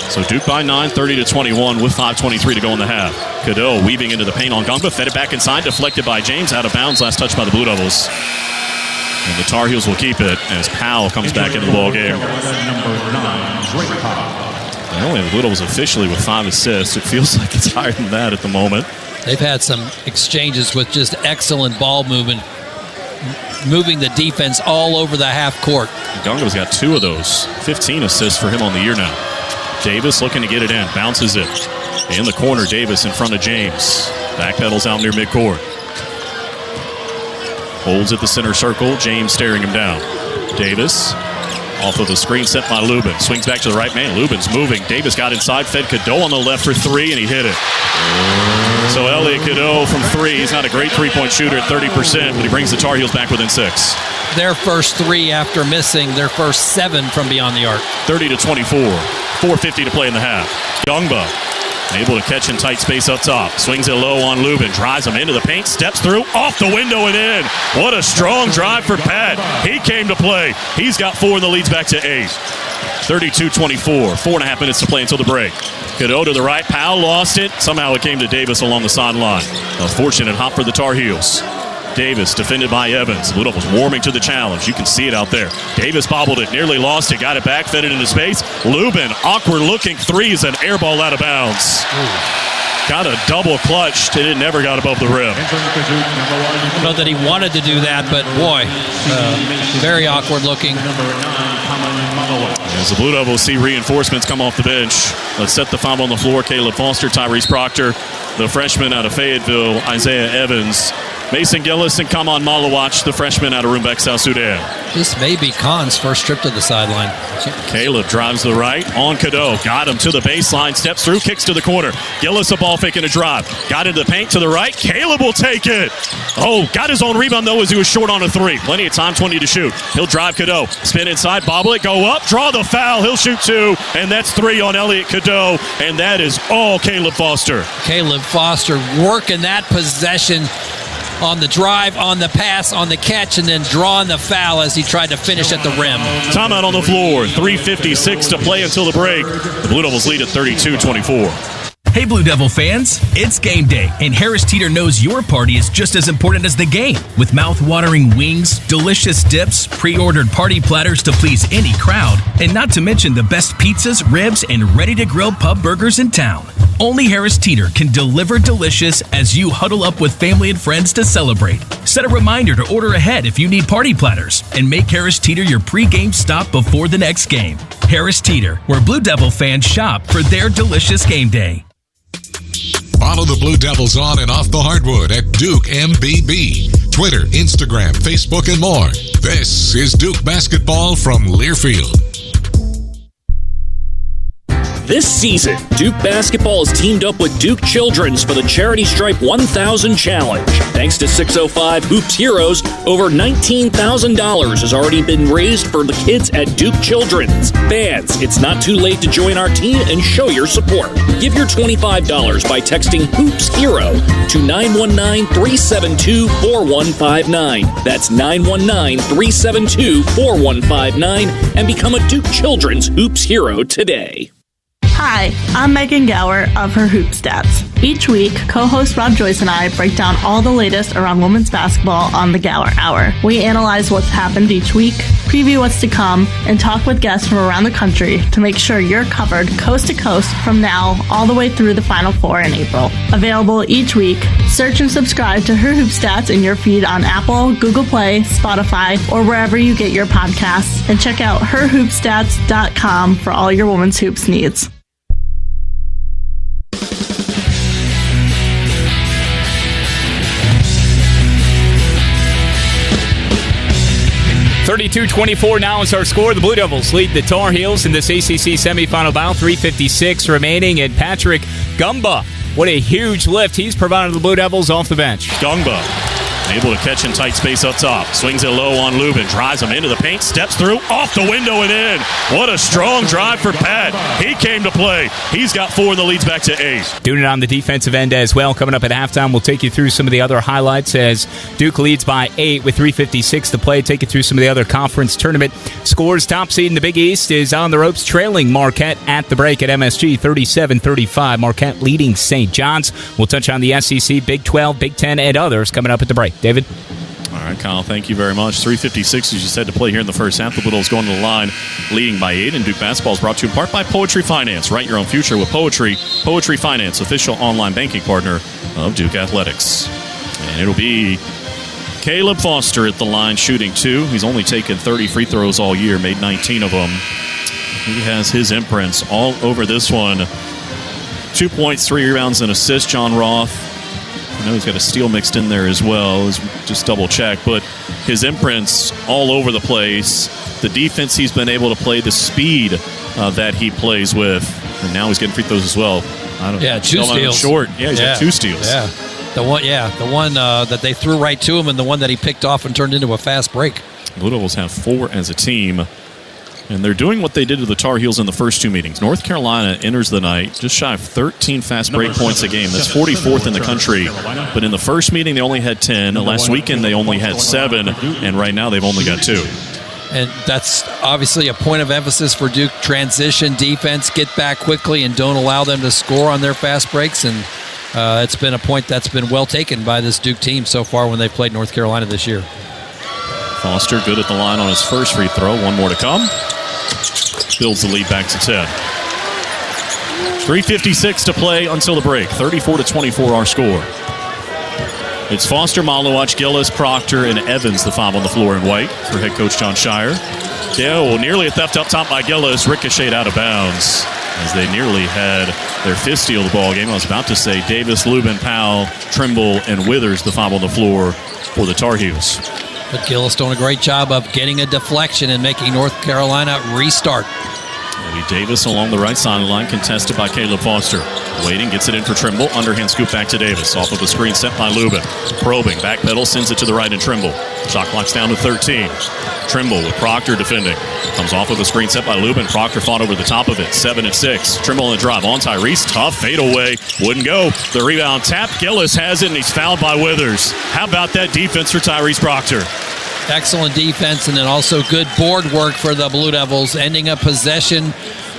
So Duke by 9, 30-21 with 5:23 to go in the half. Cadeau weaving into the paint on Gungba, fed it back inside, deflected by James, out of bounds, last touch by the Blue Devils. And the Tar Heels will keep it as Powell comes back into the ball game. Only the Blue Devils officially with 5 assists. It feels like it's higher than that at the moment. They've had some exchanges with just excellent ball movement, moving the defense all over the half court. Gungba's got 2 of those. 15 assists for him on the year now. Davis looking to get it in. Bounces it. In the corner, Davis in front of James. Backpedals out near midcourt. Holds at the center circle. James staring him down. Davis off of the screen set by Lubin. Swings back to the right man. Lubin's moving. Davis got inside. Fed Cadeau on the left for 3, and he hit it. So Elliot Cadeau from 3. He's not a great three-point shooter at 30%, but he brings the Tar Heels back within 6. Their first 3 after missing their first 7 from beyond the arc. 30-24. 4:50 to play in the half. Gungba Able to catch in tight space up top. Swings it low on Lubin. Drives him into the paint. Steps through. Off the window and in. What a strong drive for Pat. He came to play. He's got 4 and the lead's back to 8. 32-24. 4.5 minutes to play until the break. Cadeau to the right. Powell lost it. Somehow it came to Davis along the sideline. A fortunate hop for the Tar Heels. Davis defended by Evans. Blue Devils warming to the challenge. You can see it out there. Davis bobbled it, nearly lost it, got it back, fed it into space. Lubin, awkward looking threes, an air ball out of bounds. Got a double clutch. It never got above the rim. I don't know that he wanted to do that, but boy, very awkward looking. As the Blue Devils see reinforcements come off the bench. Let's set the foul on the floor. Caleb Foster, Tyrese Proctor, the freshman out of Fayetteville, Isaiah Evans, Mason Gillis, and Kaman Malawach, the freshman out of Rumbek, South Sudan. This may be Khan's first trip to the sideline. Caleb drives to the right on Cadeau. Got him to the baseline, steps through, kicks to the corner. Gillis a ball fake and a drive. Got into the paint to the right. Caleb will take it. Oh, got his own rebound though as he was short on a 3. Plenty of time, 20 to shoot. He'll drive Cadeau. Spin inside, bobble it, go up, draw the foul. He'll shoot 2, and that's 3 on Elliot Cadeau, and that is all Caleb Foster. Caleb Foster working that possession on the drive, on the pass, on the catch, and then drawing the foul as he tried to finish at the rim. Timeout on the floor. 3:56 to play until the break. The Blue Devils lead at 32-24. Hey Blue Devil fans, it's game day, and Harris Teeter knows your party is just as important as the game. With mouth-watering wings, delicious dips, pre-ordered party platters to please any crowd, and not to mention the best pizzas, ribs, and ready-to-grill pub burgers in town. Only Harris Teeter can deliver delicious as you huddle up with family and friends to celebrate. Set a reminder to order ahead if you need party platters, and make Harris Teeter your pre-game stop before the next game. Harris Teeter, where Blue Devil fans shop for their delicious game day. Follow the Blue Devils on and off the hardwood at Duke MBB. Twitter, Instagram, Facebook, and more. This is Duke Basketball from Learfield. This season, Duke Basketball has teamed up with Duke Children's for the Charity Stripe 1000 Challenge. Thanks to 605 Hoops Heroes, over $19,000 has already been raised for the kids at Duke Children's. Fans, it's not too late to join our team and show your support. Give your $25 by texting Hoops Hero to 919-372-4159. That's 919-372-4159 and become a Duke Children's Hoops Hero today. Hi, I'm Megan Gower of Her Hoop Stats. Each week, co-host Rob Joyce and I break down all the latest around women's basketball on the Gower Hour. We analyze what's happened each week, preview what's to come, and talk with guests from around the country to make sure you're covered coast to coast from now all the way through the Final Four in April. Available each week, search and subscribe to Her Hoop Stats in your feed on Apple, Google Play, Spotify, or wherever you get your podcasts, and check out herhoopstats.com for all your women's hoops needs. 32-24 now is our score. The Blue Devils lead the Tar Heels in this ACC Semifinal bout. 3:56 remaining, and Patrick Gumba, what a huge lift he's provided the Blue Devils off the bench. Gumba able to catch in tight space up top. Swings it low on Lubin. Drives him into the paint. Steps through. Off the window and in. What a strong drive for Pat. He came to play. He's got 4 and the lead's back to 8. Doing it on the defensive end as well. Coming up at halftime, we'll take you through some of the other highlights as Duke leads by 8 with 3:56 to play. Take you through some of the other conference tournament scores. Top seed in the Big East is on the ropes, trailing Marquette at the break at MSG 37-35. Marquette leading St. John's. We'll touch on the SEC, Big 12, Big 10, and others coming up at the break. David? All right, Kyle, thank you very much. 3:56, as you said, to play here in the first half. The Blue Devils going to the line, leading by 8. And Duke Basketball is brought to you in part by Poetry Finance. Write your own future with Poetry. Poetry Finance, official online banking partner of Duke Athletics. And it'll be Caleb Foster at the line shooting 2. He's only taken 30 free throws all year, made 19 of them. He has his imprints all over this one. 2 points, 3 rebounds, and assists. John Roth, I know he's got a steal mixed in there as well. Just double check, but his imprints all over the place. The defense he's been able to play, the speed that he plays with, and now he's getting free throws as well. Yeah, 2 steals. Short. Yeah, he's got 2 steals. Yeah, the one that they threw right to him, and the one that he picked off and turned into a fast break. Blue Devils have 4 as a team. And they're doing what they did to the Tar Heels in the first two meetings. North Carolina enters the night just shy of 13 fast break points a game. That's 44th in the country. But in the first meeting, they only had 10. Last weekend, they only had 7. And right now, they've only got 2. And that's obviously a point of emphasis for Duke. Transition defense, get back quickly, and don't allow them to score on their fast breaks. And it's been a point that's been well taken by this Duke team so far when they've played North Carolina this year. Foster good at the line on his first free throw. One more to come. Builds the lead back to 10. 3:56 to play until the break. 34-24 our score. It's Foster, Malowacz, Gillis, Proctor, and Evans, the 5 on the floor in white for head coach Jon Scheyer. Nearly a theft up top by Gillis. Ricocheted out of bounds as they nearly had their fifth steal of the ball game. I was about to say Davis, Lubin, Powell, Trimble, and Withers, the 5 on the floor for the Tar Heels. But Gillis doing a great job of getting a deflection and making North Carolina restart. Davis along the right sideline, contested by Caleb Foster. Waiting, gets it in for Trimble. Underhand scoop back to Davis. Off of a screen set by Lubin. Probing, back pedal, sends it to the right and Trimble. Shot clock's down to 13. Trimble with Proctor defending. Comes off of a screen set by Lubin. Proctor fought over the top of it. 7-6. Trimble on the drive. On Tyrese. Tough fadeaway. Wouldn't go. The rebound tap. Gillis has it, and he's fouled by Withers. How about that defense for Tyrese Proctor? Excellent defense, and then also good board work for the Blue Devils, ending a possession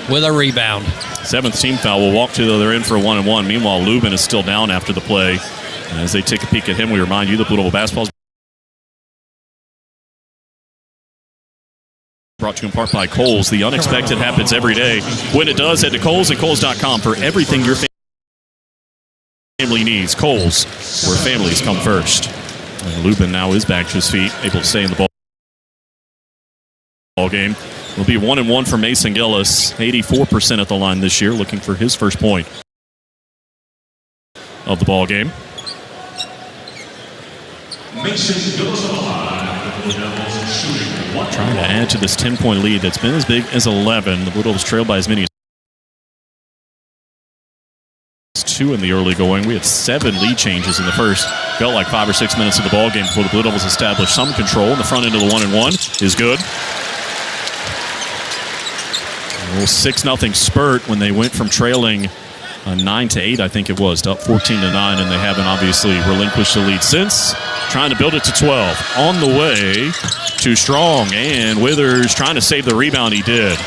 with a rebound. 7th team foul. Will walk to the other end for a 1-1. Meanwhile, Lubin is still down after the play. And as they take a peek at him, we remind you the Blue Devil basketball is brought to you in part by Kohl's. The unexpected happens every day. When it does, head to Kohl's and Kohl's.com for everything your family needs. Kohl's, where families come first. And Lubin now is back to his feet, able to stay in the ball game. It'll be 1-1 for Mason Gillis, 84% at the line this year, looking for his first point of the ball game. Mason Gillis on the line. Trying to add to this 10-point lead that's been as big as 11. The Blue Devils trailed by as many as 2 in the early going. We had 7 lead changes in the first. Felt like 5 or 6 minutes of the ball game before the Blue Devils established some control. And the front end of the 1-1 is good. A little 6-0 spurt when they went from trailing 9-8, I think it was, to up 14-9, and they haven't obviously relinquished the lead since. Trying to build it to 12. On the way, too strong, and Withers trying to save the rebound. He did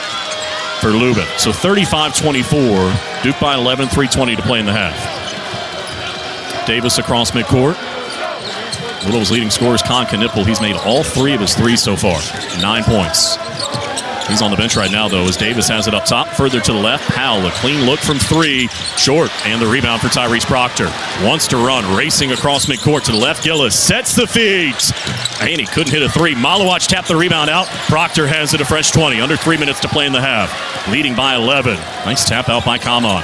for Lubin. So 35-24, Duke by 11, 3:20 to play in the half. Davis across midcourt. Little's leading scorer is Con Knipple. He's made all 3 of his threes so far. 9 points. He's on the bench right now, though, as Davis has it up top. Further to the left, Powell, a clean look from 3. Short, and the rebound for Tyrese Proctor. Wants to run, racing across midcourt to the left. Gillis sets the feet. And he couldn't hit a 3. Malowacz tapped the rebound out. Proctor has it a fresh 20. Under 3 minutes to play in the half. Leading by 11. Nice tap out by Kamon.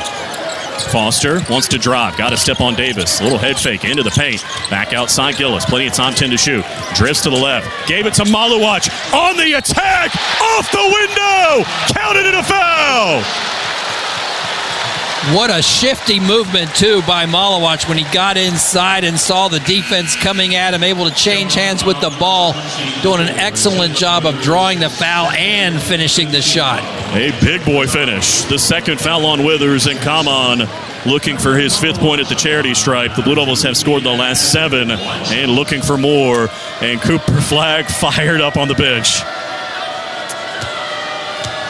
Foster wants to drive. Got to step on Davis. A little head fake into the paint. Back outside Gillis. Plenty of time, 10 to shoot. Drifts to the left. Gave it to Malowacz. On the attack. Off the window. Counted it a foul. What a shifty movement, too, by Malowacz when he got inside and saw the defense coming at him, able to change hands with the ball, doing an excellent job of drawing the foul and finishing the shot. A big boy finish. The second foul on Withers, and Kamon looking for his 5th point at the charity stripe. The Blue Devils have scored the last 7 and looking for more. And Cooper Flagg fired up on the bench.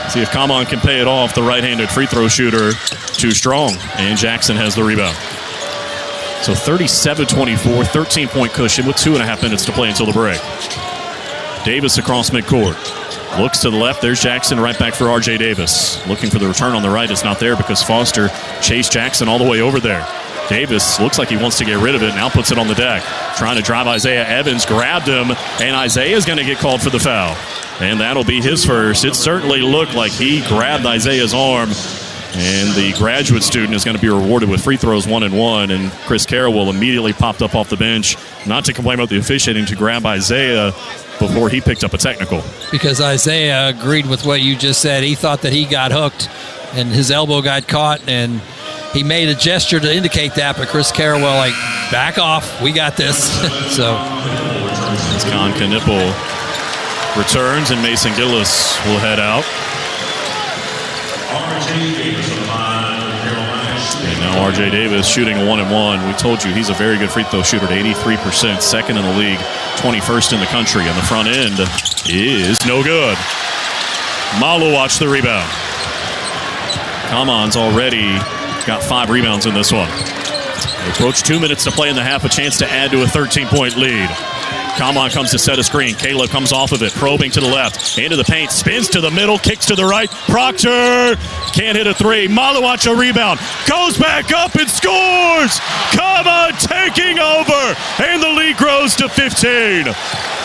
See if Kamon can pay it off. The right-handed free throw shooter, too strong. And Jackson has the rebound. So 37-24, 13-point cushion with 2.5 minutes to play until the break. Davis across midcourt. Looks to the left. There's Jackson right back for R.J. Davis. Looking for the return on the right. It's not there because Foster chased Jackson all the way over there. Davis looks like he wants to get rid of it. Now puts it on the deck. Trying to drive Isaiah Evans. Grabbed him. And Isaiah's going to get called for the foul. And that'll be his first. It certainly looked like he grabbed Isaiah's arm. And the graduate student is going to be rewarded with free throws 1-1. And Chris Carroll immediately popped up off the bench. Not to complain about the officiating, to grab Isaiah before he picked up a technical. Because Isaiah agreed with what you just said. He thought that he got hooked and his elbow got caught, and he made a gesture to indicate that, but Chris Carroll, like, back off, we got this. So it's Con Knipple returns, and Mason Gillis will head out. And now R.J. Davis shooting a 1-and-1. We told you he's a very good free throw shooter at 83%, second in the league, 21st in the country. And the front end is no good. Malowacz the rebound. Kaman's already got 5 rebounds in this one. They approach 2 minutes to play in the half, a chance to add to a 13-point lead. Kaman comes to set a screen. Caleb comes off of it, probing to the left, into the paint, spins to the middle, kicks to the right. Proctor can't hit a 3. Malowacz a rebound, goes back up and scores. Kaman taking over, and the lead grows to 15.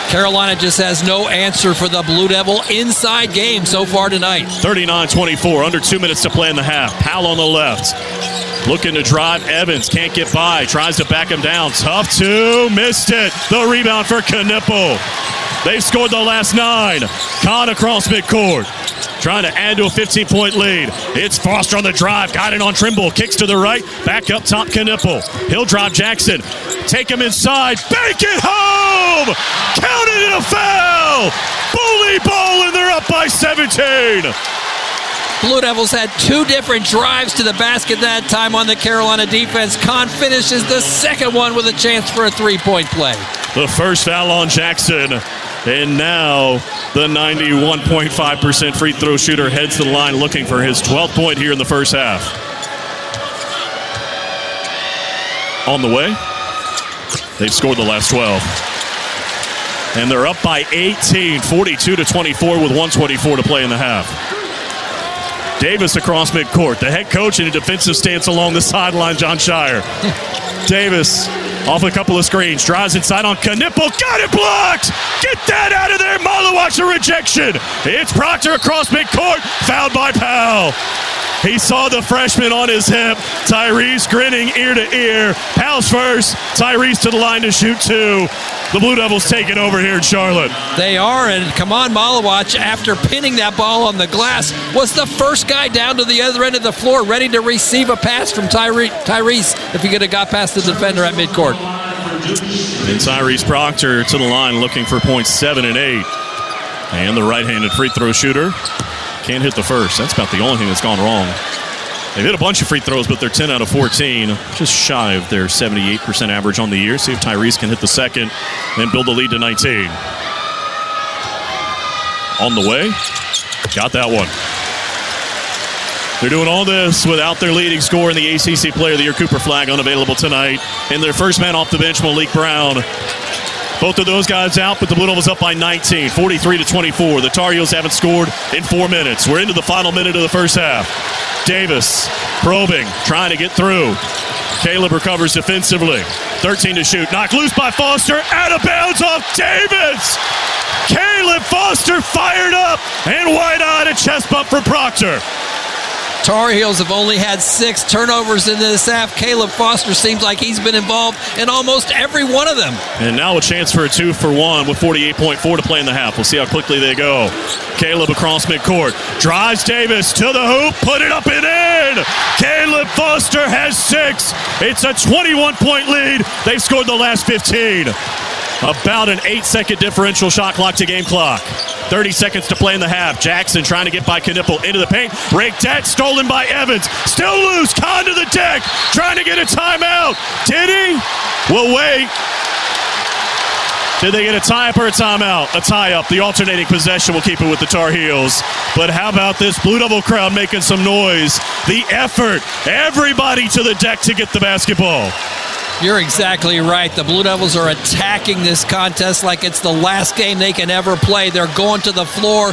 Carolina just has no answer for the Blue Devil inside game so far tonight. 39-24, under 2 minutes to play in the half. Powell on the left. Looking to drive. Evans can't get by. Tries to back him down. Tough two. Missed it. The rebound for Knipple. They've scored the last 9. Kahn across midcourt. Trying to add to a 15-point lead. It's Foster on the drive. Got it on Trimble. Kicks to the right. Back up top Knipple. He'll drive Jackson. Take him inside. Bank it home. Counted in a foul. Bully ball, and they're up by 17. Blue Devils had 2 different drives to the basket that time on the Carolina defense. Kahn finishes the second one with a chance for a 3-point play. The first foul on Jackson. And now the 91.5% free throw shooter heads to the line looking for his 12th point here in the first half. On the way, they've scored the last 12. And they're up by 18, 42-24 with 1:24 to play in the half. Davis across midcourt. The head coach in a defensive stance along the sideline, John Shire. Davis off a couple of screens. Drives inside on Knipple. Got it blocked! Get that out of there! Malowacz a rejection. It's Proctor across midcourt. Fouled by Powell. He saw the freshman on his hip. Tyrese grinning ear to ear. Powell's first. Tyrese to the line to shoot 2. The Blue Devils take it over here in Charlotte. They are, and Kaman Malowacz, after pinning that ball on the glass, was the first guy down to the other end of the floor, ready to receive a pass from Tyrese if he could have got past the defender at midcourt. And Tyrese Proctor to the line looking for points 7 and 8. And the right-handed free throw shooter can't hit the first. That's about the only thing that's gone wrong. They've hit a bunch of free throws, but they're 10 out of 14. Just shy of their 78% average on the year. See if Tyrese can hit the second and build the lead to 19. On the way. Got that one. They're doing all this without their leading scorer in the ACC Player of the Year, Cooper Flagg, unavailable tonight. And their first man off the bench, Malik Brown. Both of those guys out, but the Blue Devils up by 19, 43-24. The Tar Heels haven't scored in 4 minutes. We're into the final minute of the first half. Davis probing, trying to get through. Caleb recovers defensively. 13 to shoot. Knocked loose by Foster. Out of bounds off Davis. Caleb Foster fired up. And wide-eyed, a chest bump for Proctor. Tar Heels have only had 6 turnovers in this half. Caleb Foster seems like he's been involved in almost every one of them. And now a chance for a 2-for-1 with 48.4 to play in the half. We'll see how quickly they go. Caleb across midcourt. Drives Davis to the hoop. Put it up and in. Caleb Foster has 6. It's a 21-point lead. They've scored the last 15. About an 8-second differential shot clock to game clock. 30 seconds to play in the half. Jackson trying to get by Knipple into the paint. Raked at, stolen by Evans. Still loose. Kahn to the deck. Trying to get a timeout. Did he? We'll wait. Did they get a tie-up or a timeout? A tie-up. The alternating possession will keep it with the Tar Heels. But how about this Blue Devil crowd making some noise? The effort. Everybody to the deck to get the basketball. You're exactly right. The Blue Devils are attacking this contest like it's the last game they can ever play. They're going to the floor.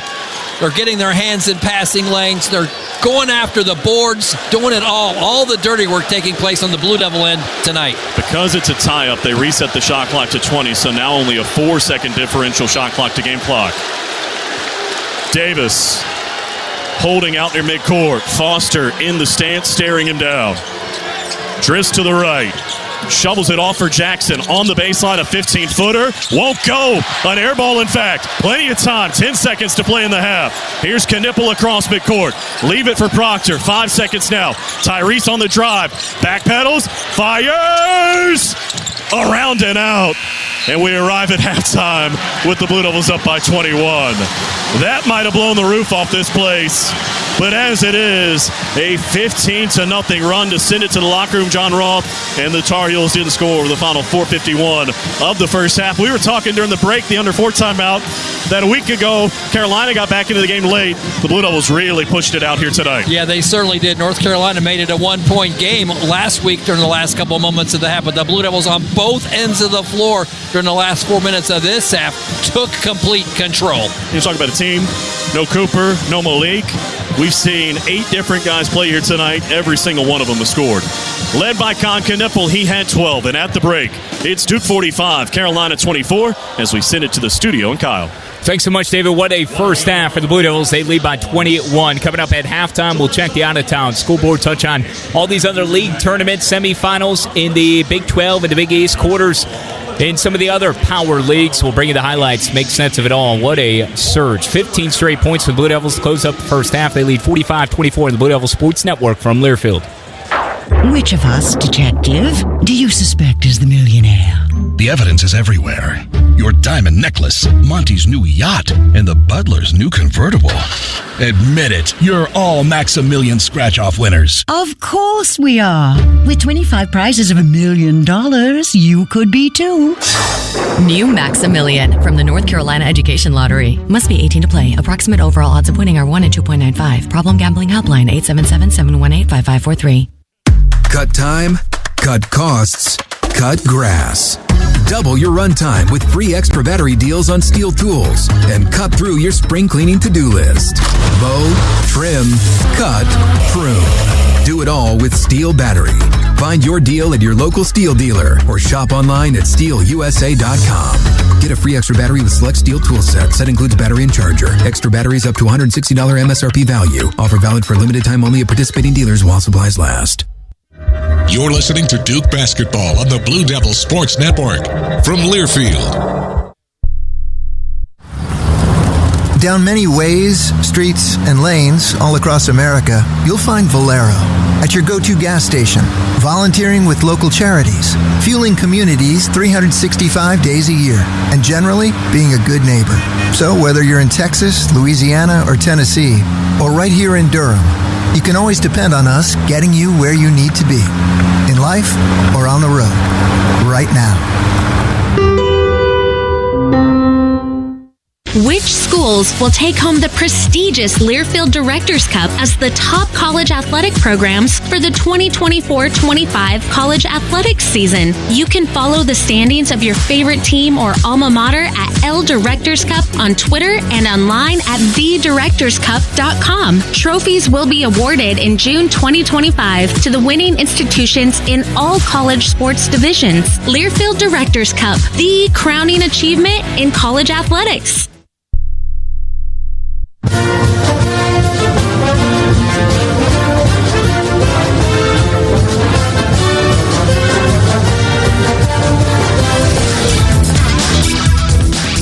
They're getting their hands in passing lanes. They're going after the boards, doing it all. All the dirty work taking place on the Blue Devil end tonight. Because it's a tie-up, they reset the shot clock to 20, so now only a 4-second differential shot clock to game clock. Davis holding out near midcourt. Foster in the stance, staring him down. Drifts to the right. Shovels it off for Jackson on the baseline, a 15-footer. Won't go. An air ball, in fact. Plenty of time. 10 seconds to play in the half. Here's Knipple across midcourt. Leave it for Proctor. 5 seconds now. Tyrese on the drive. Backpedals. Fires. Around and out. And we arrive at halftime with the Blue Devils up by 21. That might have blown the roof off this place. But as it is, a 15-0 run to send it to the locker room. John Roth and the Tar Heels didn't score over the final 4:51 of the first half. We were talking during the break, the under 4 timeout, that a week ago, Carolina got back into the game late. The Blue Devils really pushed it out here tonight. Yeah, they certainly did. North Carolina made it a 1-point game last week during the last couple of moments of the half, but the Blue Devils on both ends of the floor during the last 4 minutes of this half took complete control. You talk about a team, no Cooper, no Malik. We've seen 8 different guys play here tonight. Every single one of them has scored. Led by Con Knippel, he had 12. And at the break, it's Duke 45, Carolina 24, as we send it to the studio and Kyle. Thanks so much, David. What a first half for the Blue Devils. They lead by 21. Coming up at halftime, we'll check the out-of-town scoreboard, touch on all these other league tournament semifinals in the Big 12 and the Big East quarters. In some of the other power leagues, we'll bring you the highlights, make sense of it all. What a surge. 15 straight points for the Blue Devils. Close up the first half. They lead 45-24 in the Blue Devils Sports Network from Learfield. Which of us, detective, do you suspect is the millionaire? The evidence is everywhere. Your diamond necklace, Monty's new yacht, and the butler's new convertible. Admit it, you're all Maximilian scratch-off winners. Of course we are. With 25 prizes of $1 million, you could be too. New Maximilian from the North Carolina Education Lottery. Must be 18 to play. Approximate overall odds of winning are 1 in 2.95. Problem gambling helpline 877-718-5543. Cut time, cut costs, cut grass. Double your runtime with free extra battery deals on steel tools and cut through your spring cleaning to-do list. Mow, trim, cut, prune. Do it all with Steel Battery. Find your deal at your local Steel dealer or shop online at steelusa.com. Get a free extra battery with select Steel tool set. Set includes battery and charger. Extra batteries up to $160 MSRP value. Offer valid for limited time only at participating dealers while supplies last. You're listening to Duke Basketball on the Blue Devil Sports Network from Learfield. Down many ways, streets, and lanes all across America, you'll find Valero. At your go-to gas station, volunteering with local charities, fueling communities 365 days a year, and generally being a good neighbor. So whether you're in Texas, Louisiana, or Tennessee, or right here in Durham, you can always depend on us getting you where you need to be, in life or on the road, right now. Which schools will take home the prestigious Learfield Directors Cup as the top college athletic programs for the 2024-25 college athletics season? You can follow the standings of your favorite team or alma mater at L Directors Cup on Twitter and online at thedirectorscup.com. Trophies will be awarded in June 2025 to the winning institutions in all college sports divisions. Learfield Directors Cup, the crowning achievement in college athletics.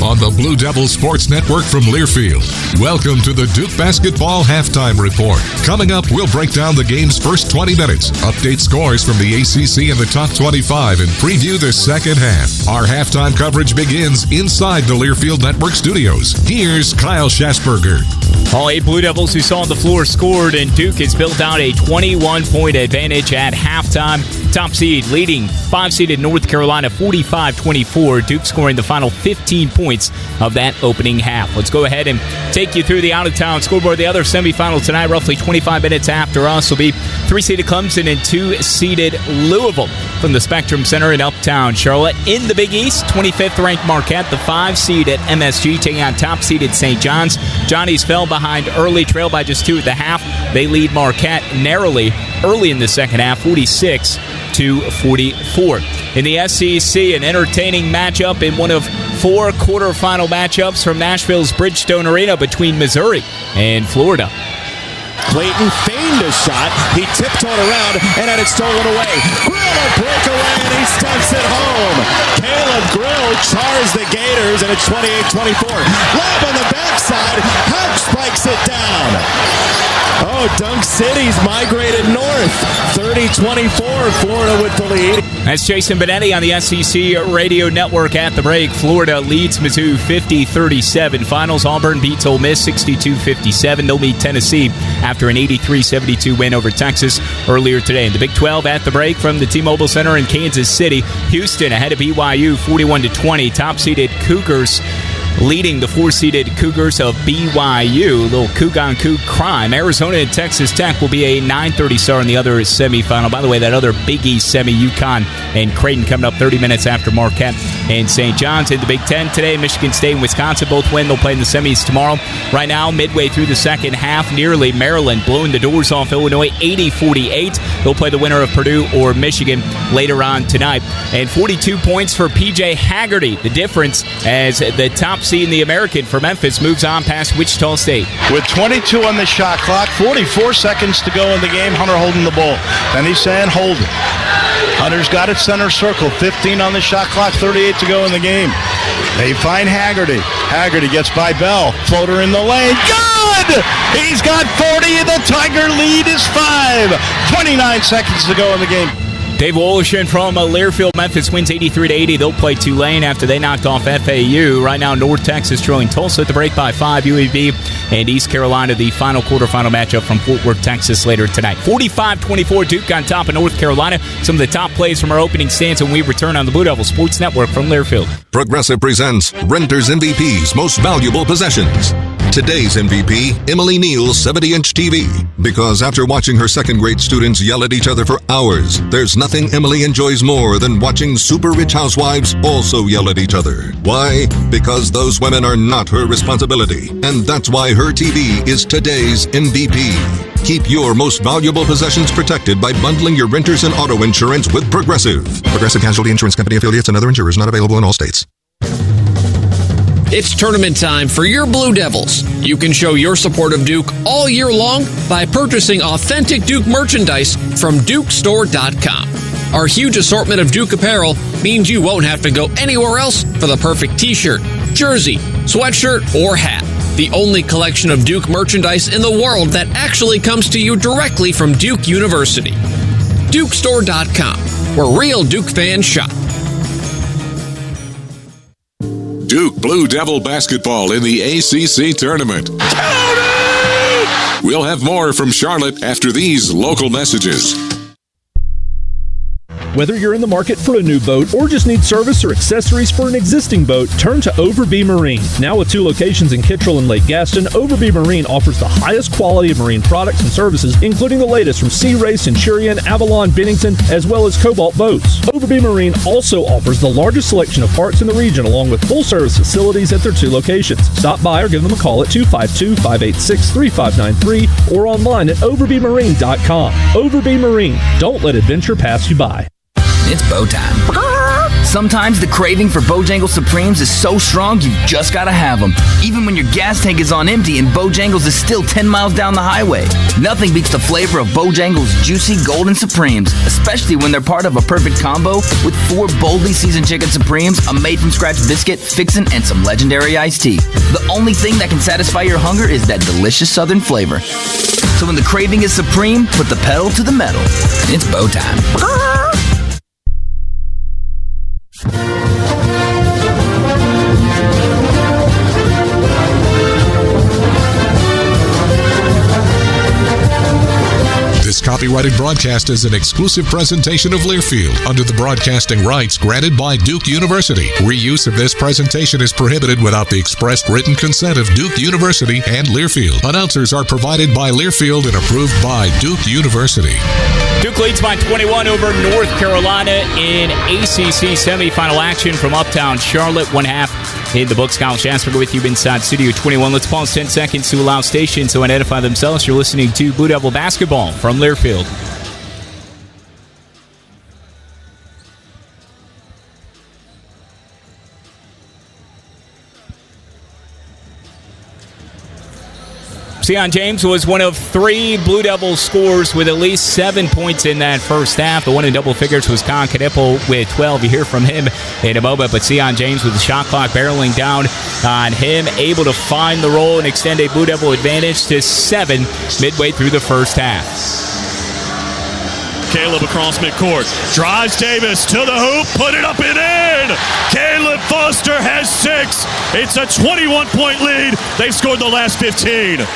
On the Blue Devil Sports Network from Learfield. Welcome to the Duke Basketball Halftime Report. Coming up, we'll break down the game's first 20 minutes, update scores from the ACC and the top 25, and preview the second half. Our halftime coverage begins inside the Learfield Network studios. Here's Kyle Schasberger. All 8 Blue Devils who saw on the floor scored, and Duke has built out a 21-point advantage at halftime. Top seed leading 5-seeded North Carolina 45-24. Duke scoring the final 15 points of that opening half. Let's go ahead and take you through the out-of-town scoreboard. The other semifinal tonight, roughly 25 minutes after us, will be 3-seeded Clemson and 2-seeded Louisville from the Spectrum Center in Uptown Charlotte. In the Big East, 25th ranked Marquette, the 5-seed at MSG, taking on top-seeded St. John's. Johnnies fell behind early, trailed by just 2 at the half. They lead Marquette narrowly early in the second half, 46-44. In the SEC, an entertaining matchup in one of 4 quarterfinal matchups from Nashville's Bridgestone Arena between Missouri and Florida. Clayton feigned a shot. He tiptoed around and had it stolen away. Grill a breakaway and he stunts it home. Caleb Grill chars the Gators and it's 28-24. Lob on the backside. Houch spikes it down. Oh, Dunk City's migrated north. 30-24, Florida with the lead. That's Jason Benetti on the SEC Radio Network at the break. Florida leads Mizzou 50-37. Finals, Auburn beats Ole Miss 62-57. They'll meet Tennessee after an 83-72 win over Texas earlier today. In the Big 12 at the break from the T-Mobile Center in Kansas City, Houston ahead of BYU 41-20. Top-seeded Cougars leading the 4-seeded Cougars of BYU. A little Coug-on-Coug crime. Arizona and Texas Tech will be a 9:30 start in the other semifinal. By the way, that other Big East semi, UConn and Creighton coming up 30 minutes after Marquette and St. John's. In the Big Ten today, Michigan State and Wisconsin both win. They'll play in the semis tomorrow. Right now, midway through the second half, nearly Maryland blowing the doors off Illinois 80-48. They'll play the winner of Purdue or Michigan later on tonight. And 42 points for P.J. Haggerty. The difference as the top seed in the American for Memphis moves on past Wichita State. With 22 on the shot clock, 44 seconds to go in the game, Hunter holding the ball. Then he's saying, hold it. Hunter's got it center circle, 15 on the shot clock, 38 to go in the game. They find Haggerty. Haggerty gets by Bell. Floater in the lane. Good! He's got 40. The Tiger lead is 5. 29 seconds to go in the game. Dave Woloshin from Learfield. Memphis wins 83-80. They'll play Tulane after they knocked off FAU. Right now, North Texas trailing Tulsa at the break by 5. UAB and East Carolina, the final quarterfinal matchup from Fort Worth, Texas later tonight. 45-24, Duke on top of North Carolina. Some of the top plays from our opening stance when we return on the Blue Devil Sports Network from Learfield. Progressive presents Renters MVP's Most Valuable Possessions. Today's MVP, Emily Neal's 70-inch TV. Because after watching her second-grade students yell at each other for hours, there's nothing Emily enjoys more than watching super-rich housewives also yell at each other. Why? Because those women are not her responsibility. And that's why her TV is today's MVP. Keep your most valuable possessions protected by bundling your renters and auto insurance with Progressive. Progressive Casualty Insurance Company affiliates and other insurers not available in all states. It's tournament time for your Blue Devils. You can show your support of Duke all year long by purchasing authentic Duke merchandise from DukeStore.com. Our huge assortment of Duke apparel means you won't have to go anywhere else for the perfect t-shirt, jersey, sweatshirt, or hat. The only collection of Duke merchandise in the world that actually comes to you directly from Duke University. DukeStore.com, where real Duke fans shop. Duke Blue Devil basketball in the ACC Tournament. We'll have more from Charlotte after these local messages. Whether you're in the market for a new boat or just need service or accessories for an existing boat, turn to Overby Marine. Now with 2 locations in Kittrell and Lake Gaston, Overby Marine offers the highest quality of marine products and services, including the latest from Sea Ray, Centurion, Avalon, Bennington, as well as Cobalt boats. Overby Marine also offers the largest selection of parts in the region, along with full-service facilities at their 2 locations. Stop by or give them a call at 252-586-3593 or online at overbymarine.com. Overby Marine. Don't let adventure pass you by. It's bow time. Sometimes the craving for Bojangles Supremes is so strong you just gotta have them. Even when your gas tank is on empty and Bojangles is still 10 miles down the highway. Nothing beats the flavor of Bojangles Juicy Golden Supremes, especially when they're part of a perfect combo with 4 boldly seasoned chicken Supremes, a made-from-scratch biscuit, fixin', and some legendary iced tea. The only thing that can satisfy your hunger is that delicious southern flavor. So when the craving is supreme, put the pedal to the metal. It's bow time. This copyrighted broadcast is an exclusive presentation of Learfield under the broadcasting rights granted by Duke University. Reuse of this presentation is prohibited without the expressed written consent of Duke University and Learfield. Announcers are provided by Learfield and approved by Duke University. Duke leads by 21 over North Carolina in ACC Semifinal action from uptown Charlotte. 1/2 in the books. Kyle Jasper with you inside Studio 21. Let's pause 10 seconds to allow stations to identify themselves. You're listening to Blue Devil Basketball from Learfield. Sion James was one of 3 Blue Devils scorers with at least 7 points in that first half. The one in double figures was Con Knipple with 12. You hear from him in a moment, but Sion James with the shot clock barreling down on him, able to find the roll and extend a Blue Devil advantage to 7 midway through the first half. Caleb across midcourt, drives Davis to the hoop, put it up and in! Caleb Foster has 6. It's a 21-point lead. They've scored the last 15.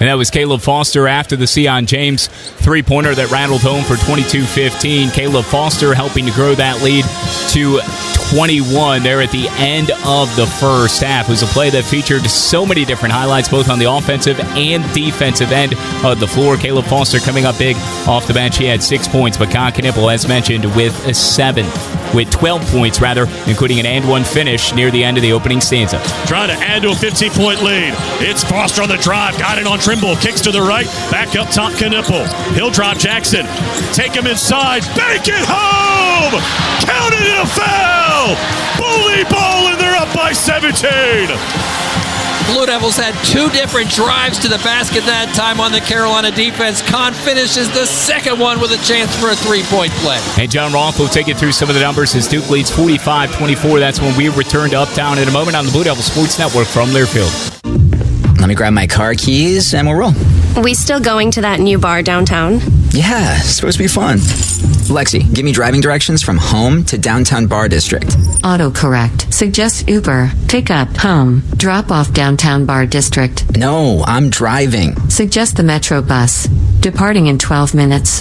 And that was Caleb Foster after the Sion James three-pointer that rattled home for 22-15. Caleb Foster helping to grow that lead to 21 there at the end of the first half. It was a play that featured so many different highlights, both on the offensive and defensive end of the floor. Caleb Foster coming up big off the bench. He had 6 points, but Con Knipple, as mentioned, with 12 points, including an and-one finish near the end of the opening stanza. Trying to add to a 15-point lead. It's Foster on the drive. Got it on Trimble. Kicks to the right. Back up top, Knipple. He'll drive Jackson. Take him inside. Bank it home! Counted in a foul! Bully ball, and they're up by 17. Blue Devils had 2 different drives to the basket that time on the Carolina defense. Con finishes the second one with a chance for a 3-point play. And John Roth will take you through some of the numbers as Duke leads 45-24. That's when we return to Uptown in a moment on the Blue Devil Sports Network from Learfield. Let me grab my car keys and we'll roll. We still going to that new bar downtown? Yeah, it's supposed to be fun. Lexi, give me driving directions from home to downtown Bar District. Autocorrect. Suggest Uber. Pick up. Home. Drop off downtown Bar District. No, I'm driving. Suggest the Metro bus. Departing in 12 minutes.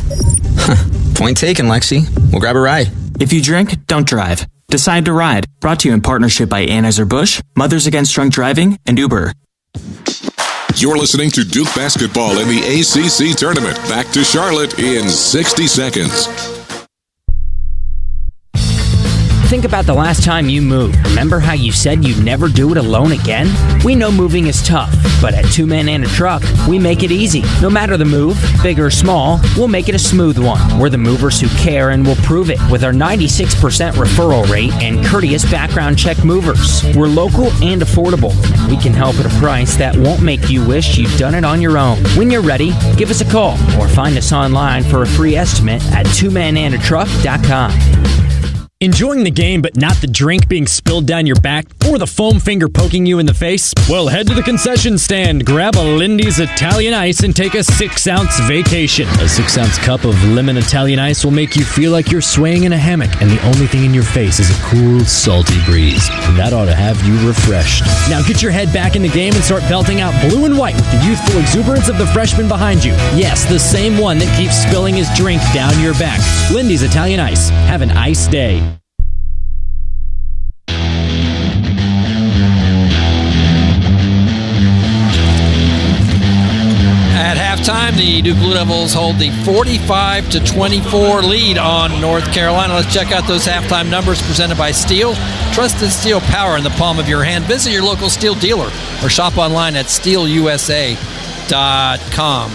Point taken, Lexi. We'll grab a ride. If you drink, don't drive. Decide to ride. Brought to you in partnership by Anheuser-Busch, Mothers Against Drunk Driving, and Uber. You're listening to Duke Basketball in the ACC Tournament. Back to Charlotte in 60 seconds. Think about the last time you moved. Remember how you said you'd never do it alone again? We know moving is tough, but at Two Men and a Truck, we make it easy. No matter the move, big or small, we'll make it a smooth one. We're the movers who care and will prove it with our 96% referral rate and courteous background check movers. We're local and affordable. We can help at a price that won't make you wish you'd done it on your own. When you're ready, give us a call or find us online for a free estimate at twomenandatruck.com. Enjoying the game but not the drink being spilled down your back or the foam finger poking you in the face? Well, head to the concession stand, grab a Lindy's Italian Ice, and take a 6-ounce vacation. A 6-ounce cup of lemon Italian Ice will make you feel like you're swaying in a hammock, and the only thing in your face is a cool, salty breeze. And that ought to have you refreshed. Now get your head back in the game and start belting out blue and white with the youthful exuberance of the freshman behind you. Yes, the same one that keeps spilling his drink down your back. Lindy's Italian Ice. Have an ice day. At halftime, the Duke Blue Devils hold the 45-24 lead on North Carolina. Let's check out those halftime numbers presented by Steel. Trusted steel power in the palm of your hand. Visit your local Steel dealer or shop online at steelusa.com.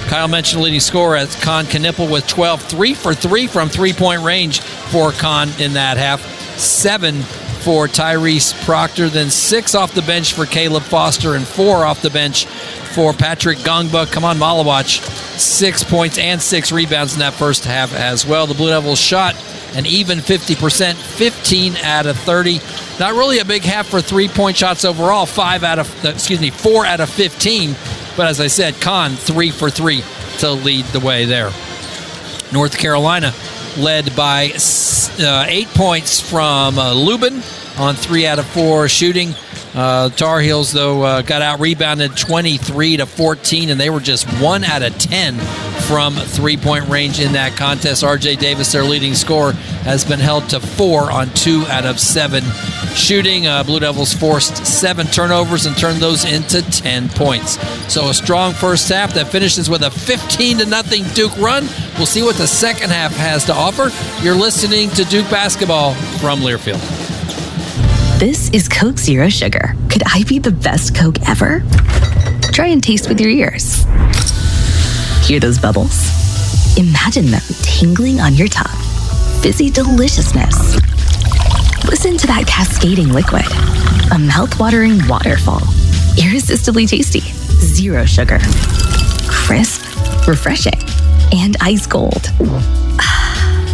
Kyle mentioned the leading scorer as Con Knipple with 12, 3 for 3 from three-point range for Con in that half. 7 for Tyrese Proctor, then 6 off the bench for Caleb Foster and 4 off the bench for Patrick Gongba. Come on, Malawach, 6 points and 6 rebounds in that first half as well. The Blue Devils shot an even 50%, 15 out of 30. Not really a big half for three-point shots overall, 4 out of 15. But as I said, Con 3 for 3 to lead the way there. North Carolina led by 8 points from Lubin on 3 out of 4 shooting. Tar Heels, though, got out-rebounded 23-14, and they were just 1 out of 10 from three-point range in that contest. R.J. Davis, their leading scorer, has been held to 4 on 2 out of 7 shooting. Blue Devils forced 7 turnovers and turned those into 10 points. So a strong first half that finishes with a 15-0 Duke run. We'll see what the second half has to offer. You're listening to Duke Basketball from Learfield. This is Coke Zero Sugar. Could I be the best Coke ever? Try and taste with your ears. Hear those bubbles? Imagine them tingling on your tongue. Fizzy deliciousness. Listen to that cascading liquid. A mouth-watering waterfall. Irresistibly tasty. Zero sugar. Crisp, refreshing, and ice cold.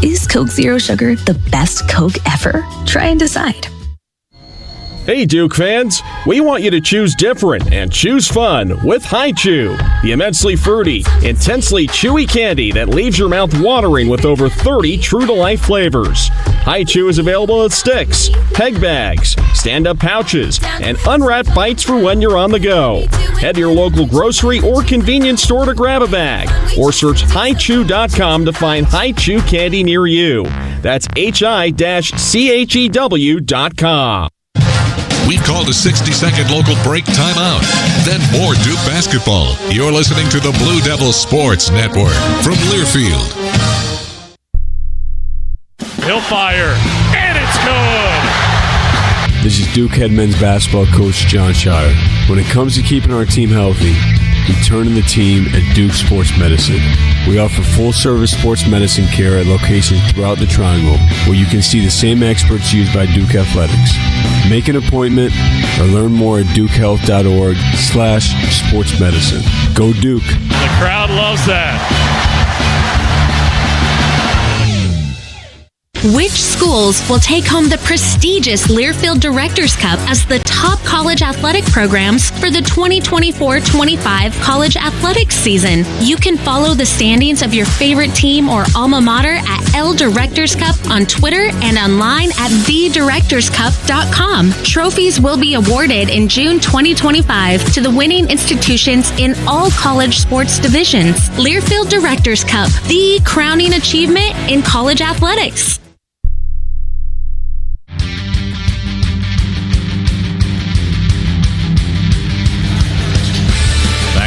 Is Coke Zero Sugar the best Coke ever? Try and decide. Hey Duke fans, we want you to choose different and choose fun with Hi-Chew, the immensely fruity, intensely chewy candy that leaves your mouth watering with over 30 true-to-life flavors. Hi-Chew is available in sticks, peg bags, stand-up pouches, and unwrapped bites for when you're on the go. Head to your local grocery or convenience store to grab a bag, or search hichew.com to find Hi-Chew candy near you. That's hi-chew.com. We've called a 60-second local break timeout. Then more Duke basketball. You're listening to the Blue Devils Sports Network from Learfield. He'll fire, and it's good! This is Duke head men's basketball coach John Shire. When it comes to keeping our team healthy, we turn to the team at Duke Sports Medicine. We offer full-service sports medicine care at locations throughout the Triangle, where you can see the same experts used by Duke Athletics. Make an appointment or learn more at dukehealth.org/sportsmedicine. Go Duke. The crowd loves that. Which schools will take home the prestigious Learfield Directors Cup as the top college athletic programs for the 2024-25 college athletics season? You can follow the standings of your favorite team or alma mater at L Directors Cup on Twitter and online at thedirectorscup.com. Trophies will be awarded in June 2025 to the winning institutions in all college sports divisions. Learfield Directors Cup, the crowning achievement in college athletics.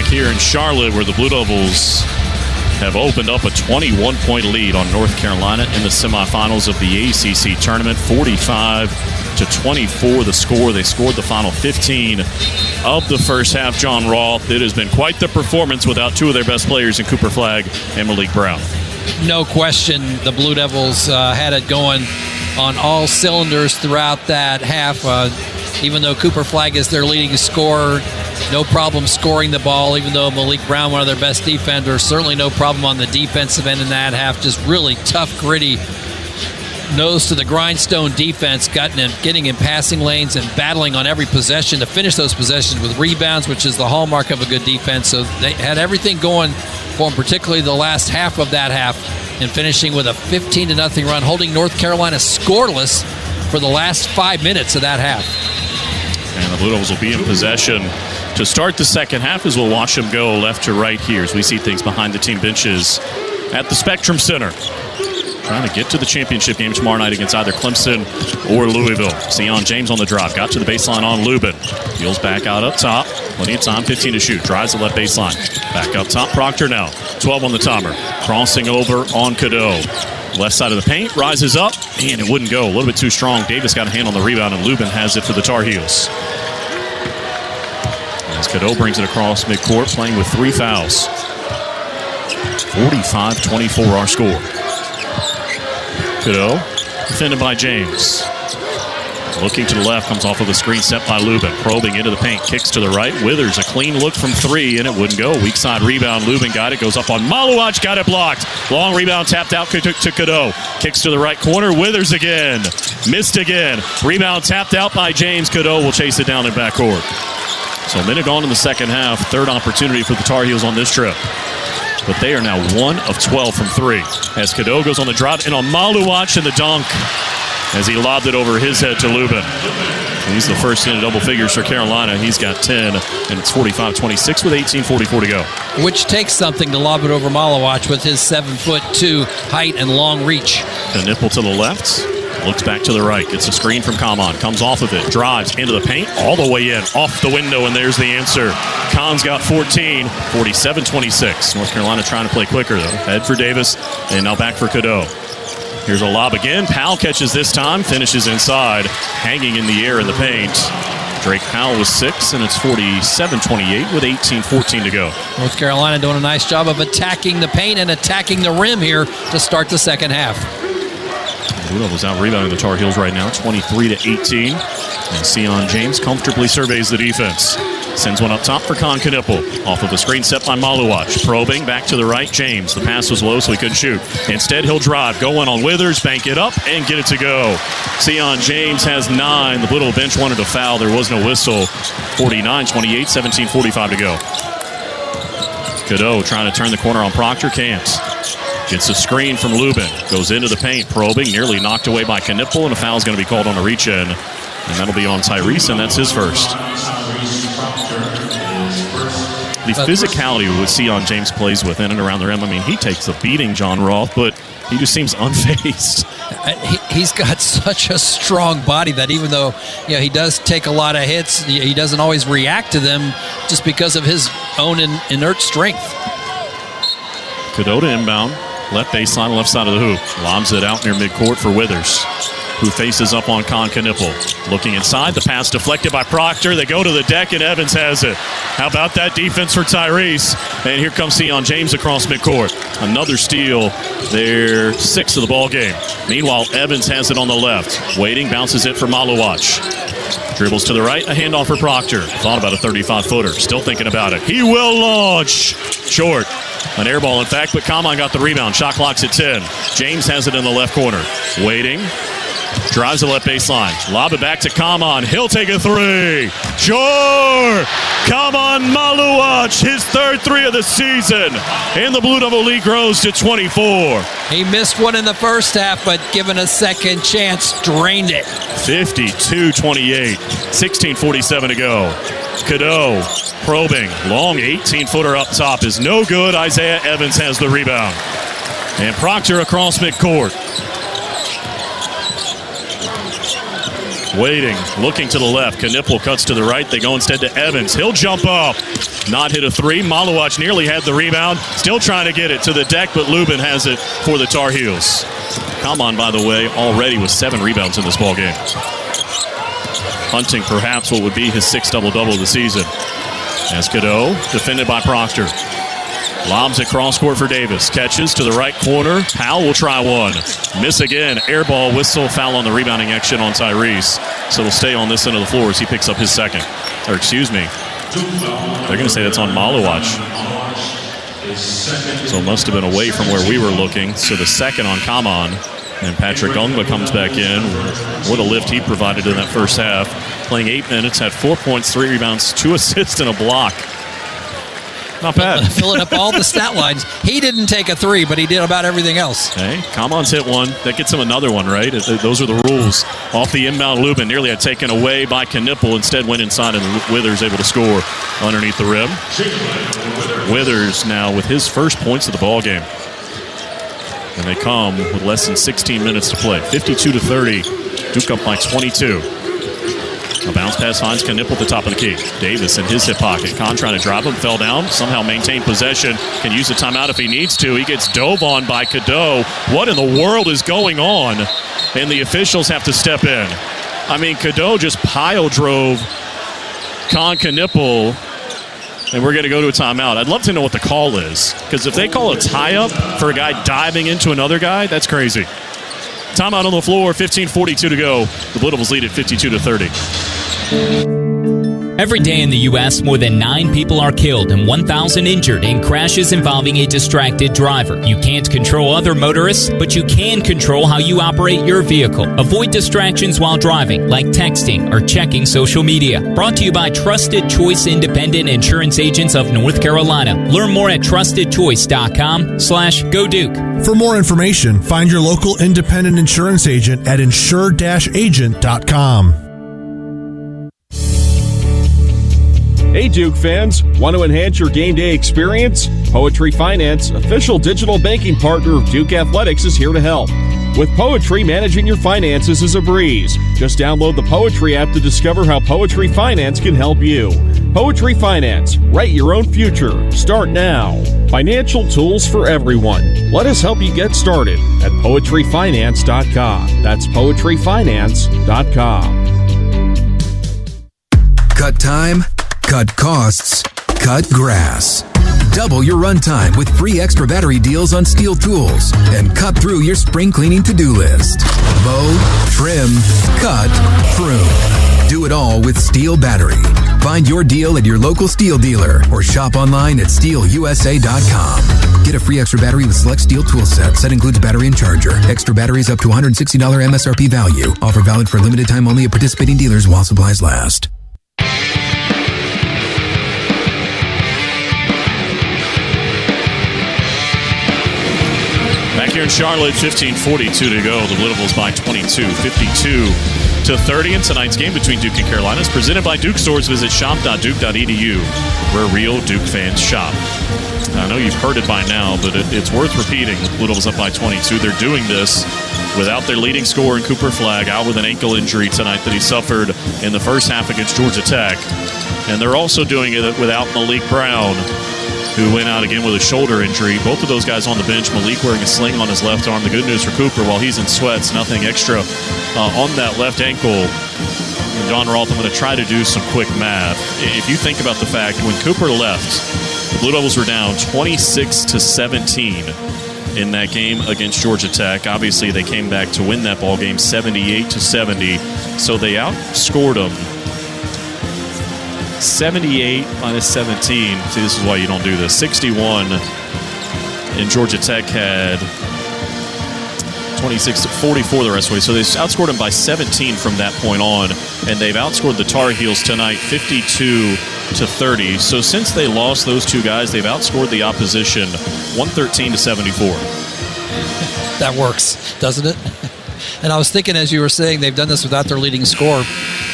Here in Charlotte, where the Blue Devils have opened up a 21-point lead on North Carolina in the semifinals of the ACC Tournament. 45-24 the score. They scored the final 15 of the first half. John Roth, it has been quite the performance without two of their best players in Cooper Flagg and Malik Brown. No question, the Blue Devils had it going on all cylinders throughout that half. Even though Cooper Flagg is their leading scorer, no problem scoring the ball, even though Malik Brown, one of their best defenders, certainly no problem on the defensive end in that half. Just really tough, gritty, nose to the grindstone defense, getting in passing lanes and battling on every possession to finish those possessions with rebounds, which is the hallmark of a good defense. So they had everything going for them, particularly the last half of that half, and finishing with a 15-0 run, holding North Carolina scoreless for the last 5 minutes of that half. And the Blue Devils will be in possession to start the second half, as we'll watch them go left to right here as we see things behind the team benches at the Spectrum Center. Trying to get to the championship game tomorrow night against either Clemson or Louisville. Sion James on the drive. Got to the baseline on Lubin. Wheels back out up top. Plenty of time, 15 to shoot. Drives the left baseline. Back up top, Proctor now. 12 on the timer. Crossing over on Cadeau. Left side of the paint, rises up, and it wouldn't go. A little bit too strong. Davis got a hand on the rebound, and Lubin has it for the Tar Heels. As Cadeau brings it across midcourt, playing with 3 fouls. 45-24 our score. Cadeau, defended by James. Looking to the left, comes off of the screen set by Lubin. Probing into the paint, kicks to the right. Withers, a clean look from 3, and it wouldn't go. Weak side rebound, Lubin got it, goes up on Maluach, got it blocked. Long rebound, tapped out to Cadeau. Kicks to the right corner, Withers again. Missed again. Rebound tapped out by James. Cadeau will chase it down in backcourt. So a minute gone in the second half. Third opportunity for the Tar Heels on this trip. But they are now 1 of 12 from 3. As Cadeau goes on the drive, and on Maluach and the dunk, as he lobbed it over his head to Lubin. He's the first in double figures for Carolina. He's got 10, and it's 45-26 with 18:44 to go. Which takes something to lob it over Maluach with his 7'2" height and long reach. The nipple to the left, looks back to the right, gets a screen from Kaman, comes off of it, drives into the paint, all the way in, off the window, and there's the answer. Kahn's got 14, 47-26. North Carolina trying to play quicker, though. Head for Davis, and now back for Cadeau. Here's a lob again. Powell catches this time, finishes inside, hanging in the air in the paint. Drake Powell was 6, and it's 47-28 with 18:14 to go. North Carolina doing a nice job of attacking the paint and attacking the rim here to start the second half. Blue Devils out rebounding the Tar Heels right now, 23-18. And Sion James comfortably surveys the defense. Sends one up top for Knoeppel. Off of a screen set by Maluach. Probing back to the right, James. The pass was low, so he couldn't shoot. Instead, he'll drive. Go in on Withers, bank it up, and get it to go. Sion James has 9. The Blue bench wanted a foul. There was no whistle. 49-28, 17:45 to go. Cadeau trying to turn the corner on Proctor. Can't. Gets a screen from Lubin. Goes into the paint. Probing. Nearly knocked away by Knoeppel, and a foul is going to be called on a reach-in. And that'll be on Tyrese, and that's his first. The physicality with Sion James plays with in and around the rim. I mean, he takes a beating, John Roth, but he just seems unfazed. He's got such a strong body that even though he does take a lot of hits, he doesn't always react to them just because of his own inert strength. Cadeau to inbound. Left baseline, left side of the hoop. Lobs it out near midcourt for Withers, who faces up on Knoeppel. Looking inside, the pass deflected by Proctor. They go to the deck, and Evans has it. How about that defense for Tyrese? And here comes Sion James across midcourt. Another steal, their 6th of the ball game. Meanwhile, Evans has it on the left. Waiting, bounces it for Maluach. Dribbles to the right, a handoff for Proctor. Thought about a 35-footer, still thinking about it. He will launch. Short. An air ball, in fact, but Kaman got the rebound. Shot clock's at 10. James has it in the left corner. Waiting. Drives the left baseline. Lob it back to Kaman. He'll take a 3. Sure! Kaman Maluach, his 3rd 3 of the season. And the Blue Devil lead grows to 24. He missed one in the first half, but given a second chance, drained it. 52-28. 16:47 to go. Cadeau probing. Long 18-footer up top is no good. Isaiah Evans has the rebound. And Proctor across midcourt. Waiting, looking to the left. Knoeppel cuts to the right. They go instead to Evans. He'll jump up. Not hit a 3. Maluach nearly had the rebound. Still trying to get it to the deck, but Lubin has it for the Tar Heels. Kaman, by the way, already with 7 rebounds in this ball game. Hunting perhaps what would be his 6th double-double of the season. As Cadeau, defended by Proctor. Lobs it cross court for Davis. Catches to the right corner. Powell will try one. Miss again. Air ball, whistle, foul on the rebounding action on Tyrese. So it'll stay on this end of the floor as he picks up his 2nd. Or excuse me. They're going to say that's on Maluach. So it must have been away from where we were looking. So the 2nd on Kaman. And Patrick Ungba comes back in. What a lift he provided in that first half. Playing 8 minutes, had 4 points, 3 rebounds, 2 assists, and a block. Not bad. Filling up all the stat lines. He didn't take a 3, but he did about everything else. Okay, Kaman's hit one. That gets him another one, right? Those are the rules. Off the inbound, Lubin nearly had taken away by Knoeppel. Instead went inside, and Withers able to score underneath the rim. Withers now with his first points of the ball game. And they come with less than 16 minutes to play. 52-30. Duke up by 22. A bounce pass finds Knoeppel at the top of the key. Davis in his hip pocket. Kahn trying to drop him, fell down, somehow maintained possession. Can use the timeout if he needs to. He gets dove on by Cadeau. What in the world is going on? And the officials have to step in. I mean, Cadeau just pile drove Knoeppel, and we're going to go to a timeout. I'd love to know what the call is, because if they call a tie-up for a guy diving into another guy, that's crazy. Timeout on the floor, 15:42 to go. The Blue Devils lead at 52-30. Every day in the U.S., more than 9 people are killed and 1,000 injured in crashes involving a distracted driver. You can't control other motorists, but you can control how you operate your vehicle. Avoid distractions while driving, like texting or checking social media. Brought to you by Trusted Choice Independent Insurance Agents of North Carolina. Learn more at trustedchoice.com/Go Duke. For more information, find your local independent insurance agent at insure-agent.com. Hey Duke fans, want to enhance your game day experience? Poetry Finance, official digital banking partner of Duke Athletics, is here to help. With Poetry, managing your finances is a breeze. Just download the Poetry app to discover how Poetry Finance can help you. Poetry Finance, write your own future. Start now. Financial tools for everyone. Let us help you get started at poetryfinance.com. That's poetryfinance.com. Cut time, cut costs, cut grass. Double your runtime with free extra battery deals on Steel tools and cut through your spring cleaning to-do list. Mow, trim, cut, prune. Do it all with Steel battery. Find your deal at your local Steel dealer or shop online at steelusa.com. Get a free extra battery with select Steel tool set. Set includes battery and charger. Extra batteries up to $160 MSRP value. Offer valid for a limited time only at participating dealers while supplies last. Back here in Charlotte, 15:42 to go. The Blue Devils by 22, 52-30 in tonight's game between Duke and Carolina is presented by Duke Stores. Visit shop.duke.edu, where real Duke fans shop. I know you've heard it by now, but it's worth repeating. The Blue Devils up by 22. They're doing this without their leading scorer in Cooper Flagg, out with an ankle injury tonight that he suffered in the first half against Georgia Tech. And they're also doing it without Malik Brown, who went out again with a shoulder injury. Both of those guys on the bench. Malik wearing a sling on his left arm. The good news for Cooper, while he's in sweats, nothing extra on that left ankle. And John Roth, I'm going to try to do some quick math. If you think about the fact, when Cooper left, the Blue Devils were down 26-17 in that game against Georgia Tech. Obviously, they came back to win that ball game 78-70. So they outscored them 78 minus 17. See, this is why you don't do this. 61. And Georgia Tech had 26-44 the rest of the way. So they outscored them by 17 from that point on. And they've outscored the Tar Heels tonight 52-30. So since they lost those two guys, they've outscored the opposition 113-74. That works, doesn't it? And I was thinking, as you were saying, they've done this without their leading scorer.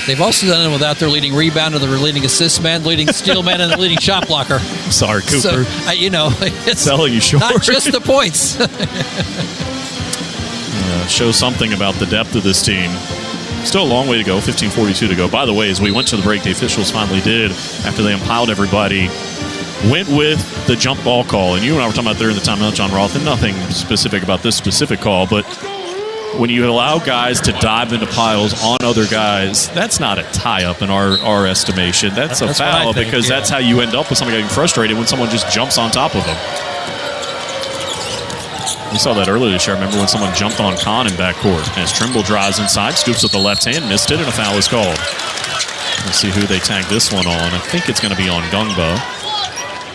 They've also done it without their leading rebounder, their leading assist man, leading steal man, and the leading shot blocker. Sorry, Cooper. So, it's selling you short. Not just the points. Shows something about the depth of this team. Still a long way to go, 15:42 to go. By the way, as we went to the break, the officials finally did, after they impiled everybody, went with the jump ball call. And you and I were talking about there in the timeout, John Roth, and nothing specific about this specific call, but when you allow guys to dive into piles on other guys, that's not a tie-up in our estimation. That's a foul because that's how you end up with someone getting frustrated when someone just jumps on top of them. We saw that earlier this year. I remember when someone jumped on Kahn in backcourt. As Trimble drives inside, scoops with the left hand, missed it, and a foul is called. Let's see who they tag this one on. I think it's going to be on Gungba.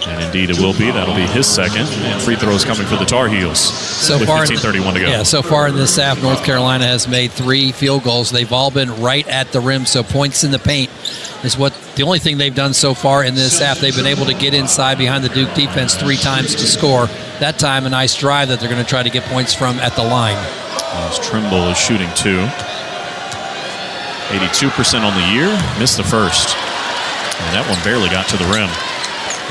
And indeed it will be. That'll be his second. And free throws coming for the Tar Heels. So with far, 15:31 to go. Yeah, so far in this half, North Carolina has made 3 field goals. They've all been right at the rim, so points in the paint is the only thing they've done so far in this half. They've been able to get inside behind the Duke defense 3 times to score. That time, a nice drive that they're going to try to get points from at the line. As Trimble is shooting 2. 82% on the year. Missed the first. And that one barely got to the rim.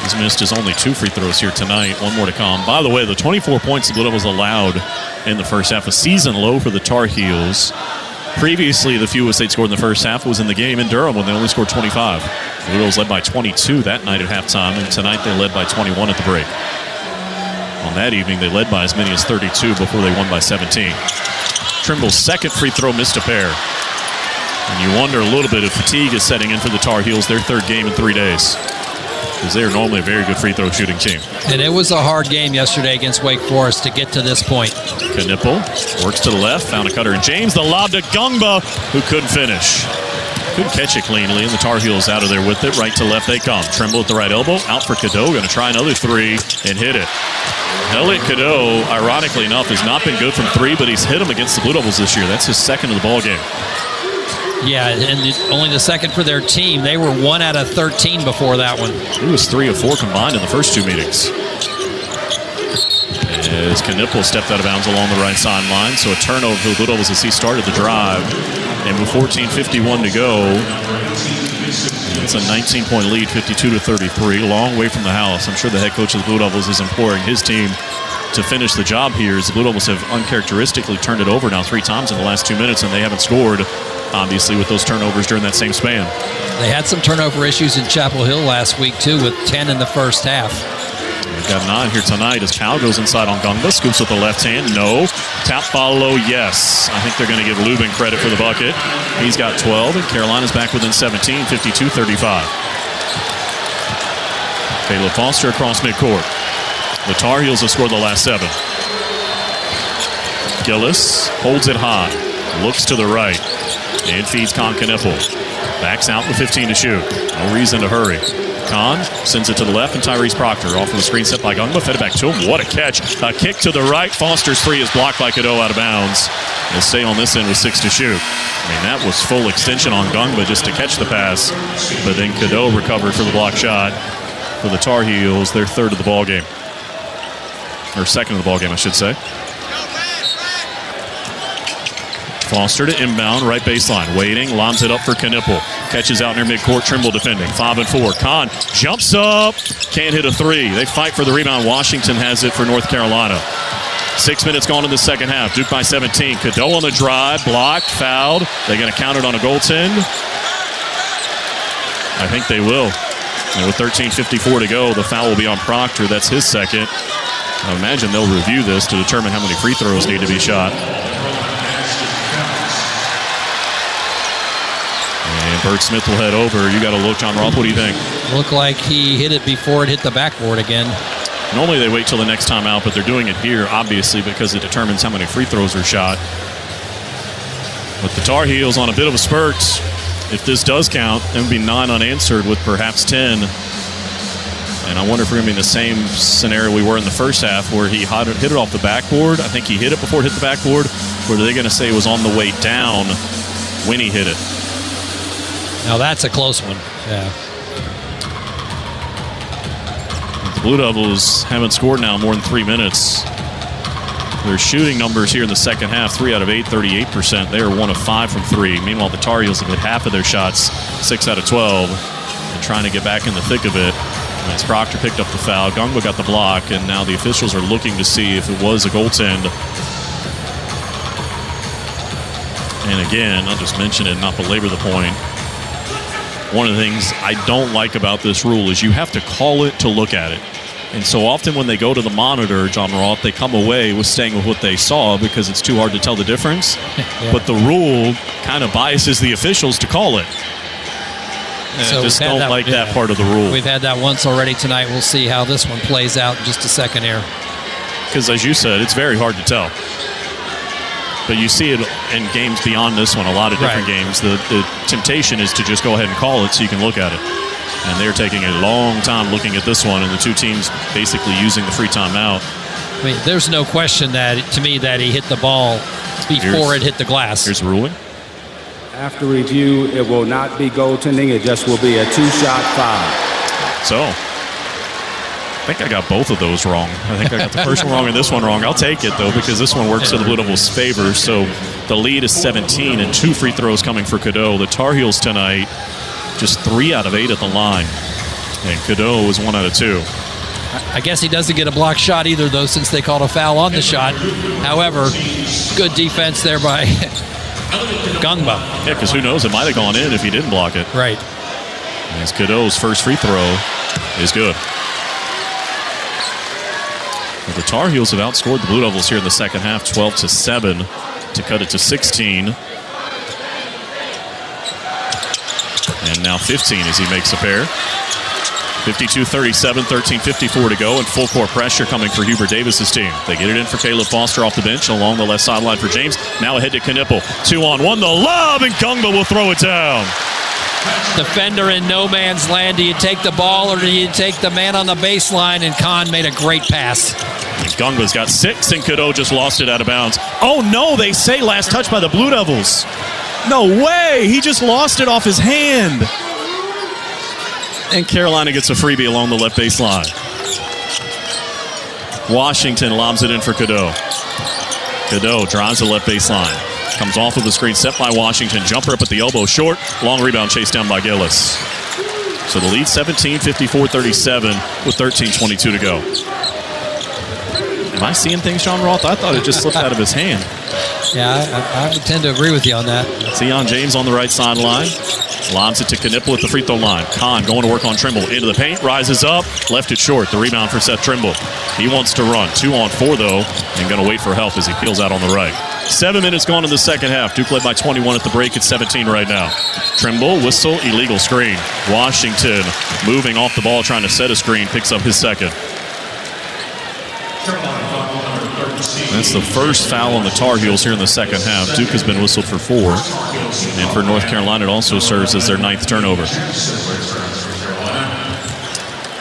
He's missed his only 2 free throws here tonight. One more to come. By the way, the 24 points the Blue Devils allowed in the first half, a season low for the Tar Heels. Previously, the fewest they'd scored in the first half was in the game in Durham when they only scored 25. The Blue Devils led by 22 that night at halftime, and tonight they led by 21 at the break. On that evening, they led by as many as 32 before they won by 17. Trimble's second free throw missed a pair. And you wonder a little bit if fatigue is setting in for the Tar Heels, their 3rd game in 3 days. Because they are normally a very good free throw shooting team. And it was a hard game yesterday against Wake Forest to get to this point. Knipple works to the left, found a cutter in James. The lob to Gungba, who couldn't finish. Couldn't catch it cleanly, and the Tar Heels out of there with it. Right to left they come. Trimble at the right elbow, out for Cadeau. Going to try another 3 and hit it. Elliot Cadeau, ironically enough, has not been good from 3, but he's hit them against the Blue Devils this year. That's his 2nd of the ball game. Yeah, and only the 2nd for their team. They were 1 out of 13 before that one. He was 3 of 4 combined in the first 2 meetings. As Knipple stepped out of bounds along the right sideline, so a turnover for the Blue Devils as he started the drive. And with 14:51 to go, it's a 19-point lead, 52-33, long way from the house. I'm sure the head coach of the Blue Devils is imploring his team to finish the job here, as the Blue Devils have uncharacteristically turned it over now 3 times in the last 2 minutes, and they haven't scored, obviously, with those turnovers during that same span. They had some turnover issues in Chapel Hill last week, too, with 10 in the first half. We've got 9 here tonight as Powell goes inside on Gungba, scoops with the left hand, no. Tap follow, yes. I think they're going to give Lubin credit for the bucket. He's got 12, and Carolina's back within 17, 52-35. Caleb Foster across midcourt. The Tar Heels have scored the last 7. Gillis holds it high, looks to the right, and feeds Knipple. Backs out with 15 to shoot. No reason to hurry. Kahn sends it to the left, and Tyrese Proctor off of the screen set by Gungba. Fed it back to him. What a catch. A kick to the right. Foster's three is blocked by Cadeau out of bounds. He'll stay on this end with 6 to shoot. I mean, that was full extension on Gungba just to catch the pass. But then Cadeau recovered for the block shot for the Tar Heels, their third of the ball game. Or second of the ball game, I should say. Foster to inbound, right baseline. Waiting, lobs it up for Knipple. Catches out near midcourt, Trimble defending. 5 and 4. Kahn jumps up, can't hit a three. They fight for the rebound. Washington has it for North Carolina. 6 minutes gone in the second half. Duke by 17. Cadeau on the drive, blocked, fouled. They're going to count it on a goaltend. I think they will. And with 13:54 to go, the foul will be on Proctor. That's his second. I imagine they'll review this to determine how many free throws need to be shot. And Bert Smith will head over. You got to look, John Roth. What do you think? Looked like he hit it before it hit the backboard again. Normally they wait till the next time out, but they're doing it here, obviously, because it determines how many free throws are shot. But the Tar Heels on a bit of a spurt. If this does count, it would be 9 unanswered with perhaps 10. And I wonder if we're going to be in the same scenario we were in the first half where he hit it off the backboard. I think he hit it before it hit the backboard. Or are they going to say it was on the way down when he hit it? Now that's a close one. Yeah. The Blue Devils haven't scored now more than 3 minutes. Their shooting numbers here in the second half, 3 out of 8, 38%. They are 1 of 5 from 3. Meanwhile, the Tar Heels have hit half of their shots, 6 out of 12, and trying to get back in the thick of it. As Proctor picked up the foul, Gungba got the block, and now the officials are looking to see if it was a goaltend. And again, I'll just mention it, not belabor the point. One of the things I don't like about this rule is you have to call it to look at it. And so often when they go to the monitor, John Roth, they come away with staying with what they saw because it's too hard to tell the difference. Yeah. But the rule kind of biases the officials to call it. And So I just we've had don't like that part of the rule. We've had that once already tonight. We'll see how this one plays out in just a second here. Because as you said, it's very hard to tell. But you see it in games beyond this one, a lot of different games. The temptation is to just go ahead and call it so you can look at it. And they're taking a long time looking at this one, and the two teams basically using the free timeout. I mean, there's no question that, to me, that he hit the ball before it hit the glass. Here's the ruling. After review, it will not be goaltending. It just will be a 2-shot foul. So, I think I got both of those wrong. I think I got the first one wrong and this one wrong. I'll take it, though, because this one works to the Blue Devils' favor. So the lead is 17 and 2 free throws coming for Cadeau. The Tar Heels tonight, just 3 out of 8 at the line. And Cadeau is 1 out of 2. I guess he doesn't get a block shot either, though, since they called a foul on the shot. However, good defense there by Gungba. Yeah, because who knows, it might have gone in if he didn't block it. Right. As Cadeau's first free throw is good. But the Tar Heels have outscored the Blue Devils here in the second half, 12-7 to cut it to 16. And now 15 as he makes a pair. 52-37, 13:54 to go, and full court pressure coming for Hubert Davis's team. They get it in for Caleb Foster off the bench along the left sideline for James. Now ahead to Knipple. 2-on-1, the lob, and Gungba will throw it down. Defender in no man's land. Do you take the ball or do you take the man on the baseline? And Kahn made a great pass. And Gungba's got 6, and Cadeau just lost it out of bounds. Oh no, they say last touch by the Blue Devils. No way, he just lost it off his hand. And Carolina gets a freebie along the left baseline. Washington lobs it in for Cadeau. Cadeau drives the left baseline. Comes off of the screen, set by Washington. Jumper up at the elbow, short. Long rebound chased down by Gillis. So the lead 17, 54-37 with 13:22 to go. Am I seeing things, John Roth? I thought it just slipped out of his hand. Yeah, I would tend to agree with you on that. Sion James on the right sideline. Lobs it to Knipple at the free throw line. Kahn going to work on Trimble. Into the paint, rises up, left it short. The rebound for Seth Trimble. He wants to run. 2-on-4, though, and going to wait for help as he peels out on the right. 7 minutes gone in the second half. Duke led by 21 at the break. It's 17 right now. Trimble, whistle, illegal screen. Washington moving off the ball, trying to set a screen, picks up his second. That's the first foul on the Tar Heels here in the second half. Duke has been whistled for 4. And for North Carolina, it also serves as their 9th turnover.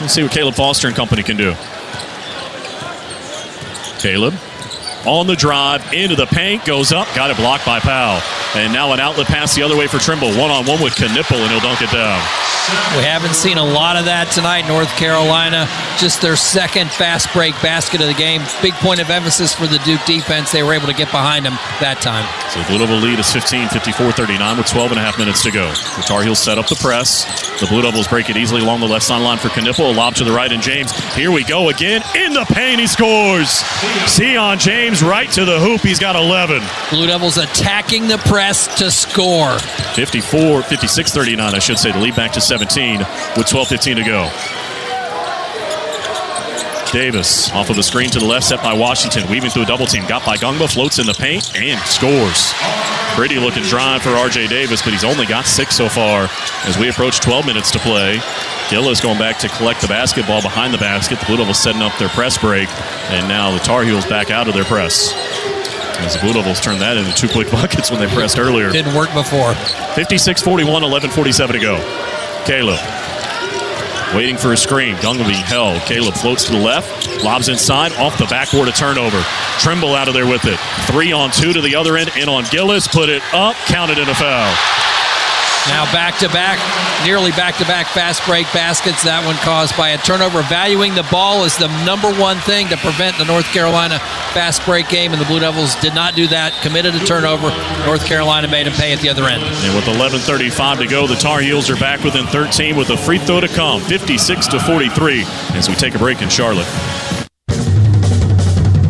Let's see what Caleb Foster and company can do. Caleb on the drive, into the paint, goes up, got it blocked by Powell. And now an outlet pass the other way for Trimble. One-on-one with Knipple, and he'll dunk it down. We haven't seen a lot of that tonight. North Carolina, just their second fast break basket of the game. Big point of emphasis for the Duke defense. They were able to get behind them that time. So the Blue Devil lead is 15, 54-39 with 12 and a half minutes to go. The Tar Heels set up the press. The Blue Devils break it easily along the left sideline for Knipple. A lob to the right, and James. Here we go again. In the paint, he scores. Sion James right to the hoop. He's got 11. Blue Devils attacking the press to score. 56-39, I should say. The lead back to 17 with 12:15 to go. Davis off of the screen to the left, set by Washington, weaving through a double team. Got by Gungba, floats in the paint, and scores. Pretty looking drive for R.J. Davis, but he's only got 6 so far as we approach 12 minutes to play. Gillis going back to collect the basketball behind the basket. The Blue Devils setting up their press break, and now the Tar Heels back out of their press. As the Blue Devils turned that into 2 quick buckets when they pressed earlier. Didn't work before. 56-41, 11:47 to go. Caleb waiting for a screen. Gunga being held. Caleb floats to the left, lobs inside, off the backboard, a turnover. Trimble out of there with it. 3-on-2 to the other end, in on Gillis, put it up, counted in a foul. Now back-to-back, nearly back-to-back fast break baskets. That one caused by a turnover. Valuing the ball is the number one thing to prevent the North Carolina fast break game, and the Blue Devils did not do that. Committed a turnover. North Carolina made them pay at the other end. And with 11:35 to go, the Tar Heels are back within 13 with a free throw to come. 56-43 as we take a break in Charlotte.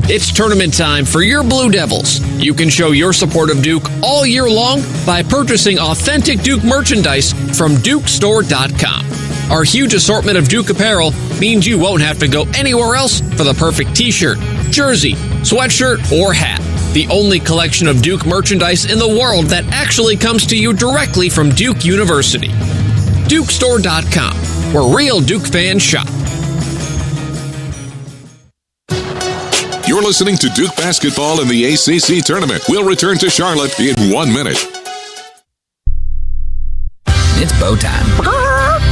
It's tournament time for your Blue Devils. You can show your support of Duke all year long by purchasing authentic Duke merchandise from DukeStore.com. Our huge assortment of Duke apparel means you won't have to go anywhere else for the perfect t-shirt, jersey, sweatshirt, or hat. The only collection of Duke merchandise in the world that actually comes to you directly from Duke University. DukeStore.com, where real Duke fans shop. You're listening to Duke Basketball in the ACC Tournament. We'll return to Charlotte in 1 minute. It's bow time.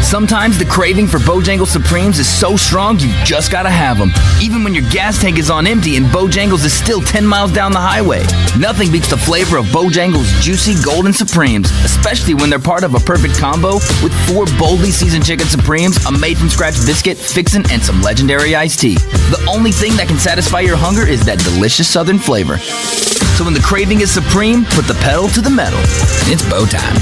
Sometimes the craving for Bojangles Supremes is so strong you just gotta have them. Even when your gas tank is on empty and Bojangles is still 10 miles down the highway. Nothing beats the flavor of Bojangles juicy golden Supremes, especially when they're part of a perfect combo with 4 boldly seasoned chicken Supremes, a made-from-scratch biscuit, fixin', and some legendary iced tea. The only thing that can satisfy your hunger is that delicious southern flavor. So when the craving is supreme, put the pedal to the metal. It's bow time.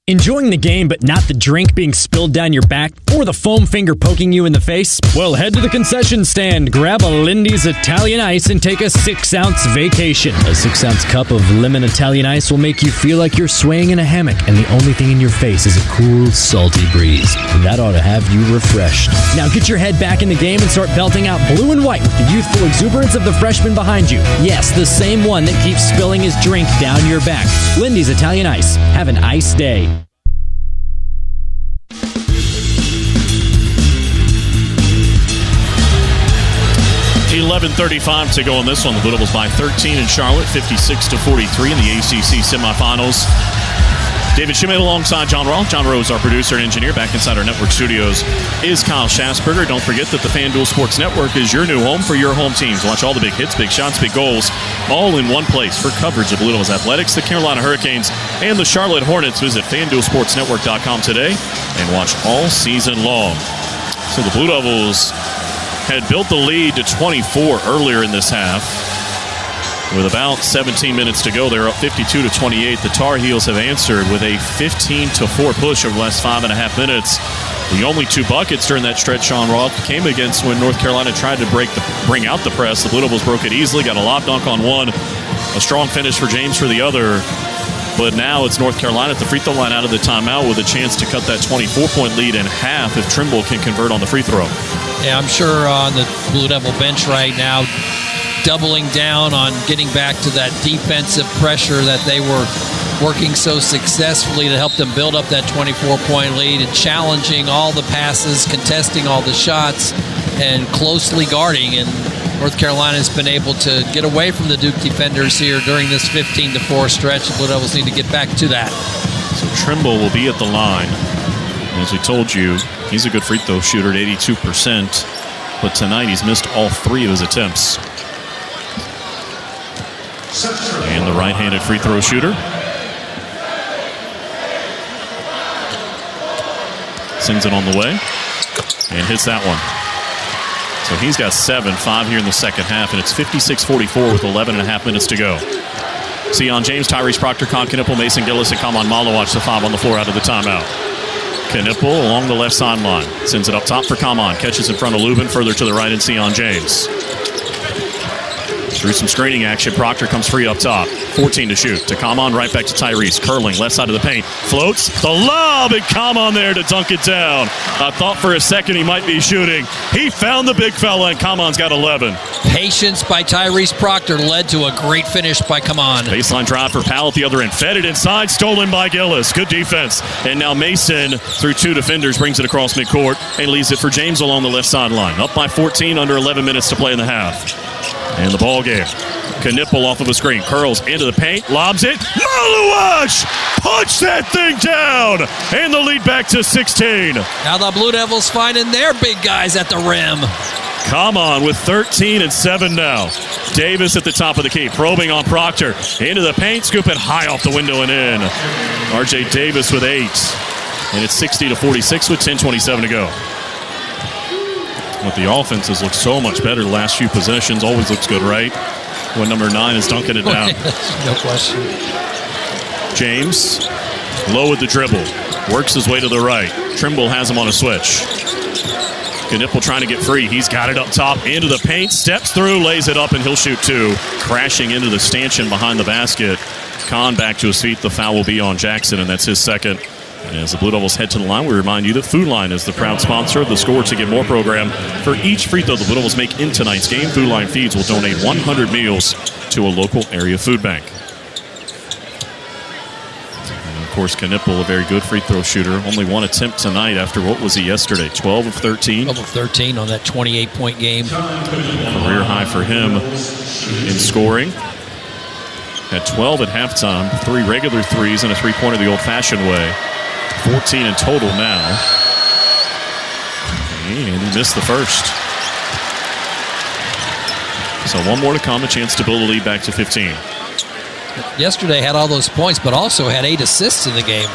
Enjoying the game but not the drink being spilled down your back or the foam finger poking you in the face? Well, head to the concession stand, grab a Lindy's Italian Ice, and take a 6-ounce vacation. A 6-ounce cup of lemon Italian Ice will make you feel like you're swaying in a hammock, and the only thing in your face is a cool, salty breeze. And that ought to have you refreshed. Now get your head back in the game and start belting out blue and white with the youthful exuberance of the freshman behind you. Yes, the same one that keeps spilling his drink down your back. Lindy's Italian Ice. Have an ice day. 11:35 to go in this one. The Blue Devils by 13 in Charlotte, 56-43 in the ACC Semifinals. David Schmidt alongside John Roth. John Rowe is our producer and engineer. Back inside our network studios is Kyle Schasberger. Don't forget that the FanDuel Sports Network is your new home for your home teams. Watch all the big hits, big shots, big goals, all in one place for coverage of Blue Devils athletics, the Carolina Hurricanes, and the Charlotte Hornets. Visit FanDuelSportsNetwork.com today and watch all season long. So the Blue Devils had built the lead to 24 earlier in this half. With about 17 minutes to go, they're up 52-28. The Tar Heels have answered with a 15-4 push over the last 5.5 minutes. The only 2 buckets during that stretch, Sean Roth, came against when North Carolina tried to bring out the press. The Blue Devils broke it easily, got a lob dunk on one, a strong finish for James for the other. But now it's North Carolina at the free throw line out of the timeout with a chance to cut that 24-point lead in half if Trimble can convert on the free throw. Yeah, I'm sure on the Blue Devil bench right now, doubling down on getting back to that defensive pressure that they were working so successfully to help them build up that 24-point lead and challenging all the passes, contesting all the shots, and closely guarding. And North Carolina's been able to get away from the Duke defenders here during this 15-4 stretch. The Blue Devils need to get back to that. So Trimble will be at the line. As we told you, he's a good free throw shooter at 82%, but tonight he's missed all 3 of his attempts. And the right-handed free throw shooter sends it on the way and hits that one. So he's got 7, 5 here in the second half, and it's 56-44 with 11.5 minutes to go. Sion James, Tyrese Proctor, Con Knipple, Mason Gillis, and Kaman Malawach, the 5 on the floor out of the timeout. Knipple along the left sideline. Sends it up top for Kaman. Catches in front of Lubin. Further to the right in Sion James. Through some screening action, Proctor comes free up top. 14 to shoot. To Kaman, right back to Tyrese. Curling, left side of the paint. Floats. The lob, and Kaman there to dunk it down. I thought for a second he might be shooting. He found the big fella, and Kaman's got 11. Patience by Tyrese Proctor led to a great finish by Kaman. Baseline drive for Powell at the other end. Fed it inside, stolen by Gillis. Good defense. And now Mason, through 2 defenders, brings it across midcourt and leaves it for James along the left sideline. Up by 14, under 11 minutes to play in the half. And the ball game. Knipple off of a screen. Curls into the paint. Lobs it. Malawach! Punch that thing down! And the lead back to 16. Now the Blue Devils finding their big guys at the rim. Come on with 13 and 7 now. Davis at the top of the key. Probing on Proctor. Into the paint. Scoop it high off the window and in. RJ Davis with 8. And it's 60-46 with 10:27 to go. But the offenses look so much better the last few possessions. Always looks good, right? When number 9 is dunking it down. No question. James, low with the dribble. Works his way to the right. Trimble has him on a switch. Knipple trying to get free. He's got it up top into the paint. Steps through, lays it up, and he'll shoot 2. Crashing into the stanchion behind the basket. Kahn back to his feet. The foul will be on Jackson, and that's his second. And as the Blue Devils head to the line, we remind you that Food Line is the proud sponsor of the Score to Get More program. For each free throw the Blue Devils make in tonight's game, Food Line Feeds will donate 100 meals to a local area food bank. And of course, Knipple, a very good free throw shooter. Only 1 attempt tonight after what was he yesterday? 12 of 13. 12 of 13 on that 28-point game. Career high for him in scoring. Had 12 at halftime, 3 regular threes and a three-pointer the old-fashioned way. 14 in total now. And he missed the first. So 1 more to come, a chance to build a lead back to 15. Yesterday had all those points, but also had 8 assists in the game.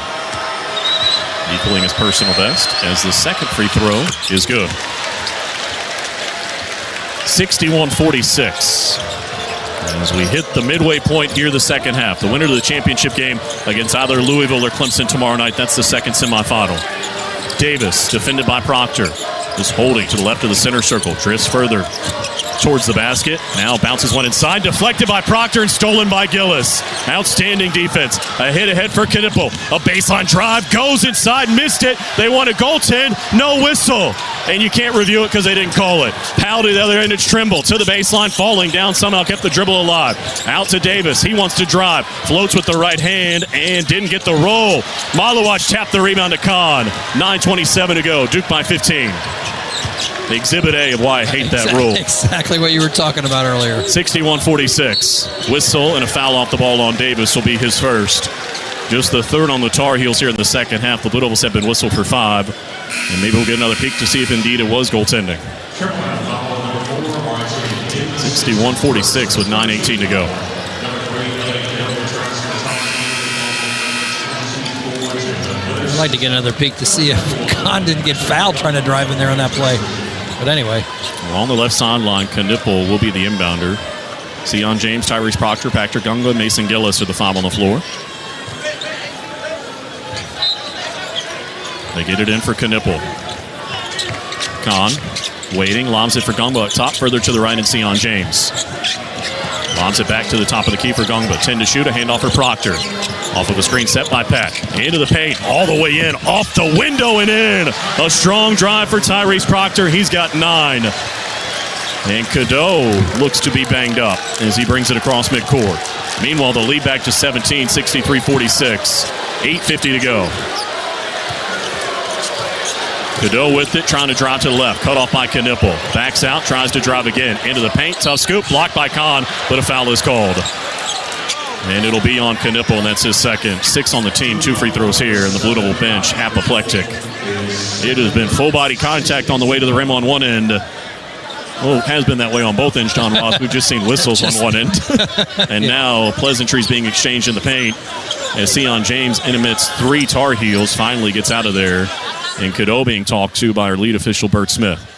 Equaling his personal best as the second free throw is good. 61-46. As we hit the midway point here the second half. The winner of the championship game against either Louisville or Clemson tomorrow night. That's the second semifinal. Davis, defended by Proctor, is holding to the left of the center circle. Drifts further towards the basket. Now bounces one inside. Deflected by Proctor and stolen by Gillis. Outstanding defense. A hit ahead for Knipple. A baseline drive. Goes inside. Missed it. They want a goaltend. No whistle. And you can't review it because they didn't call it. Powell to the other end. It's Trimble to the baseline. Falling down. Somehow kept the dribble alive. Out to Davis. He wants to drive. Floats with the right hand and didn't get the roll. Malawach tapped the rebound to Kahn. 9:27 to go. Duke by 15. Exhibit A of why I hate that rule. Exactly what you were talking about earlier. 61-46. Whistle and a foul off the ball on Davis will be his first. Just the third on the Tar Heels here in the second half. The Blue Devils have been whistled for 5. And maybe we'll get another peek to see if indeed it was goaltending. 61-46 with 9:18 to go. I'd like to get another peek to see if Kahn didn't get fouled trying to drive in there on that play. But anyway. Well, on the left sideline, Knipple will be the inbounder. Sion James, Tyrese Proctor, Patrick Gunga, and Mason Gillis are the 5 on the floor. They get it in for Knipple. Kahn waiting, lobs it for Gungba up top, further to the right in Sion James. Lobs it back to the top of the key for Gungba. 10 to shoot, a handoff for Proctor. Off of a screen set by Pat. Into the paint, all the way in, off the window and in. A strong drive for Tyrese Proctor. He's got 9. And Cadeau looks to be banged up as he brings it across midcourt. Meanwhile, the lead back to 17, 63-46. 8:50 to go. Cadeau with it, trying to drive to the left. Cut off by Knipple. Backs out, tries to drive again. Into the paint, tough scoop, blocked by Kahn, but a foul is called. And it'll be on Knipple, and that's his second. 6 on the team, 2 free throws here, and the Blue Devil bench apoplectic. It has been full body contact on the way to the rim on one end. Well, it has been that way on both ends, John Ross. We've just seen whistles on one end. And now pleasantries being exchanged in the paint as Sion James intermits 3 Tar Heels, finally gets out of there. And Cadeau being talked to by our lead official, Bert Smith.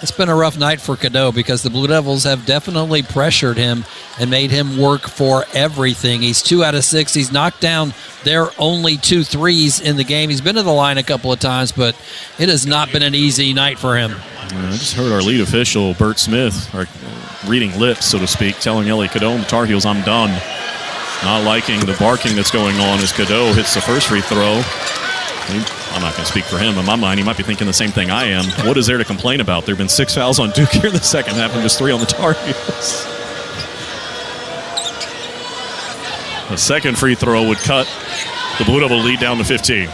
It's been a rough night for Cadeau because the Blue Devils have definitely pressured him and made him work for everything. He's 2 out of 6. He's knocked down their only 2 threes in the game. He's been to the line a couple of times, but it has not been an easy night for him. I just heard our lead official, Bert Smith, reading lips, so to speak, telling Ellie Cadeau and the Tar Heels, I'm done. Not liking the barking that's going on as Cadeau hits the first free throw. I'm not going to speak for him. In my mind, he might be thinking the same thing I am. What is there to complain about? There have been 6 fouls on Duke here in the second half and just 3 on the Tar Heels. The second free throw would cut the Blue Devil lead down to 15.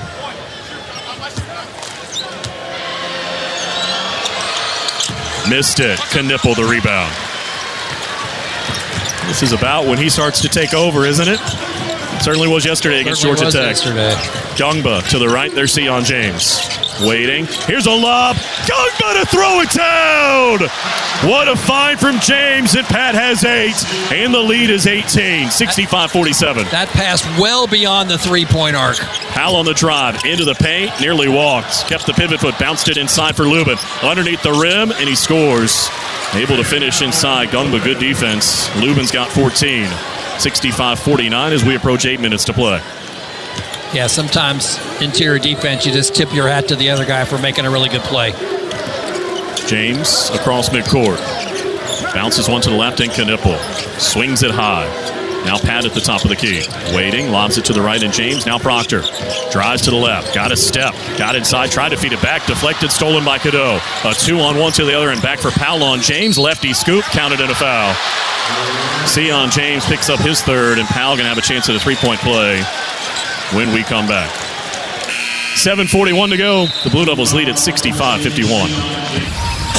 Missed it. Knipple the rebound. This is about when he starts to take over, isn't it? Certainly was yesterday against Georgia Tech. Gungba to the right. There's Sion James. Waiting. Here's a lob. Gungba to throw it down. What a find from James. And Pat has 8. And the lead is 18. 65-47. That pass well beyond the three-point arc. Powell on the drive. Into the paint. Nearly walked. Kept the pivot foot. Bounced it inside for Lubin. Underneath the rim. And he scores. Able to finish inside. Gungba, good defense. Lubin's got 14. 65-49 as we approach 8 minutes to play. Yeah, sometimes interior defense, you just tip your hat to the other guy for making a really good play. James across midcourt. Bounces one to the left in Knipple. Swings it high. Now Pat at the top of the key. Waiting, lobs it to the right in James. Now Proctor. Drives to the left. Got a step. Got inside. Tried to feed it back. Deflected. Stolen by Cadeau. A 2-on-1 to the other and back for Powell on James. Lefty scoop. Counted in a foul. Sion James picks up his third, and Powell going to have a chance at a three-point play when we come back. 7:41 to go. The Blue Devils lead at 65-51.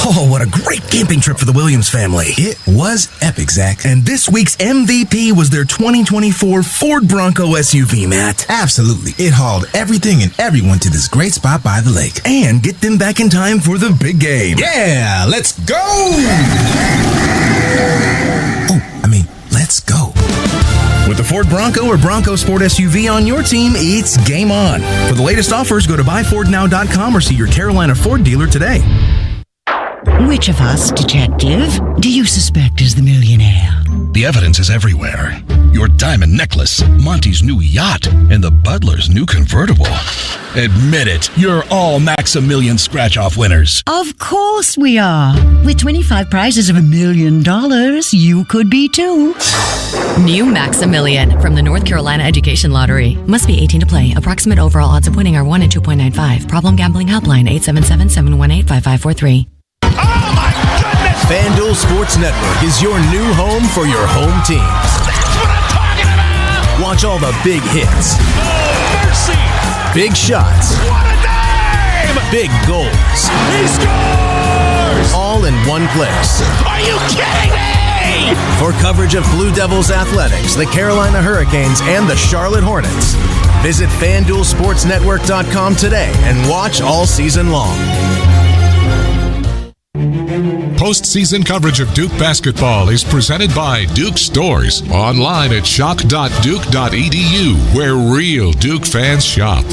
Oh, what a great camping trip for the Williams family. It was epic, Zach. And this week's MVP was their 2024 Ford Bronco SUV, Matt. Absolutely. It hauled everything and everyone to this great spot by the lake. And get them back in time for the big game. Yeah, let's go! Let's go. With the Ford Bronco or Bronco Sport SUV on your team, it's game on. For the latest offers, go to buyfordnow.com or see your Carolina Ford dealer today. Which of us, detective, do you suspect is the millionaire? The evidence is everywhere. Your diamond necklace, Monty's new yacht, and the butler's new convertible. Admit it, you're all Maximilian scratch-off winners. Of course we are. With 25 prizes of $1 million, you could be too. New Maximilian from the North Carolina Education Lottery. Must be 18 to play. Approximate overall odds of winning are 1 in 2.95. Problem gambling helpline 877-718-5543. FanDuel Sports Network is your new home for your home teams. That's what I'm talking about! Watch all the big hits. Oh, mercy! Big shots. What a name! Big goals. He scores! All in one place. Are you kidding me? For coverage of Blue Devils athletics, the Carolina Hurricanes, and the Charlotte Hornets, visit FanDuelSportsNetwork.com today and watch all season long. Postseason coverage of Duke basketball is presented by Duke Stores, online at shop.duke.edu, where real Duke fans shop.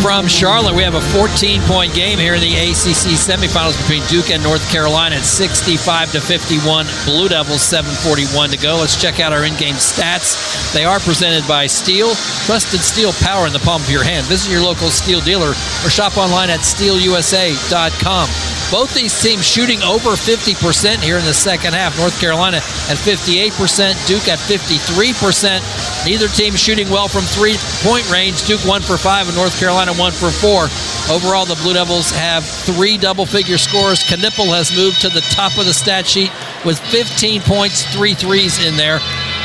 From Charlotte, we have a 14-point game here in the ACC Semifinals between Duke and North Carolina at 65-51. Blue Devils, 7:41 to go. Let's check out our in-game stats. They are presented by Steel. Trusted Steel power in the palm of your hand. Visit your local Steel dealer or shop online at steelusa.com. Both these teams shooting over 50% here in the second half. North Carolina at 58%, Duke at 53%. Neither team shooting well from three-point range. Duke 1 for 5 and North Carolina 1 for 4. Overall, the Blue Devils have 3 double-figure scores. Knipple has moved to the top of the stat sheet with 15 points, 3 threes in there.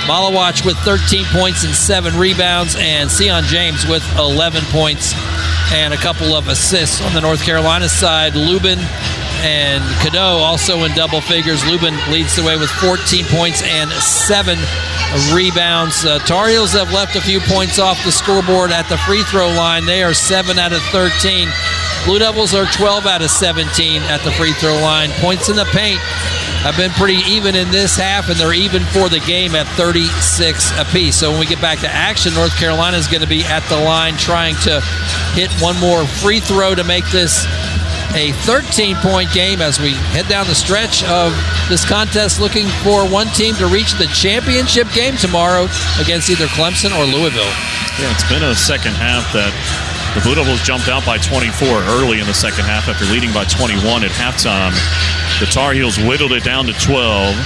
Malawach with 13 points and 7 rebounds, and Sion James with 11 points and a couple of assists on the North Carolina side. Lubin and Cadeau also in double figures. Lubin leads the way with 14 points and 7 rebounds. Tar Heels have left a few points off the scoreboard at the free throw line. They are 7 out of 13. Blue Devils are 12 out of 17 at the free throw line. Points in the paint have been pretty even in this half, and they're even for the game at 36 apiece. So when we get back to action, North Carolina is going to be at the line trying to hit one more free throw to make this a 13-point game as we head down the stretch of this contest, looking for one team to reach the championship game tomorrow against either Clemson or Louisville. Yeah, it's been a second half that the Blue Devils jumped out by 24 early in the second half after leading by 21 at halftime. The Tar Heels whittled it down to 12.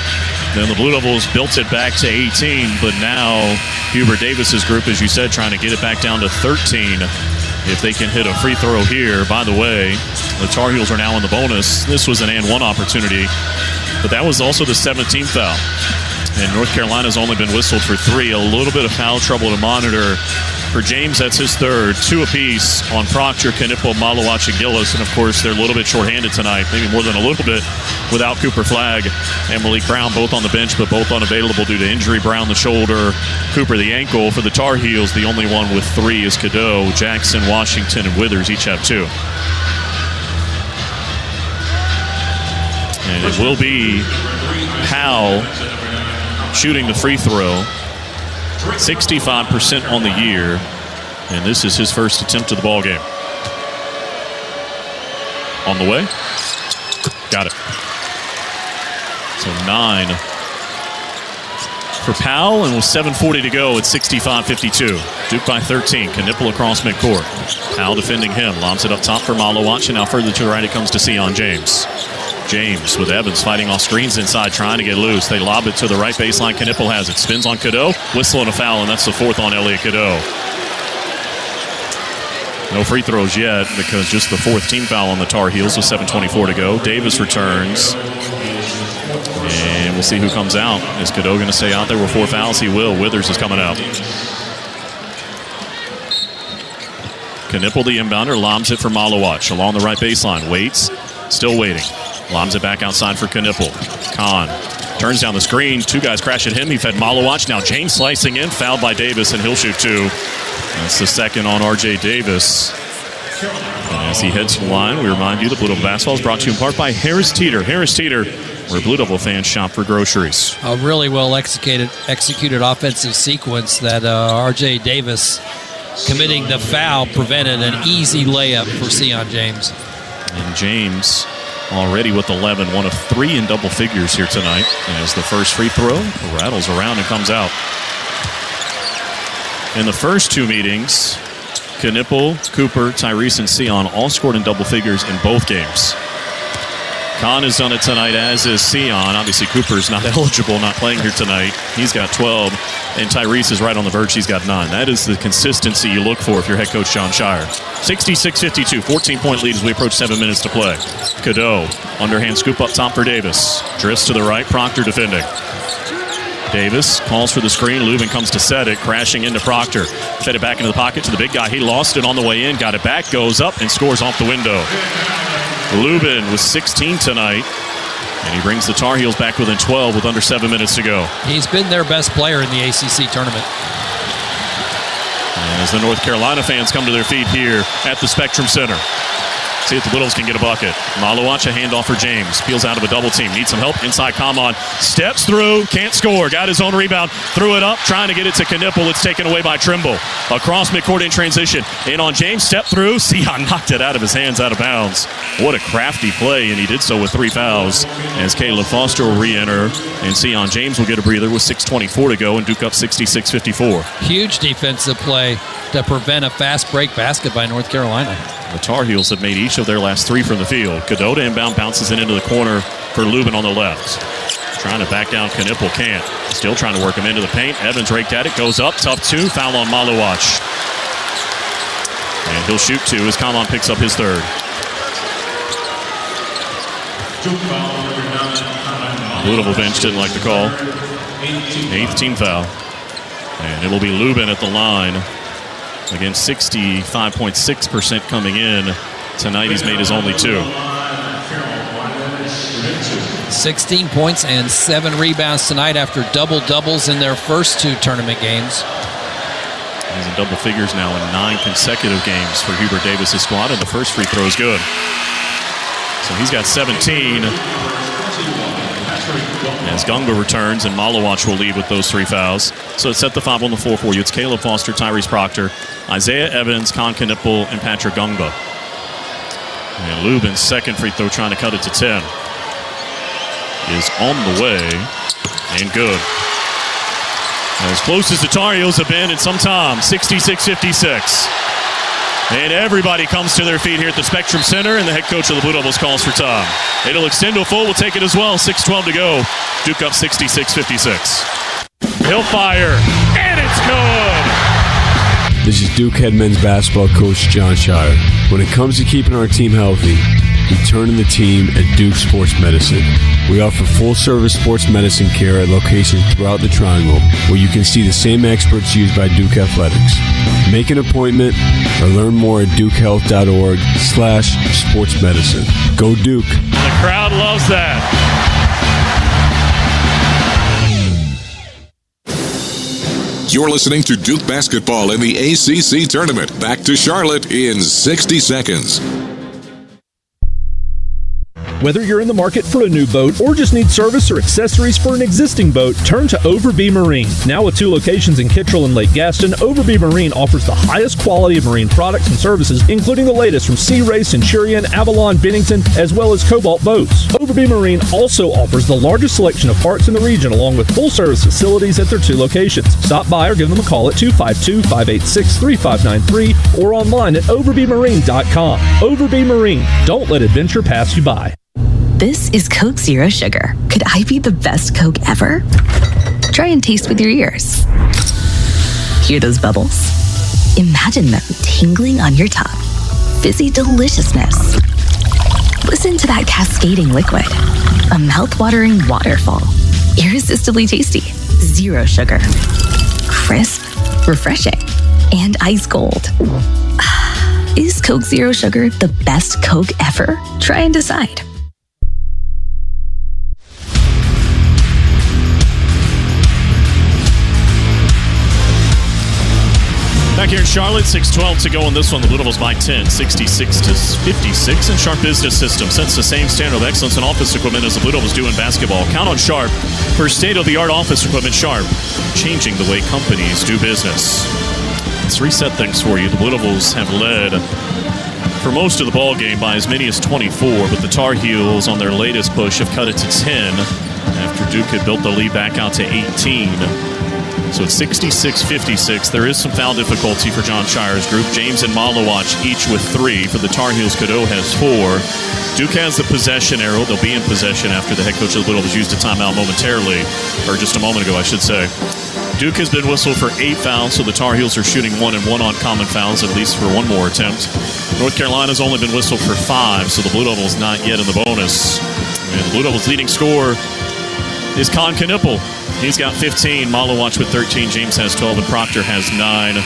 Then the Blue Devils built it back to 18, but now Hubert Davis's group, as you said, trying to get it back down to 13. If they can hit a free throw here. By the way, the Tar Heels are now in the bonus. This was an and-one opportunity, but that was also the 17th foul. And North Carolina's only been whistled for 3. A little bit of foul trouble to monitor. For James, that's his third. 2 apiece on Proctor, Knipple, Malawach, and Gillis. And, of course, they're a little bit shorthanded tonight, maybe more than a little bit, without Cooper Flagg and Malik Brown, both on the bench, but both unavailable due to injury. Brown the shoulder, Cooper the ankle. For the Tar Heels, the only one with 3 is Cadeau. Jackson, Washington, and Withers each have 2. And it will be Howell shooting the free throw. 65% on the year, and this is his first attempt at the ball game. On the way. Got it. So 9 for Powell, and with 7:40 to go, it's 65-52. Duke by 13. Knipple across midcourt. Powell defending him. Lobs it up top for Malawach, and now further to the right it comes to Sion James. James with Evans fighting off screens inside, trying to get loose. They lob it to the right baseline. Knipple has it. Spins on Cadeau. Whistle and a foul, and that's the 4th on Elliot Cadeau. No free throws yet because just the 4th team foul on the Tar Heels with 7:24 to go. Davis returns. And we'll see who comes out. Is Cadeau going to stay out there with 4 fouls? He will. Withers is coming out. Knipple, the inbounder, lobs it for Malawach along the right baseline. Waits. Still waiting. Lobs it back outside for Knipple. Kahn turns down the screen. 2 guys crash at him. He fed Malawach. Now James slicing in. Fouled by Davis, and he'll shoot 2. That's the 2nd on R.J. Davis. And as he heads to the line, we remind you the Blue Devil Basketball is brought to you in part by Harris Teeter. Harris Teeter, where Blue Devil fans shop for groceries. A really well executed offensive sequence that R.J. Davis committing the foul prevented an easy layup for Sion James. And James already with 11, 1 of 3 in double figures here tonight. As the first free throw rattles around and comes out. In the first 2 meetings, Knipple, Cooper, Tyrese, and Sion all scored in double figures in both games. Kahn has done it tonight, as is Sion. Obviously, Cooper's not eligible, not playing here tonight. He's got 12, and Tyrese is right on the verge. He's got 9. That is the consistency you look for if you're head coach Jon Scheyer. 66-52, 14-point lead as we approach 7 minutes to play. Cadeau, underhand scoop up top for Davis. Drifts to the right, Proctor defending. Davis calls for the screen. Lubin comes to set it, crashing into Proctor. Fed it back into the pocket to the big guy. He lost it on the way in, got it back, goes up, and scores off the window. Lubin with 16 tonight, and he brings the Tar Heels back within 12 with under 7 minutes to go. He's been their best player in the ACC Tournament. And as the North Carolina fans come to their feet here at the Spectrum Center. See if the Littles can get a bucket. Malawach, a handoff for James. Peels out of a double team. Needs some help inside. Common steps through. Can't score. Got his own rebound. Threw it up. Trying to get it to Knipple. It's taken away by Trimble. Across midcourt in transition. In on James. Step through. Sion knocked it out of his hands, out of bounds. What a crafty play, and he did so with 3 fouls. As Caleb Foster will re-enter, and Sion James will get a breather with 6:24 to go and Duke up 66-54. Huge defensive play to prevent a fast break basket by North Carolina. The Tar Heels have made each of their last 3 from the field. Cadeau inbound, bounces it into the corner for Lubin on the left. Trying to back down Knipple, can't. Still trying to work him into the paint. Evans raked at it, goes up, tough 2, foul on Malawach. And he'll shoot 2 as Common picks up his 3rd. Blue Devil bench didn't like the call. 8th team foul. And it'll be Lubin at the line. Again, 65.6% coming in. Tonight he's made his only 2. 16 points and 7 rebounds tonight after double-doubles in their first 2 tournament games. He's in double figures now in 9 consecutive games for Hubert Davis' squad, and the first free throw is good. So he's got 17. As Gungba returns, and Malawach will lead with those 3 fouls. So it's set the 5 on the floor for you. It's Caleb Foster, Tyrese Proctor, Isaiah Evans, Con Knipple, and Patrick Gungba. And Lubin's second free throw, trying to cut it to 10, is on the way, and good. As close as the Tar Heels have been in some time, 66-56. And everybody comes to their feet here at the Spectrum Center, and the head coach of the Blue Devils calls for time. It'll extend to a full. We'll take it as well. 6:12 to go. Duke up 66-56. He'll fire, and it's good. This is Duke head men's basketball coach John Shire. When it comes to keeping our team healthy, we turn to the team at Duke Sports Medicine. We offer full-service sports medicine care at locations throughout the Triangle, where you can see the same experts used by Duke Athletics. Make an appointment or learn more at dukehealth.org/sportsmedicine. Go Duke. The crowd loves that. You're listening to Duke Basketball in the ACC Tournament. Back to Charlotte in 60 seconds. Whether you're in the market for a new boat or just need service or accessories for an existing boat, turn to Overby Marine. Now with 2 locations in Kittrell and Lake Gaston, Overby Marine offers the highest quality of marine products and services, including the latest from Sea Ray, Centurion, Avalon, Bennington, as well as Cobalt boats. Overby Marine also offers the largest selection of parts in the region, along with full-service facilities at their 2 locations. Stop by or give them a call at 252-586-3593 or online at overbymarine.com. Overby Marine. Don't let adventure pass you by. This is Coke Zero Sugar. Could I be the best Coke ever? Try and taste with your ears. Hear those bubbles? Imagine them tingling on your tongue. Fizzy deliciousness. Listen to that cascading liquid. A mouth-watering waterfall. Irresistibly tasty. Zero sugar. Crisp, refreshing, and ice cold. Is Coke Zero Sugar the best Coke ever? Try and decide. Back here in Charlotte, 6:12 to go in this one. The Blue Devils by 10, 66-56. And Sharp Business System sets the same standard of excellence in office equipment as the Blue Devils do in basketball. Count on Sharp for state-of-the-art office equipment. Sharp, changing the way companies do business. Let's reset things for you. The Blue Devils have led for most of the ball game by as many as 24, but the Tar Heels on their latest push have cut it to 10 after Duke had built the lead back out to 18. So it's 66-56. There is some foul difficulty for John Shire's group. James and Malawach each with 3. For the Tar Heels, Cadeau has 4. Duke has the possession arrow. They'll be in possession after the head coach of the Blue Devils used a timeout momentarily, or just a moment ago, I should say. Duke has been whistled for 8 fouls, so the Tar Heels are shooting 1 and 1 on common fouls, at least for one more attempt. North Carolina's only been whistled for 5, so the Blue Devils not yet in the bonus. And the Blue Devils' leading scorer is Con Knipple. He's got 15. Malawach with 13. James has 12, and Proctor has 9.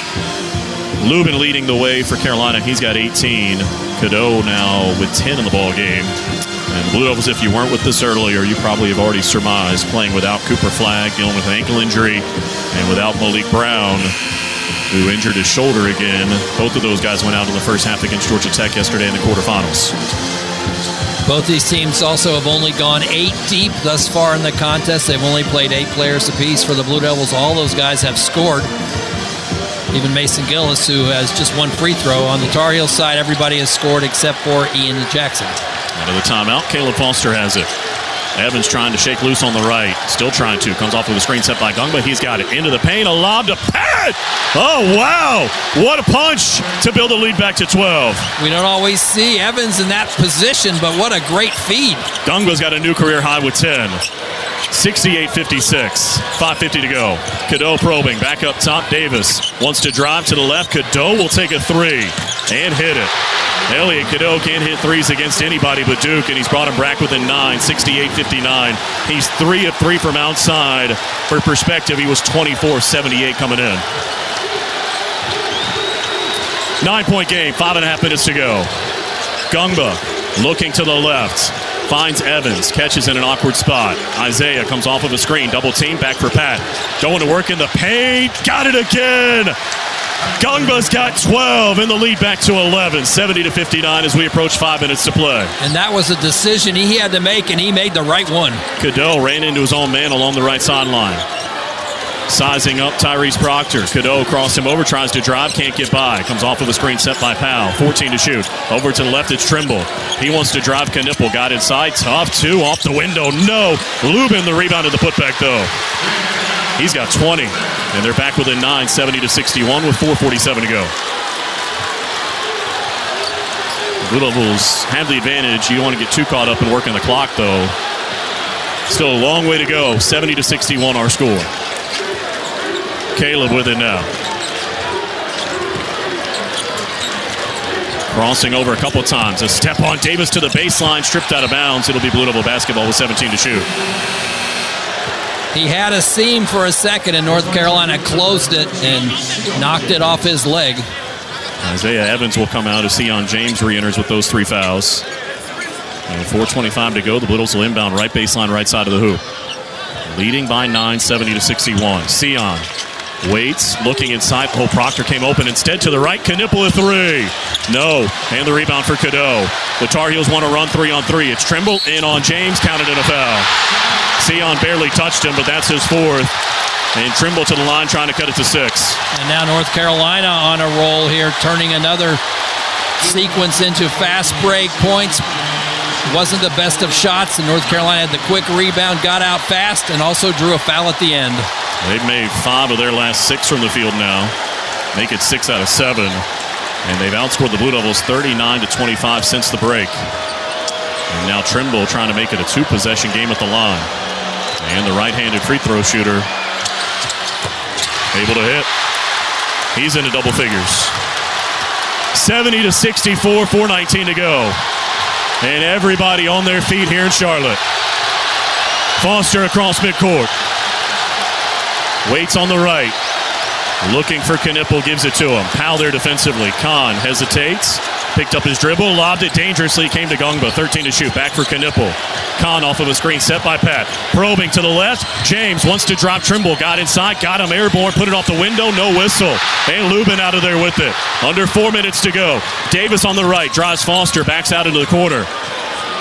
Lubin leading the way for Carolina. He's got 18. Cadeau now with 10 in the ball game. And the Blue Devils, if you weren't with this earlier, you probably have already surmised, playing without Cooper Flagg, dealing with an ankle injury, and without Malik Brown, who injured his shoulder again. Both of those guys went out in the first half against Georgia Tech yesterday in the quarterfinals. Both these teams also have only gone 8 deep thus far in the contest. They've only played 8 players apiece. For the Blue Devils, all those guys have scored. Even Mason Gillis, who has just 1 free throw. On the Tar Heels side, everybody has scored except for Ian Jackson. Out of the timeout, Caleb Foster has it. Evans trying to shake loose on the right. Still trying to. Comes off with a screen set by Gungba. He's got it. Into the paint. A lob to Pat. Oh, wow. What a punch to build a lead back to 12. We don't always see Evans in that position, but what a great feed. Gungba's got a new career high with 10. 68-56. 5:50 to go. Cadeau probing. Back up top. Davis wants to drive to the left. Cadeau will take a 3 and hit it. Elliot Cadeau can't hit 3s against anybody but Duke, and he's brought him back within 9, 68-59. He's 3 of 3 from outside. For perspective, he was 24-78 coming in. 9-point game, 5.5 minutes to go. Gungba looking to the left. Finds Evans, catches in an awkward spot. Isaiah comes off of a screen, double team, back for Pat. Going to work in the paint, got it again! Gungba's got 12 in the lead back to 11, 70-59 as we approach 5 minutes to play. And that was a decision he had to make, and he made the right one. Cadeau ran into his own man along the right sideline. Sizing up Tyrese Proctor. Cadeau crossed him over, tries to drive, can't get by. Comes off of a screen set by Powell. 14 to shoot. Over to the left, it's Trimble. He wants to drive. Knipple got inside. Tough two off the window. No. Lubin the rebound of the putback, though. He's got 20. And they're back within 9, 70-61 with 4:47 to go. Blue Devils have the advantage. You don't want to get too caught up in working the clock, though. Still a long way to go. 70-61 our score. Caleb with it now. Crossing over a couple times. A step on Davis to the baseline, stripped out of bounds. It'll be Blue Devil basketball with 17 to shoot. He had a seam for a second, and North Carolina closed it and knocked it off his leg. Isaiah Evans will come out as Sion James re-enters with those 3 fouls. And 4:25 to go. The Blue Devils will inbound right baseline, right side of the hoop. Leading by 9, 70-61. Sion waits, looking inside. Oh, Proctor came open instead to the right. Knipple a 3. No. And the rebound for Cadeau. The Tar Heels want to run 3-on-3. It's Trimble in on James, counted in a foul. Sion barely touched him, but that's his 4th. And Trimble to the line, trying to cut it to 6. And now North Carolina on a roll here, turning another sequence into fast break points. Wasn't the best of shots, and North Carolina had the quick rebound, got out fast, and also drew a foul at the end. They've made 5 of their last 6 from the field now. Make it 6 out of 7. And they've outscored the Blue Devils 39-25 since the break. And now Trimble trying to make it a 2-possession game at the line. And the right-handed free throw shooter able to hit. He's into double figures. 70-64, 4:19 to go. And everybody on their feet here in Charlotte. Foster across midcourt. Waits on the right. Looking for Knipple, gives it to him. Powell there defensively. Kahn hesitates. Picked up his dribble, lobbed it dangerously, came to Gungba. 13 to shoot, back for Knipple. Kahn off of a screen set by Pat. Probing to the left. James wants to drop Trimble. Got inside, got him airborne, put it off the window, no whistle. And Lubin out of there with it. Under 4 minutes to go. Davis on the right, drives Foster, backs out into the corner.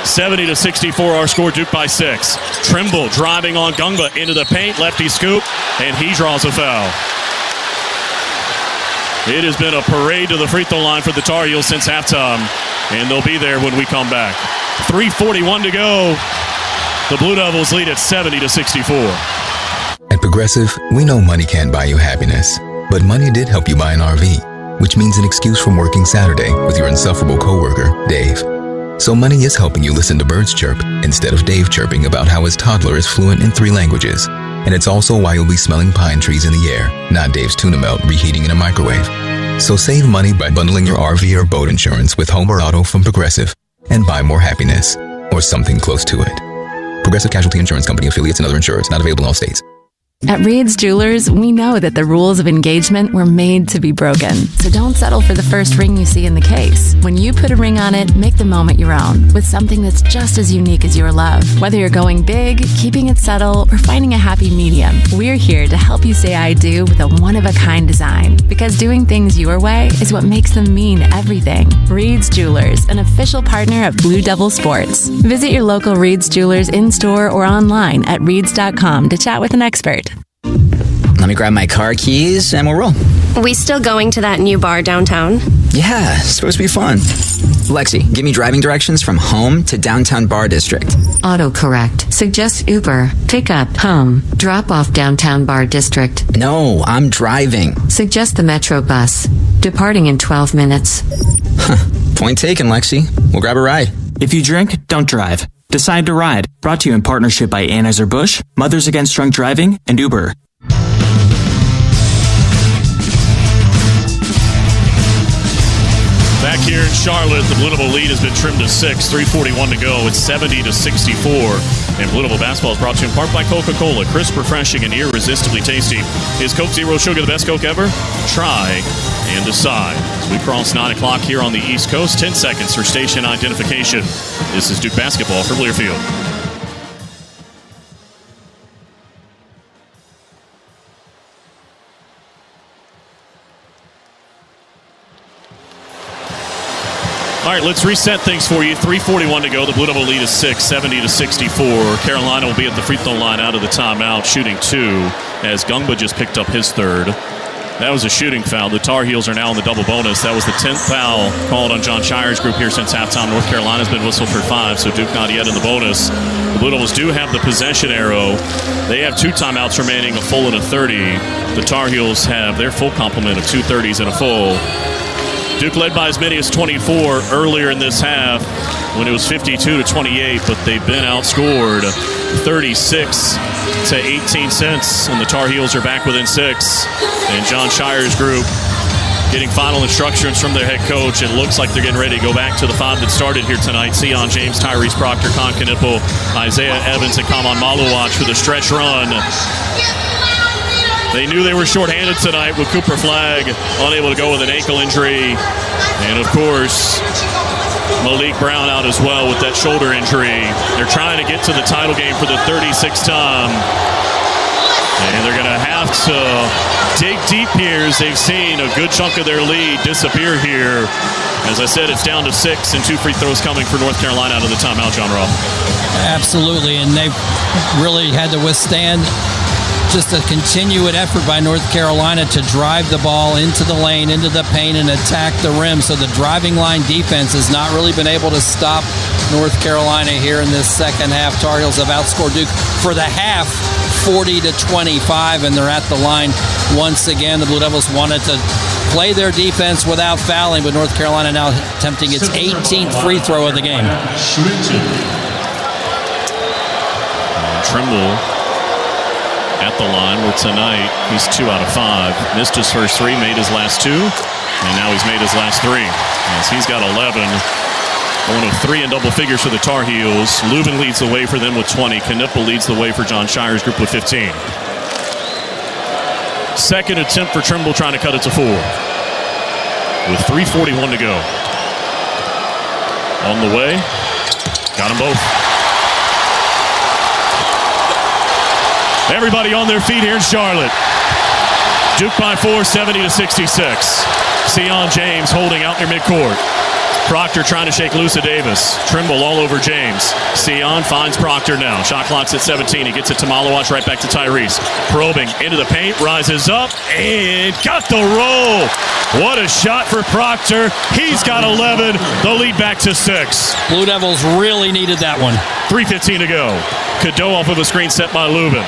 70-64 our score, Duke by 6. Trimble driving on Gungba into the paint, lefty scoop, and he draws a foul. It has been a parade to the free throw line for the Tar Heels since halftime, and they'll be there when we come back. 3:41 to go. The Blue Devils lead at 70-64. At Progressive, we know money can't buy you happiness, but money did help you buy an RV, which means an excuse from working Saturday with your insufferable coworker, Dave. So money is helping you listen to birds chirp instead of Dave chirping about how his toddler is fluent in 3 languages. And it's also why you'll be smelling pine trees in the air, not Dave's tuna melt reheating in a microwave. So save money by bundling your RV or boat insurance with home or auto from Progressive and buy more happiness, or something close to it. Progressive Casualty Insurance Company, affiliates, and other insurers. Not available in all states. At Reed's Jewelers, we know that the rules of engagement were made to be broken. So don't settle for the first ring you see in the case. When you put a ring on it, make the moment your own with something that's just as unique as your love. Whether you're going big, keeping it subtle, or finding a happy medium, we're here to help you say I do with a one-of-a-kind design. Because doing things your way is what makes them mean everything. Reed's Jewelers, an official partner of Blue Devil Sports. Visit your local Reed's Jewelers in-store or online at reeds.com to chat with an expert. Let me grab my car keys and we'll roll. We still going to that new bar downtown? Yeah, it's supposed to be fun. Lexi, give me driving directions from home to downtown bar district. Autocorrect. Suggest Uber. Pick up, home. Drop off downtown bar district. No, I'm driving. Suggest the Metro bus. Departing in 12 minutes. Point taken, Lexi. We'll grab a ride. If you drink, don't drive. Decide to ride. Brought to you in partnership by Anheuser-Busch, Mothers Against Drunk Driving, and Uber. Back here in Charlotte, the Blue Devil lead has been trimmed to 6. 3:41 to go. It's 70-64. And Blue Devil basketball is brought to you in part by Coca-Cola. Crisp, refreshing, and irresistibly tasty. Is Coke Zero Sugar the best Coke ever? Try and decide. As we cross 9 o'clock here on the East Coast, 10 seconds for station identification. This is Duke basketball from Learfield. All right, let's reset things for you. 3:41 to go. The Blue Devil lead is 6, 70-64. Carolina will be at the free throw line out of the timeout, shooting 2, as Gungba just picked up his third. That was a shooting foul. The Tar Heels are now in the double bonus. That was the 10th foul called on John Shire's group here since halftime. North Carolina's been whistled for 5, so Duke not yet in the bonus. The Blue Devils do have the possession arrow. They have 2 timeouts remaining, a full and a 30. The Tar Heels have their full complement of 2 30s and a full. Duke led by as many as 24 earlier in this half when it was 52-28, but they've been outscored 36-18 cents, and the Tar Heels are back within 6. And John Shire's group getting final instructions from their head coach. It looks like they're getting ready to go back to the 5 that started here tonight. Sion James, Tyrese Proctor, Con Knipple, Isaiah Evans, and Kaman Maluach for the stretch run. They knew they were shorthanded tonight with Cooper Flagg unable to go with an ankle injury. And, of course, Malik Brown out as well with that shoulder injury. They're trying to get to the title game for the 36th time. And they're going to have to dig deep here as they've seen a good chunk of their lead disappear here. As I said, it's down to 6 and 2 free throws coming for North Carolina out of the timeout, John Roth. Absolutely, and they've really had to withstand just a continued effort by North Carolina to drive the ball into the lane, into the paint, and attack the rim. So the driving line defense has not really been able to stop North Carolina here in this second half. Tar Heels have outscored Duke for the half 40-25, and they're at the line once again. The Blue Devils wanted to play their defense without fouling, but North Carolina now attempting its 18th free throw of the game. Trimble at the line where tonight he's 2 out of 5. Missed his first 3, made his last 2, and now he's made his last 3. As he's got 11. 1 of 3 in double figures for the Tar Heels. Leuven leads the way for them with 20. Knipple leads the way for John Shire's group with 15. Second attempt for Trimble trying to cut it to 4. With 3:41 to go. On the way. Got them both. Everybody on their feet here in Charlotte. Duke by 4, 70-66. Sion James holding out near midcourt. Proctor trying to shake loose of Davis. Trimble all over James. Sion finds Proctor now. Shot clock's at 17. He gets it to Maluach, right back to Tyrese. Probing into the paint, rises up, and got the roll. What a shot for Proctor. He's got 11. The lead back to 6. Blue Devils really needed that one. 3:15 to go. Cadeau off of a screen set by Leuven.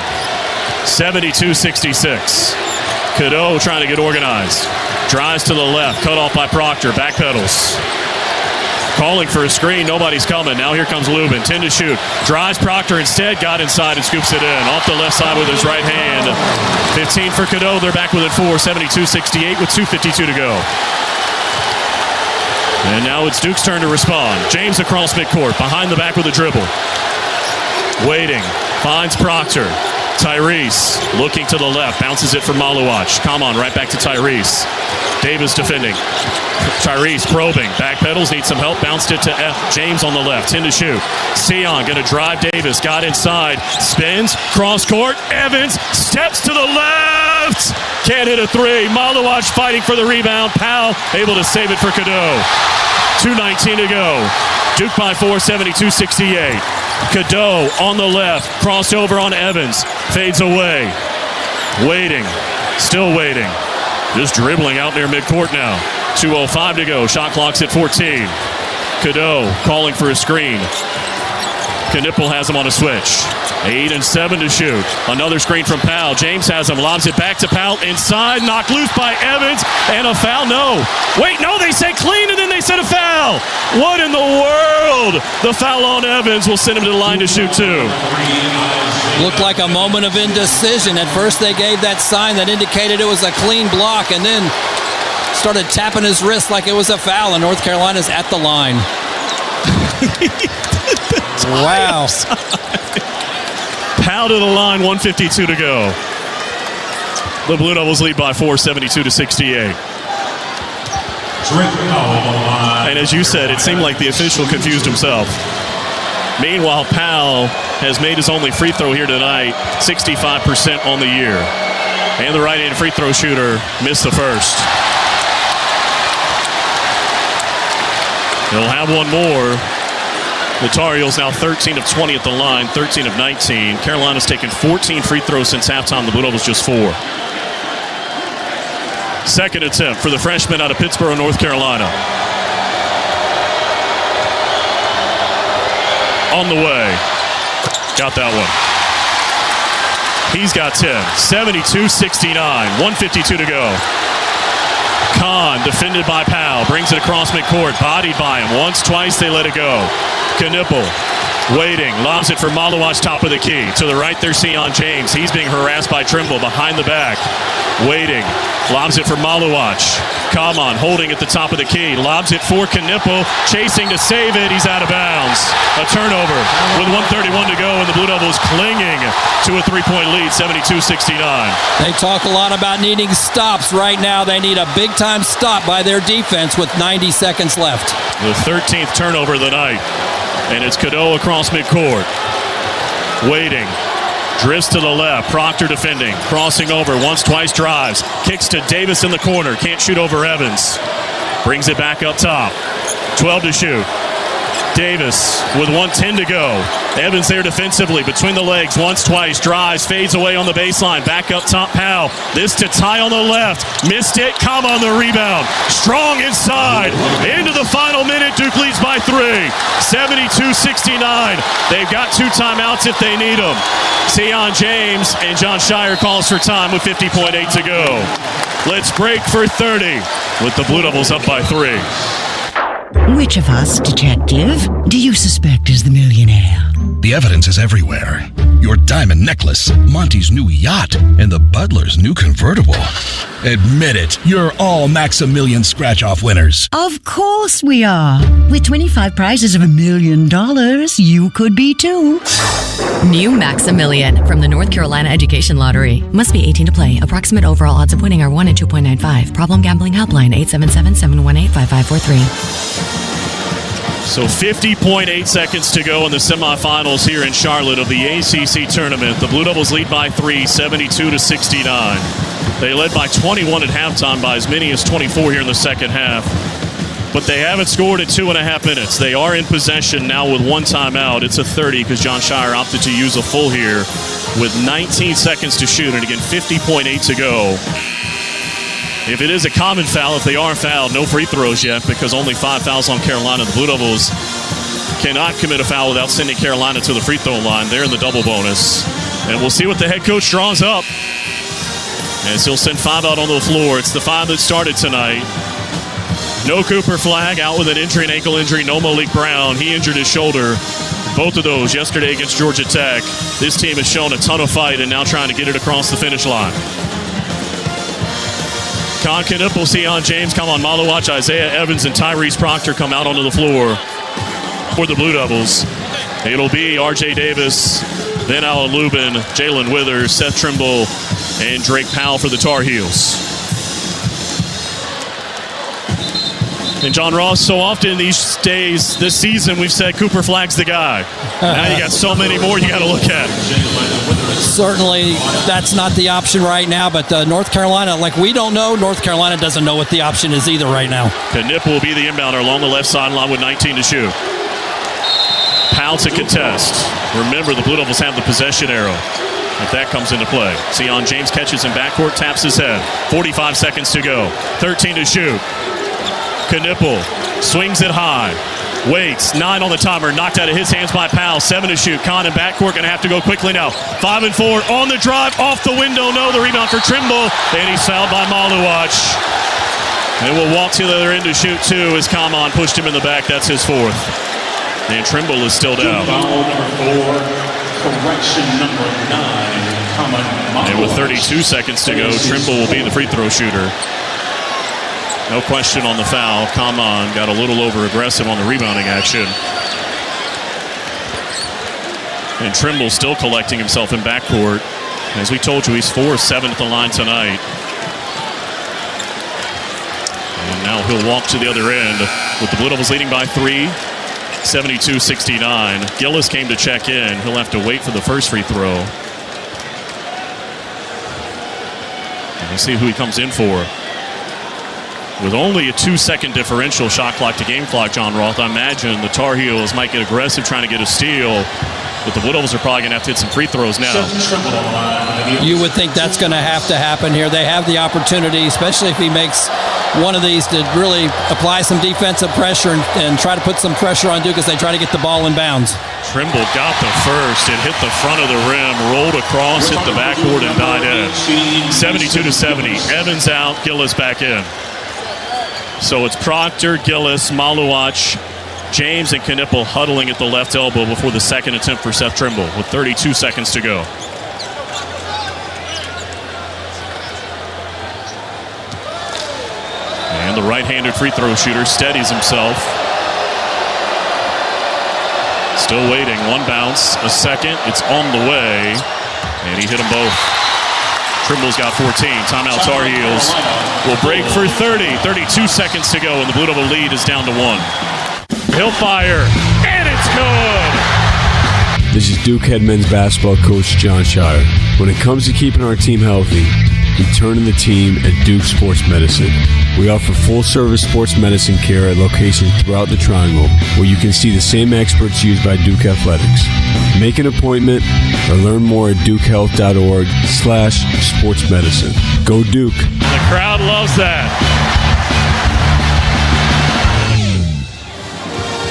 72-66. Cadeau trying to get organized. Drives to the left, cut off by Proctor. Backpedals. Calling for a screen, nobody's coming. Now here comes Leuven, 10 to shoot. Drives Proctor instead, got inside and scoops it in. Off the left side with his right hand. 15 for Cadeau, they're back within 4, 72-68 with 2:52 to go. And now it's Duke's turn to respond. James across midcourt, behind the back with a dribble. Waiting, finds Proctor. Tyrese looking to the left, bounces it for Maluach. Come on, right back to Tyrese. Davis defending. Tyrese probing, backpedals, needs some help, bounced it to James on the left, 10 to shoot. Sion gonna drive Davis, got inside, spins, cross court, Evans steps to the left, can't hit a 3. Maluach fighting for the rebound, Powell able to save it for Cadeau. 2:19 to go. Duke by 4, 72-68. Cadeau on the left, crossed over on Evans, fades away. Waiting, still waiting. Just dribbling out near midcourt now. 2:05 to go, shot clock's at 14. Cadeau calling for a screen. Knipple has him on a switch. 8 and 7 to shoot. Another screen from Powell. James has him, lobs it back to Powell. Inside, knocked loose by Evans. And a foul, no. Wait, no, they said clean and then they said a foul. What in the world? The foul on Evans will send him to the line to shoot 2. Looked like a moment of indecision. At first they gave that sign that indicated it was a clean block and then started tapping his wrist like it was a foul, and North Carolina's at the line. Wow. Powell to the line, 1:52 to go. The Blue Devils lead by 4, 72-68. And as you said, it seemed like the official confused himself. Meanwhile, Powell has made his only free throw here tonight, 65% on the year. And the right-hand free throw shooter missed the first. He'll have one more. The Tar Heels now 13 of 20 at the line, 13 of 19. Carolina's taken 14 free throws since halftime. The Blue Devils just 4. Second attempt for the freshman out of Pittsboro, North Carolina. On the way. Got that one. He's got 10. 72-69. 1:52 to go. Kahn, defended by Powell, brings it across midcourt, bodied by him. Once, twice, they let it go. Knipple, waiting, lobs it for Maluach, top of the key. To the right, there's Sion James. He's being harassed by Trimble behind the back. Waiting, lobs it for Maluach. Kaman holding at the top of the key, lobs it for Knipple, chasing to save it. He's out of bounds. A turnover with 1:31 to go, and the Blue Devils clinging to a 3-point lead, 72-69. They talk a lot about needing stops. Right now, they need a big-time stop by their defense with 90 seconds left. The 13th turnover of the night, and it's Cadeau across midcourt. Waiting. Drifts to the left. Proctor defending. Crossing over. Once, twice, drives. Kicks to Davis in the corner. Can't shoot over Evans. Brings it back up top. 12 to shoot. Davis with 1:10 to go. Evans there defensively. Between the legs. Once, twice. Drives. Fades away on the baseline. Back up top. Powell. This to Ty on the left. Missed it. Come on the rebound. Strong inside. Into the final minute. Duke leads by 3. 72-69. They've got 2 timeouts if they need them. Sion James and John Shire calls for time with 50.8 to go. Let's break for 30 with the Blue Devils up by 3. Which of us, detective, do you suspect is the millionaire? The evidence is everywhere. Your diamond necklace, Monty's new yacht, and the butler's new convertible. Admit it, you're all Maximilian scratch-off winners. Of course we are. With 25 prizes of $1 million, you could be too. New Maximilian from the North Carolina Education Lottery. Must be 18 to play. Approximate overall odds of winning are 1 in 2.95. Problem gambling helpline 877-718-5543. So 50.8 seconds to go in the semifinals here in Charlotte of the ACC Tournament. The Blue Devils lead by 3, 72-69. They led by 21 at halftime, by as many as 24 here in the second half. But they haven't scored in 2.5 minutes. They are in possession now with 1 timeout. It's a 30 because John Shire opted to use a full here with 19 seconds to shoot. And again, 50.8 to go. If it is a common foul, if they are fouled, no free throws yet because only 5 fouls on Carolina. The Blue Devils cannot commit a foul without sending Carolina to the free throw line. They're in the double bonus. And we'll see what the head coach draws up as he'll send 5 out on the floor. It's the 5 that started tonight. No Cooper Flagg, out with an injury, an ankle injury. No Malik Brown. He injured his shoulder. Both of those yesterday against Georgia Tech. This team has shown a ton of fight and now trying to get it across the finish line. Con Knipple, Sion James, come on, Maluach, Isaiah Evans, and Tyrese Proctor come out onto the floor for the Blue Devils. It'll be R.J. Davis, then Alan Lubin, Jalen Withers, Seth Trimble, and Drake Powell for the Tar Heels. And John Ross, so often these days, this season, we've said Cooper Flagg's the guy. Now you got so many more you got to look at. Certainly, that's not the option right now, but North Carolina, like we don't know, North Carolina doesn't know what the option is either right now. Knip will be the inbounder along the left sideline with 19 to shoot. Powell to contest. Remember, the Blue Devils have the possession arrow if that comes into play. Sion James catches in backcourt, taps his head. 45 seconds to go. 13 to shoot. Knipple swings it high. Waits. 9 on the timer. Knocked out of his hands by Powell. 7 to shoot. Con in backcourt going to have to go quickly now. 5 and 4 on the drive. Off the window. No. The rebound for Trimble. And he's fouled by Maluach. And will walk to the other end to shoot 2 as Kaman pushed him in the back. That's his 4th. And Trimble is still down. Foul number 4. Correction number 9. And with 32 seconds to go, Trimble will be the free throw shooter. No question on the foul. Kaman got a little over-aggressive on the rebounding action. And Trimble still collecting himself in backcourt. As we told you, he's 4 of 7 at the line tonight. And now he'll walk to the other end with the Blue Devils leading by 3, 72-69. Gillis came to check in. He'll have to wait for the first free throw. And we'll see who he comes in for. With only a 2-second differential shot clock to game clock, John Roth, I imagine the Tar Heels might get aggressive trying to get a steal, but the Blue Devils are probably going to have to hit some free throws now. You would think that's going to happen here. They have the opportunity, especially if he makes one of these, to really apply some defensive pressure and try to put some pressure on Duke as they try to get the ball in bounds. Trimble got the first. It hit the front of the rim, rolled across, hit the backboard, and died in. 72-70. Evans out, Gillis back in. So it's Proctor, Gillis, Maluach, James, and Knipple huddling at the left elbow before the second attempt for Seth Trimble with 32 seconds to go. And the right-handed free throw shooter steadies himself. Still waiting. One bounce, a second. It's on the way. And he hit them both. Trimble's got 14. Timeout Tar Heels will break for 30. 32 seconds to go, and the Blue Devil lead is down to 1. He'll fire, and it's good! This is Duke head men's basketball coach John Shire. When it comes to keeping our team healthy, we turn to the team at Duke Sports Medicine. We offer full-service sports medicine care at locations throughout the Triangle, where you can see the same experts used by Duke Athletics. Make an appointment or learn more at dukehealth.org/sportsmedicine. Go Duke. The crowd loves that.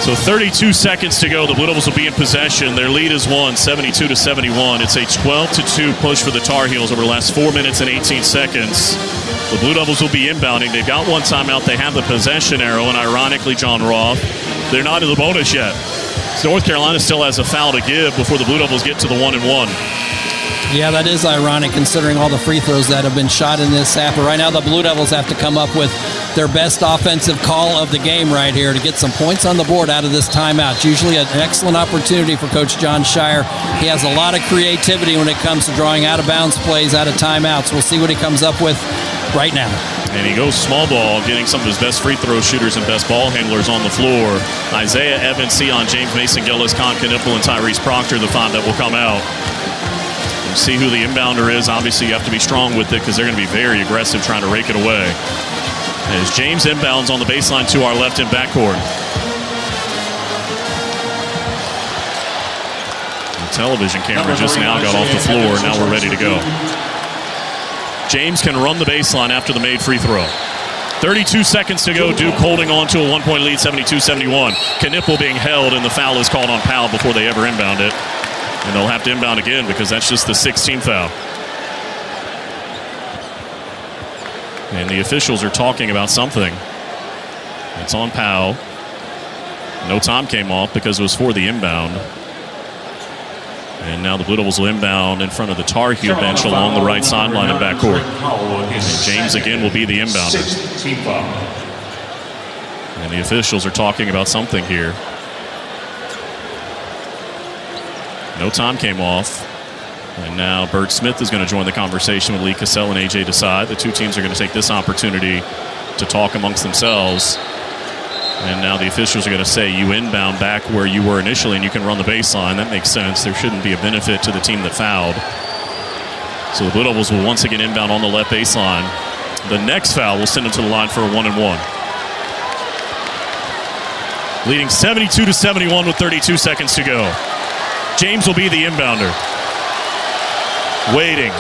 So 32 seconds to go. The Blue Devils will be in possession. Their lead is 72-71. It's a 12-2 push for the Tar Heels over the last 4 minutes and 18 seconds. The Blue Devils will be inbounding. They've got one timeout. They have the possession arrow, and ironically, John Roth, they're not in the bonus yet. So North Carolina still has a foul to give before the Blue Devils get to the 1-and-1. Yeah, that is ironic considering all the free throws that have been shot in this half. But right now the Blue Devils have to come up with their best offensive call of the game right here to get some points on the board out of this timeout. It's usually an excellent opportunity for Coach John Shire. He has a lot of creativity when it comes to drawing out-of-bounds plays out of timeouts. We'll see what he comes up with right now. And he goes small ball, getting some of his best free throw shooters and best ball handlers on the floor. Isaiah Evans, Sion James, Mason Gillis, Con Knipple, and Tyrese Proctor, the five that will come out. See who the inbounder is. Obviously, you have to be strong with it because they're going to be very aggressive trying to rake it away. As James inbounds on the baseline to our left in backcourt. The television camera just now got off the floor. Now we're ready to go. James can run the baseline after the made free throw. 32 seconds to go. Duke holding on to a 1-point lead, 72-71. Knipple being held, and the foul is called on Powell before they ever inbound it. And they'll have to inbound again because that's just the 16th foul. And the officials are talking about something. It's on Powell. No time came off because it was for the inbound. And now the Blue Devils will inbound in front of the Tar Heel bench along the right sideline in backcourt. And James again will be the inbounder. And the officials are talking about something here. No time came off. And now Bert Smith is going to join the conversation with Lee Cassell and A.J. Desai. The two teams are going to take this opportunity to talk amongst themselves. And now the officials are going to say, you inbound back where you were initially and you can run the baseline. That makes sense. There shouldn't be a benefit to the team that fouled. So the Blue Devils will once again inbound on the left baseline. The next foul will send them to the line for a 1-and-1. Leading 72-71 with 32 seconds to go. James will be the inbounder. Waiting.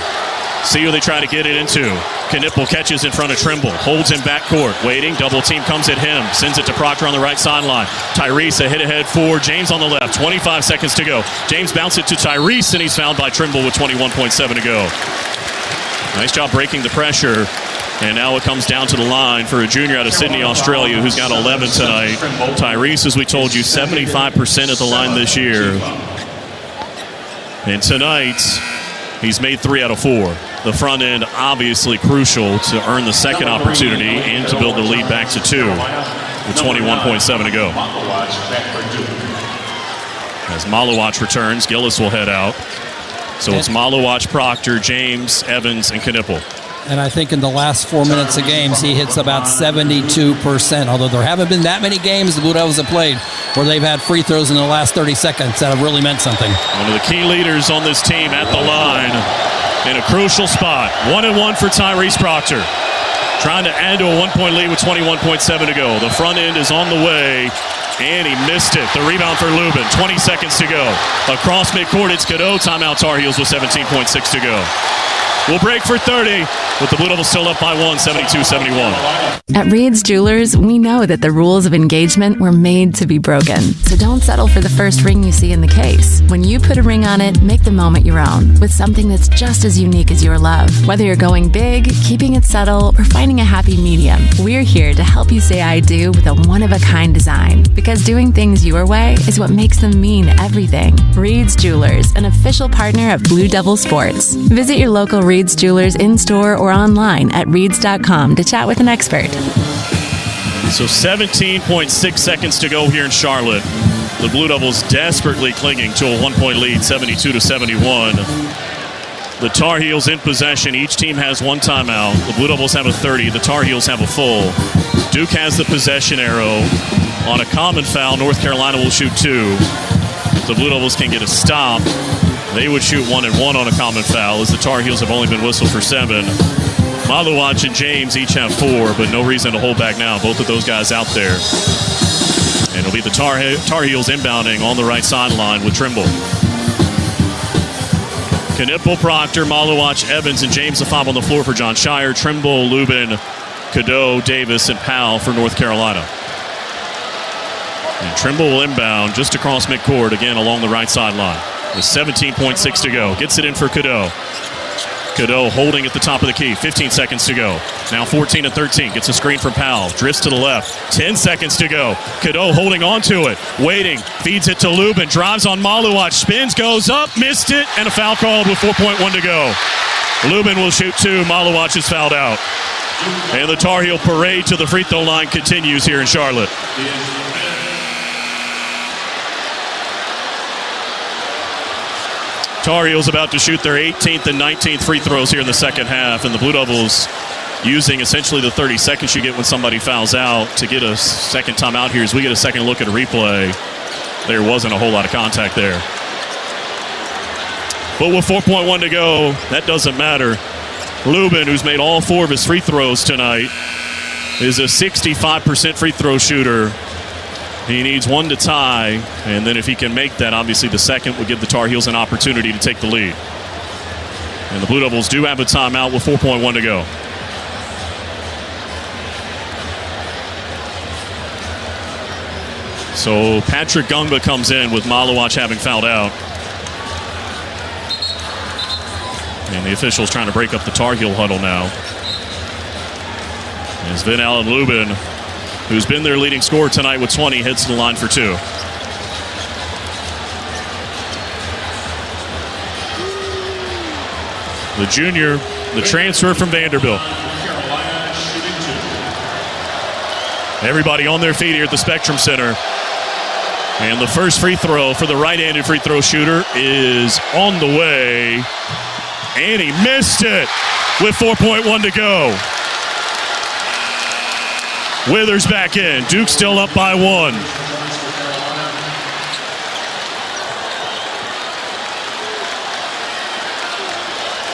See who they try to get it into. Knipple catches in front of Trimble. Holds in backcourt. Waiting. Double team comes at him. Sends it to Proctor on the right sideline. Tyrese a hit ahead for James on the left. 25 seconds to go. James bounces it to Tyrese, and he's fouled by Trimble with 21.7 to go. Nice job breaking the pressure. And now it comes down to the line for a junior out of Sydney, Australia, who's got 11 tonight. Tyrese, as we told you, 75% at the line this year. And tonight, he's made 3 out of 4. The front end obviously crucial to earn the second opportunity and to build the lead back to 2 with 21.7 to go. As Maluach returns, Gillis will head out. So it's Maluach, Proctor, James, Evans, and Knipple. And I think in the last 4 minutes of games, he hits about 72%, although there haven't been that many games the Blue Devils have played where they've had free throws in the last 30 seconds that have really meant something. One of the key leaders on this team at the line in a crucial spot. 1-1 for Tyrese Proctor. Trying to add to a 1-point lead with 21.7 to go. The front end is on the way, and he missed it. The rebound for Lubin. 20 seconds to go. Across midcourt, it's Cadeau. Timeout Tar Heels with 17.6 to go. We'll break for 30, with the Blue Devils still up by 1, 72-71. At Reed's Jewelers, we know that the rules of engagement were made to be broken. So don't settle for the first ring you see in the case. When you put a ring on it, make the moment your own with something that's just as unique as your love. Whether you're going big, keeping it subtle, or finding a happy medium, we're here to help you say I do with a one-of-a-kind design. Because doing things your way is what makes them mean everything. Reed's Jewelers, an official partner of Blue Devil Sports. Visit your local Reed's Jewelers in-store or online at reeds.com to chat with an expert. So 17.6 seconds to go here in Charlotte. The Blue Devils desperately clinging to a 1-point lead, 72-71. The Tar Heels in possession. Each team has one timeout. The Blue Devils have a 30. The Tar Heels have a full. Duke has the possession arrow. On a common foul, North Carolina will shoot 2. If the Blue Devils can get a stop, they would shoot 1-1 on a common foul, as the Tar Heels have only been whistled for 7. Maluach and James each have 4, but no reason to hold back now. Both of those guys out there. And it'll be the Tar Heels inbounding on the right sideline with Trimble. Knipple, Proctor, Maluach, Evans, and James the 5 on the floor for John Shire. Trimble, Lubin, Cadeau, Davis, and Powell for North Carolina. And Trimble will inbound just across midcourt, again along the right sideline. With 17.6 to go. Gets it in for Cadeau. Cadeau holding at the top of the key. 15 seconds to go. Now 14-13. Gets a screen from Powell. Drifts to the left. 10 seconds to go. Cadeau holding on to it. Waiting. Feeds it to Lubin. Drives on Maluach. Spins. Goes up. Missed it. And a foul called with 4.1 to go. Lubin will shoot 2. Maluach is fouled out. And the Tar Heel parade to the free throw line continues here in Charlotte. Tar Heels about to shoot their 18th and 19th free throws here in the second half, and the Blue Devils using essentially the 30 seconds you get when somebody fouls out to get a second timeout here. As we get a second look at a replay, there wasn't a whole lot of contact there. But with 4.1 to go, that doesn't matter. Lubin, who's made all 4 of his free throws tonight, is a 65% free throw shooter. He needs 1 to tie, and then if he can make that, obviously the second would give the Tar Heels an opportunity to take the lead. And the Blue Devils do have a timeout with 4.1 to go. So Patrick Gungba comes in with Maluach having fouled out. And the officials trying to break up the Tar Heel huddle now. As Vin Allen Lubin, who's been their leading scorer tonight with 20, heads to the line for 2. The junior, the transfer from Vanderbilt. Everybody on their feet here at the Spectrum Center. And the first free throw for the right-handed free throw shooter is on the way. And he missed it with 4.1 to go. Withers back in. Duke still up by 1.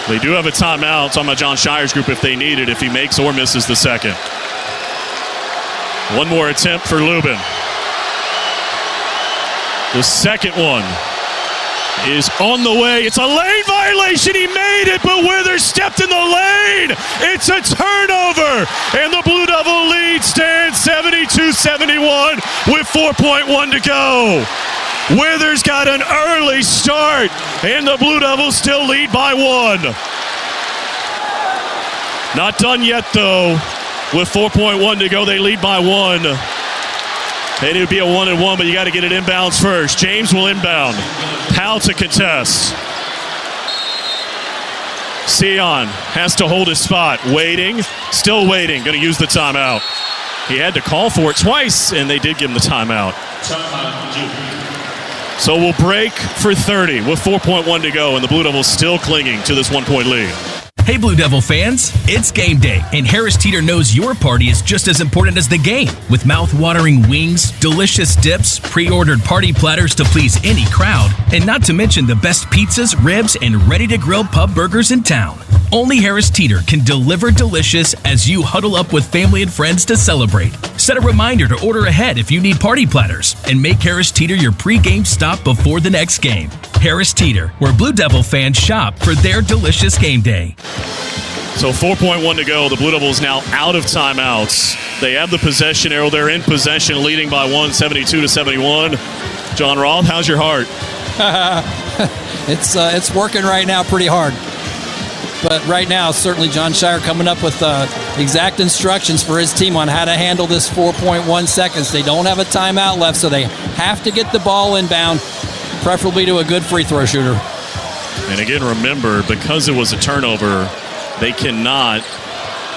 They do have a timeout. Talking about John Shire's group if they need it, if he makes or misses the second. One more attempt for Lubin. The second one is on the way. It's a lane violation. He made it, but Withers stepped in the lane. It's a turnover, and the Blue Devil lead stands 72-71 with 4.1 to go. Withers got an early start, and the Blue Devils still lead by 1. Not done yet, though. With 4.1 to go, they lead by 1. And it would be a 1-1, but you got to get it inbounds first. James will inbound. Powell to contest. Sion has to hold his spot. Waiting. Still waiting. Going to use the timeout. He had to call for it twice, and they did give him the timeout. So we'll break for 30 with 4.1 to go, and the Blue Devils still clinging to this 1-point lead. Hey Blue Devil fans, it's game day, and Harris Teeter knows your party is just as important as the game. With mouth-watering wings, delicious dips, pre-ordered party platters to please any crowd, and not to mention the best pizzas, ribs, and ready-to-grill pub burgers in town. Only Harris Teeter can deliver delicious as you huddle up with family and friends to celebrate. Set a reminder to order ahead if you need party platters, and make Harris Teeter your pre-game stop before the next game. Harris Teeter, where Blue Devil fans shop for their delicious game day. So 4.1 to go. The Blue Devils now out of timeouts. They have the possession arrow. They're in possession, leading by 72-71. John Roth, how's your heart? It's working right now pretty hard. But right now, certainly John Shire coming up with exact instructions for his team on how to handle this 4.1 seconds. They don't have a timeout left, so they have to get the ball inbound, preferably to a good free throw shooter. And again, remember, because it was a turnover, they cannot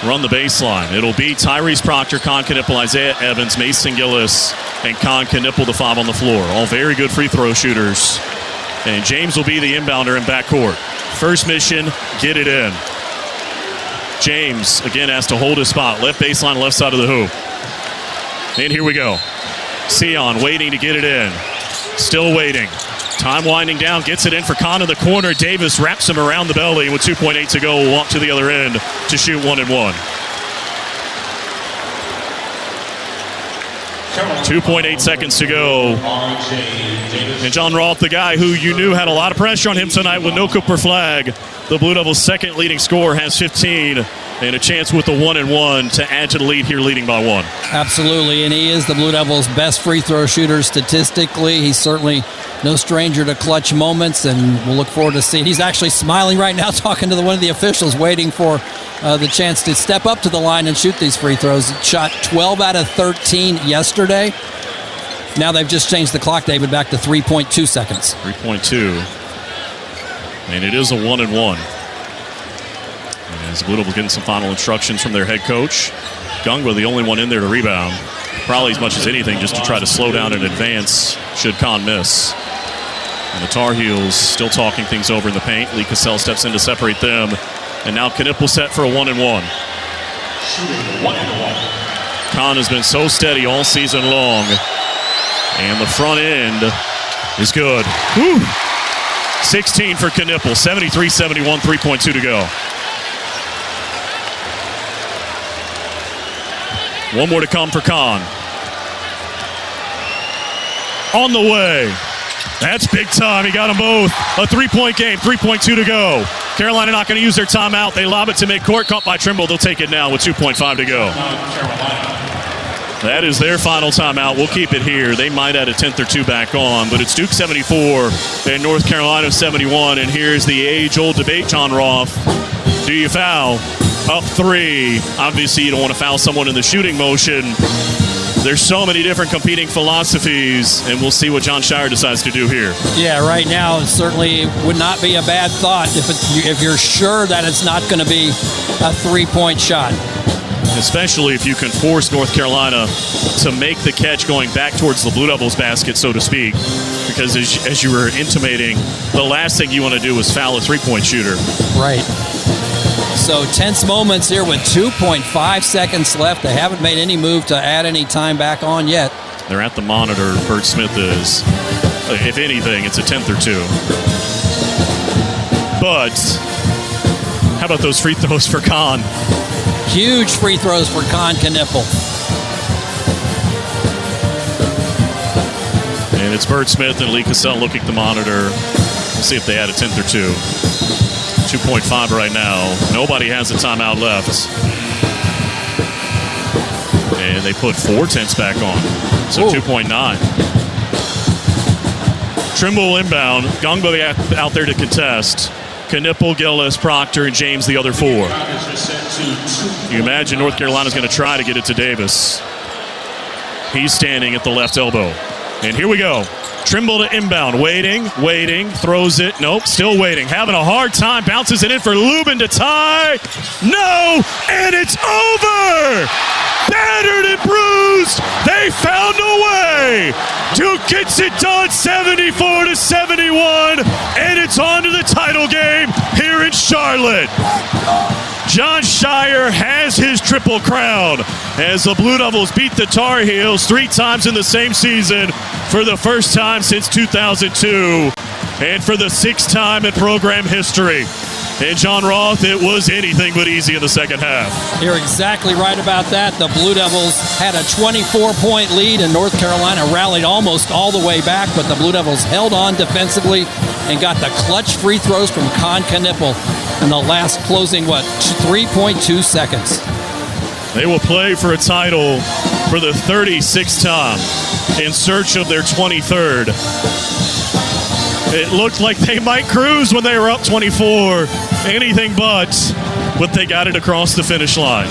run the baseline. It'll be Tyrese Proctor, Con Knipple, Isaiah Evans, Mason Gillis, and Con Knipple, the five on the floor. All very good free throw shooters. And James will be the inbounder in backcourt. First mission, get it in. James, again, has to hold his spot. Left baseline, left side of the hoop. And here we go. Sion waiting to get it in. Still waiting. Time winding down, gets it in for Con in the corner. Davis wraps him around the belly, and with 2.8 to go, will walk to the other end to shoot 1 and 1. 2.8 seconds to go. And John Roth, the guy who you knew had a lot of pressure on him tonight with no Cooper flag, the Blue Devils' second leading scorer, has 15 and a chance with the 1 and 1 to add to the lead here, leading by 1. Absolutely, and he is the Blue Devils' best free throw shooter statistically. He's certainly no stranger to clutch moments, and we'll look forward to seeing. He's actually smiling right now, talking to one of the officials, waiting for the chance to step up to the line and shoot these free throws. Shot 12 out of 13 yesterday. Now they've just changed the clock, David, back to 3.2 seconds. 3.2. And it is a 1 and 1. As Blue Devils getting some final instructions from their head coach. Gungwa, the only one in there to rebound. Probably as much as anything just to try to slow down and advance should Con miss. And the Tar Heels still talking things over in the paint. Lee Cassell steps in to separate them. And now Knipple set for a 1 and 1. Con has been so steady all season long. And the front end is good. Woo! 16 for Knipple, 73-71, 3.2 to go. One more to come for Con. On the way. That's big time. He got them both. A 3-point game, 3.2 to go. Carolina not going to use their timeout. They lob it to midcourt. Caught by Trimble. They'll take it now with 2.5 to go. That is their final timeout. We'll keep it here. They might add a 10th or 2 back on, but it's Duke 74 and North Carolina 71. And here's the age-old debate, John Roth. Do you foul? Up 3. Obviously, you don't want to foul someone in the shooting motion. There's so many different competing philosophies, and we'll see what John Shire decides to do here. Yeah, right now, it certainly would not be a bad thought if you're sure that it's not going to be a 3-point shot. Especially if you can force North Carolina to make the catch going back towards the Blue Devils basket, so to speak. Because as you were intimating, the last thing you want to do is foul a 3-point shooter. Right. So tense moments here with 2.5 seconds left. They haven't made any move to add any time back on yet. They're at the monitor. Bert Smith is. If anything, it's a 10th or 2. But how about those free throws for Con? Huge free throws for Con Knipple. And it's Bert Smith and Lee Cassell looking at the monitor. We'll see if they add a 10th or 2. 2.5 right now. Nobody has a timeout left. And they put 4 tenths back on. So 2.9. Trimble inbound. Gongbo out there to contest. Knipple, Gillis, Proctor, and James the other 4. You imagine North Carolina's going to try to get it to Davis. He's standing at the left elbow. And here we go. Trimble to inbound. Waiting. Throws it. Nope, still waiting. Having a hard time. Bounces it in for Lubin to tie. No! And it's over! Battered and bruised. They found a way. Duke gets it done 74-71. And it's on to the title game here in Charlotte. Jon Scheyer has his triple crown as the Blue Devils beat the Tar Heels 3 times in the same season for the first time since 2002 and for the 6th time in program history. And John Roth, it was anything but easy in the second half. You're exactly right about that. The Blue Devils had a 24-point lead, and North Carolina rallied almost all the way back, but the Blue Devils held on defensively and got the clutch free throws from Con Knippel in the last closing, 3.2 seconds. They will play for a title for the 36th time in search of their 23rd. It looked like they might cruise when they were up 24. Anything but they got it across the finish line.